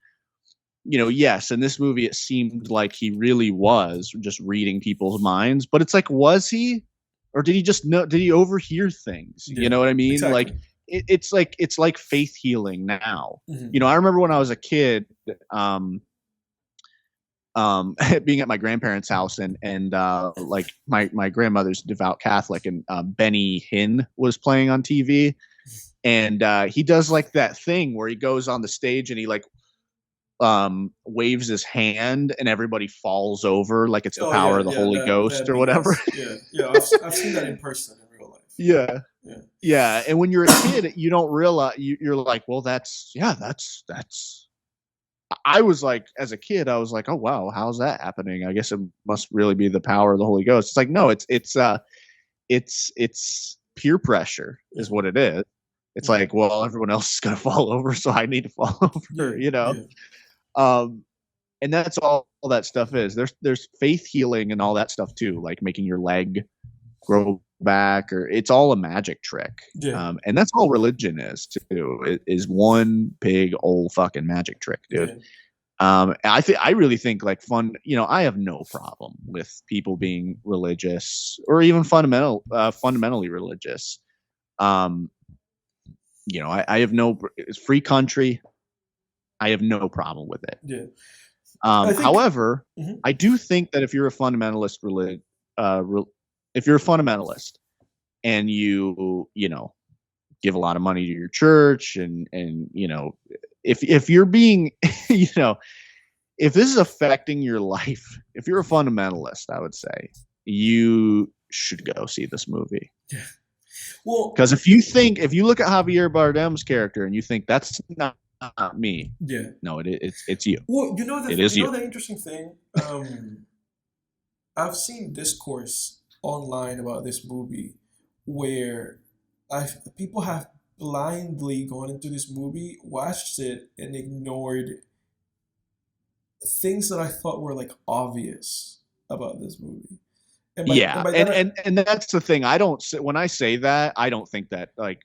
yes, in this movie, it seemed like he really was just reading people's minds. But it's like, was he? Or did he just know? Did he overhear things? Yeah, you know what I mean? Exactly. Like it's like faith healing now. Mm-hmm. I remember when I was a kid, being at my grandparents' house, and like my grandmother's devout Catholic, and Benny Hinn was playing on TV, and he does like that thing where he goes on the stage and he like waves his hand and everybody falls over like it's the power of the Holy Ghost or whatever. I've seen that in person in real life. Yeah. And when you're a kid, you don't realize, you're like, well, that's. I was like, as a kid, I was like, oh wow, how's that happening? I guess it must really be the power of the Holy Ghost. It's like, no, it's peer pressure is what it is. It's like, well, everyone else is gonna fall over, so I need to fall over, and that's all that stuff is. There's faith healing and all that stuff too, like making your leg grow back, or it's all a magic trick. And that's all religion is too. It is one big old fucking magic trick, dude. I really think like fun. I have no problem with people being religious or even fundamentally religious. I have it's free country. I have no problem with it. Yeah. However, I do think that if you're a fundamentalist if you're a fundamentalist and you give a lot of money to your church and if you're being if this is affecting your life, if you're a fundamentalist, I would say you should go see this movie. Yeah. Well, because if you look at Javier Bardem's character and you think that's not me. Yeah. No, it's you. Well, the interesting thing. I've seen discourse online about this movie where people have blindly gone into this movie, watched it, and ignored things that I thought were like obvious about this movie. And that's the thing. When I say that, I don't think that like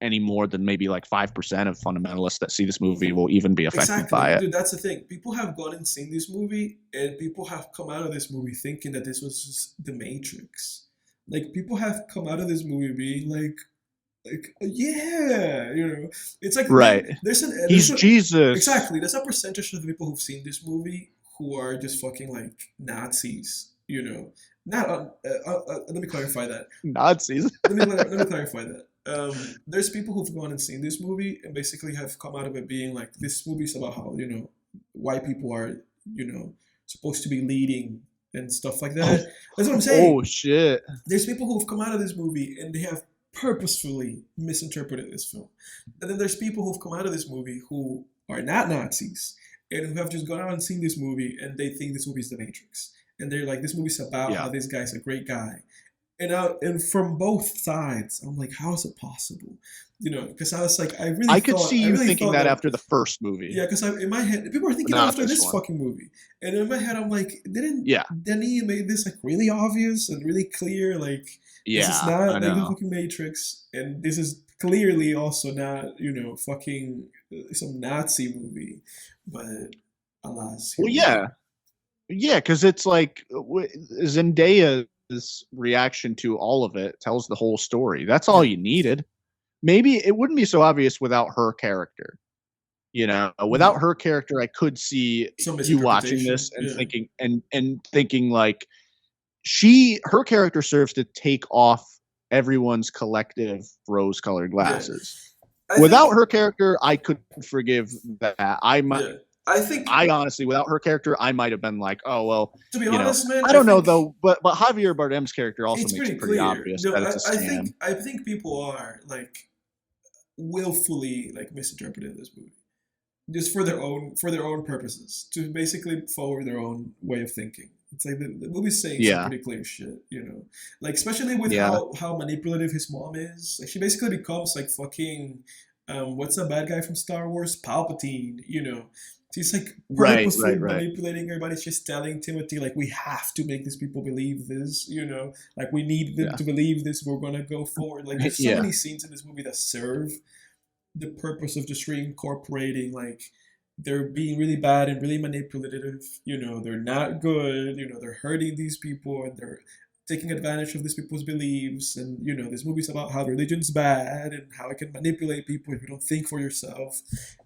any more than maybe like 5% of fundamentalists that see this movie will even be affected by it. Dude, that's the thing. People have gone and seen this movie, and people have come out of this movie thinking that this was just The Matrix. Like, people have come out of this movie being like, yeah, it's like Right. He's Jesus. Exactly. There's a percentage of the people who've seen this movie who are just fucking like Nazis. Not. Let me clarify that. Nazis. let me clarify that. There's people who've gone and seen this movie and basically have come out of it being like, this movie's about how white people are supposed to be leading and stuff like that. That's what I'm saying. Oh shit. There's people who've come out of this movie and they have purposefully misinterpreted this film. And then there's people who've come out of this movie who are not Nazis and who have just gone out and seen this movie and they think this movie is The Matrix. And they're like, this movie's about how this guy's a great guy. And from both sides, I'm like, how is it possible? Because I was like, I could see you thinking that after the first movie. Yeah, because in my head, people are thinking that after this fucking movie. And in my head, I'm like, didn't Denis made this like really obvious and really clear? Like, this is not like the fucking Matrix. And this is clearly also not, fucking some Nazi movie. But alas. Well, yeah. Yeah, because it's like Zendaya's reaction to all of it tells the whole story. That's all you needed. Maybe it wouldn't be so obvious without her character. Without her character, I could see you watching this and thinking like her character serves to take off everyone's collective rose-colored glasses. Yeah. Without her character, I could forgive that. I honestly, without her character, I might have been like, oh well. To be honest, man, I don't know though. But Javier Bardem's character also makes it pretty obvious that it's a scam. I think people are like willfully like misinterpreting this movie, just for their own purposes, to basically follow their own way of thinking. It's like the movie's saying some pretty clear shit, like especially with how manipulative his mom is. Like, she basically becomes like fucking what's the bad guy from Star Wars? Palpatine, She's like purposely manipulating everybody. She's telling Timothy, like, we have to make these people believe this, like we need them to believe this. We're going to go forward. Like, there's so many scenes in this movie that serve the purpose of just reincorporating, like, they're being really bad and really manipulative. They're not good. They're hurting these people and they're taking advantage of these people's beliefs. And, this movie's about how religion's bad and how it can manipulate people if you don't think for yourself.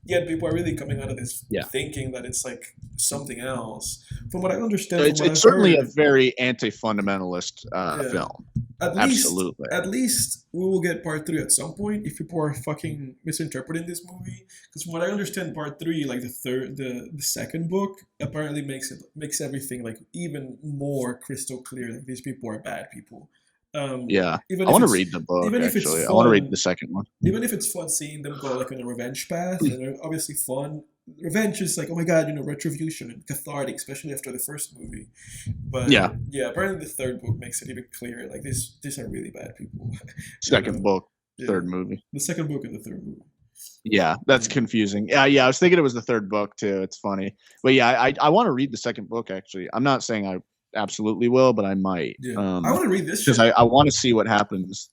Yet people are really coming out of this thinking that it's like something else. From what I understand, it's certainly a very anti-fundamentalist film. At least we will get part 3 at some point if people are fucking misinterpreting this movie. Because from what I understand, part 3, like the second book, apparently makes everything like even more crystal clear. Like, these people are bad people. I want to read the book. Actually, I want to read the second one. Even if it's fun seeing them go like on a revenge path, and they're obviously fun. Revenge is like, oh my god, retribution and cathartic, especially after the first movie. But apparently the third book makes it even clearer. Like, these are really bad people. Second book, third movie. The second book and the third movie. Yeah, that's confusing. Yeah, I was thinking it was the third book too. It's funny, but I want to read the second book. Actually, I'm not saying I absolutely will, but I might. I want to read this because I want to see what happens.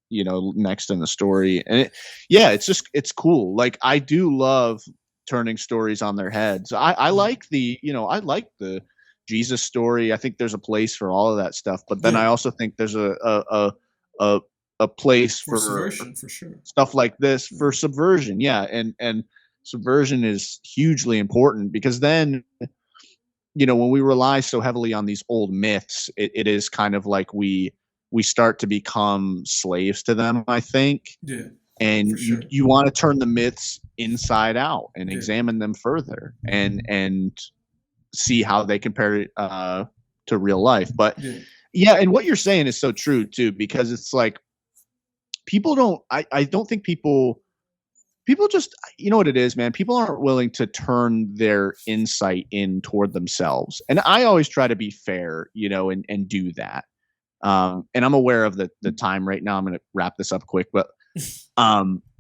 Next in the story, and it's cool. Like, I do love turning stories on their heads. I like the Jesus story. I think there's a place for all of that stuff, but then I also think there's a place for subversion, for sure. Stuff like this for subversion. And subversion is hugely important, because then when we rely so heavily on these old myths, it is kind of like we start to become slaves to them, I think. Yeah. And you want to turn the myths inside out and examine them further and see how they compare to real life. But and what you're saying is so true too, because it's like people don't I don't think people just, what it is, man, people aren't willing to turn their insight in toward themselves. And I always try to be fair, and do that. And I'm aware of the time right now. I'm going to wrap this up quick, but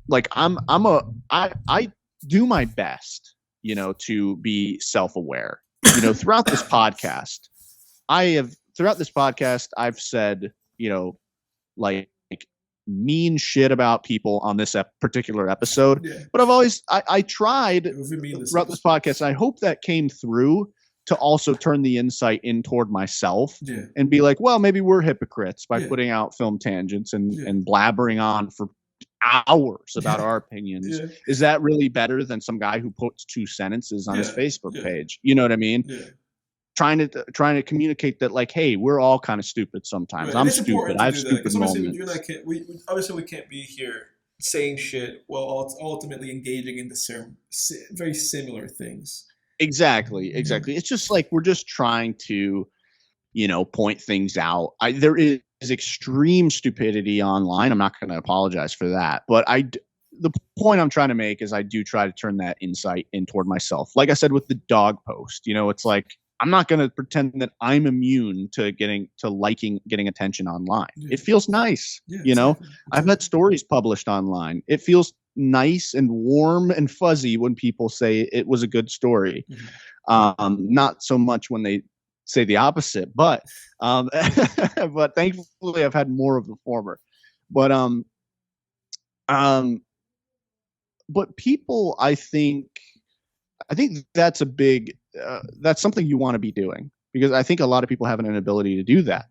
like I do my best, to be self-aware, throughout this podcast. I've said, like, mean shit about people on this particular episode. Yeah. But I tried It was mean this throughout this podcast, and I hope that came through to also turn the insight in toward myself and be like, well, maybe we're hypocrites by putting out film tangents and blabbering on for hours about our opinions. Is that really better than some guy who puts 2 sentences on his Facebook page? You know what I mean? Trying to communicate that, like, hey, we're all kind of stupid sometimes. I'm stupid. I have stupid moments. Obviously, we can't be here saying shit while ultimately engaging in the very similar things. Exactly. It's just like we're just trying to, point things out. There is extreme stupidity online. I'm not going to apologize for that, but the point I'm trying to make is I do try to turn that insight in toward myself. Like I said with the dog post, it's like I'm not going to pretend that I'm immune to getting attention online. It feels nice, Exactly. I've had stories published online. It feels nice and warm and fuzzy when people say it was a good story. Not so much when they say the opposite, but but thankfully I've had more of the former. But people, I think that's a big that's something you want to be doing, because I think a lot of people have an inability to do that.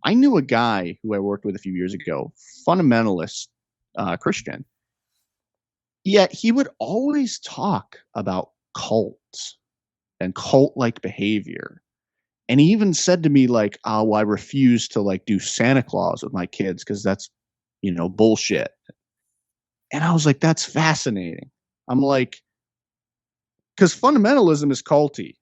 I knew a guy who I worked with a few years ago, fundamentalist Christian, yet he would always talk about cults and cult-like behavior. And he even said to me, like, oh, well, I refuse to like do Santa Claus with my kids because that's, bullshit. And I was like, that's fascinating. I'm like, because fundamentalism is culty.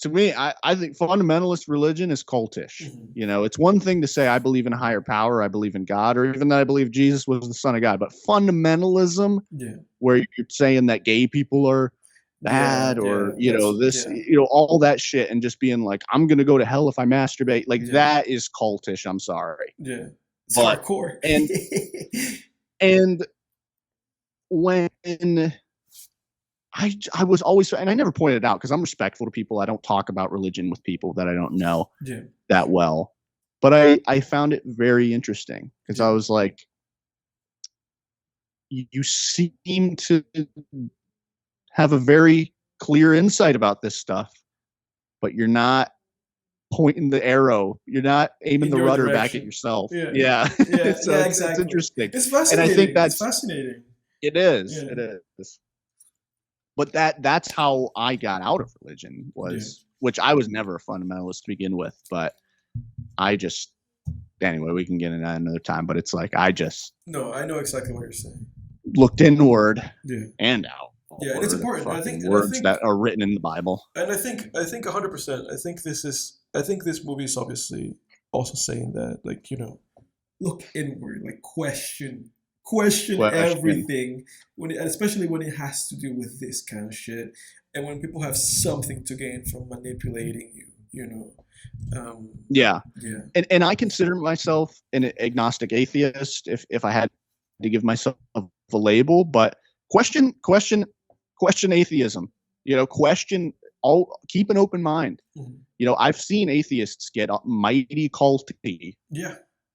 To me, I think fundamentalist religion is cultish. It's one thing to say I believe in a higher power, I believe in God, or even that I believe Jesus was the Son of God. But fundamentalism, where you're saying that gay people are bad, or all that shit, and just being like, I'm gonna go to hell if I masturbate, like that is cultish. I'm sorry. Yeah, it's hardcore. And when I was always, and I never pointed it out because I'm respectful to people. I don't talk about religion with people that I don't know that well. But I found it very interesting because I was like, you seem to have a very clear insight about this stuff, but you're not pointing the arrow. You're not aiming the rudder back at yourself. Yeah. So exactly. It's interesting. It's fascinating. And I think that's fascinating. It is. Yeah. It is. But that's how I got out of religion, which I was never a fundamentalist to begin with, but anyway, we can get into that another time, but it's like, No, I know exactly what you're saying. Looked inward and out. Yeah, and it's important. I think that are written in the Bible. And I think 100%. I think this movie is obviously also saying that, like, look inward, like question everything, especially when it has to do with this kind of shit, and when people have something to gain from manipulating you. And I consider myself an agnostic atheist if I had to give myself a label, but question atheism. Keep an open mind. I've seen atheists get mighty culty.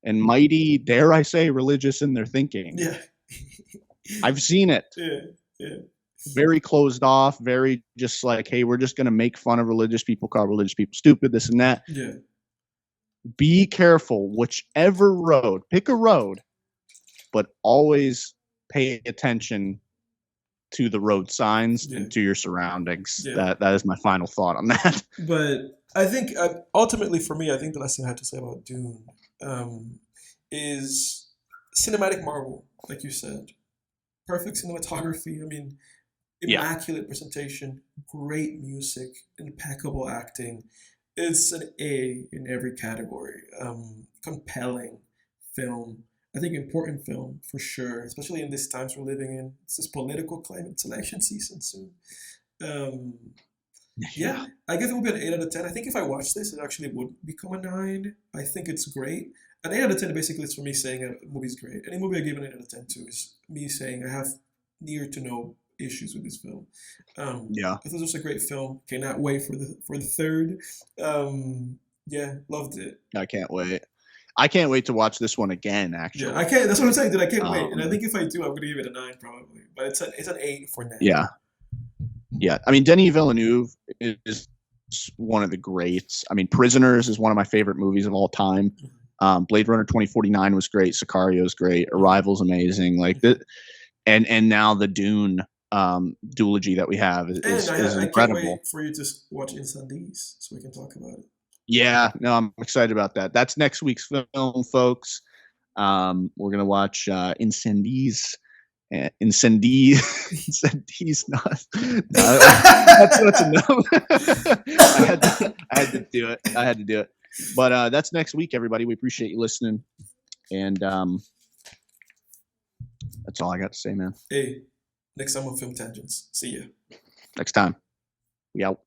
And mighty, dare I say, religious in their thinking. I've seen it. Very closed off, very just like, hey, we're just going to make fun of religious people, call religious people stupid, this and that. Be careful, whichever road, pick a road, but always pay attention to the road signs and to your surroundings. That is my final thought on that. But I think ultimately for me, I think the last thing I have to say about Dune is cinematic marvel, like you said. Perfect cinematography. I mean, immaculate presentation, great music, impeccable acting. It's an A in every category. Compelling film. I think important film for sure, especially in these times we're living in. It's this political climate. It's election season soon. I guess it would be an 8 out of 10. I think if I watched this, it actually would become a 9. I think it's great. An 8 out of 10 basically is for me saying a movie's great. Any movie I give an 8 out of 10 to is me saying I have near to no issues with this film. I thought it was a great film. Cannot wait for the third. Loved it. I can't wait. I can't wait to watch this one again. Actually, Yeah, I can't. That's what I'm saying, dude. I can't wait. And I think if I do, I'm gonna give it a 9 probably. But it's an 8 for now. Yeah. Yeah. I mean, Denis Villeneuve is one of the greats. I mean, Prisoners is one of my favorite movies of all time. Blade Runner 2049 was great. Sicario is great. Arrival's amazing. Like that, and now the Dune duology that we have is incredible. I can't wait for you to watch Incendies so we can talk about it. Yeah, no, I'm excited about that. That's next week's film, folks. We're gonna watch Incendies. Incendies, not. That's enough. I had to do it. But that's next week, everybody. We appreciate you listening, and that's all I got to say, man. Hey, next time on Film Tangents. See ya. Next time. We out.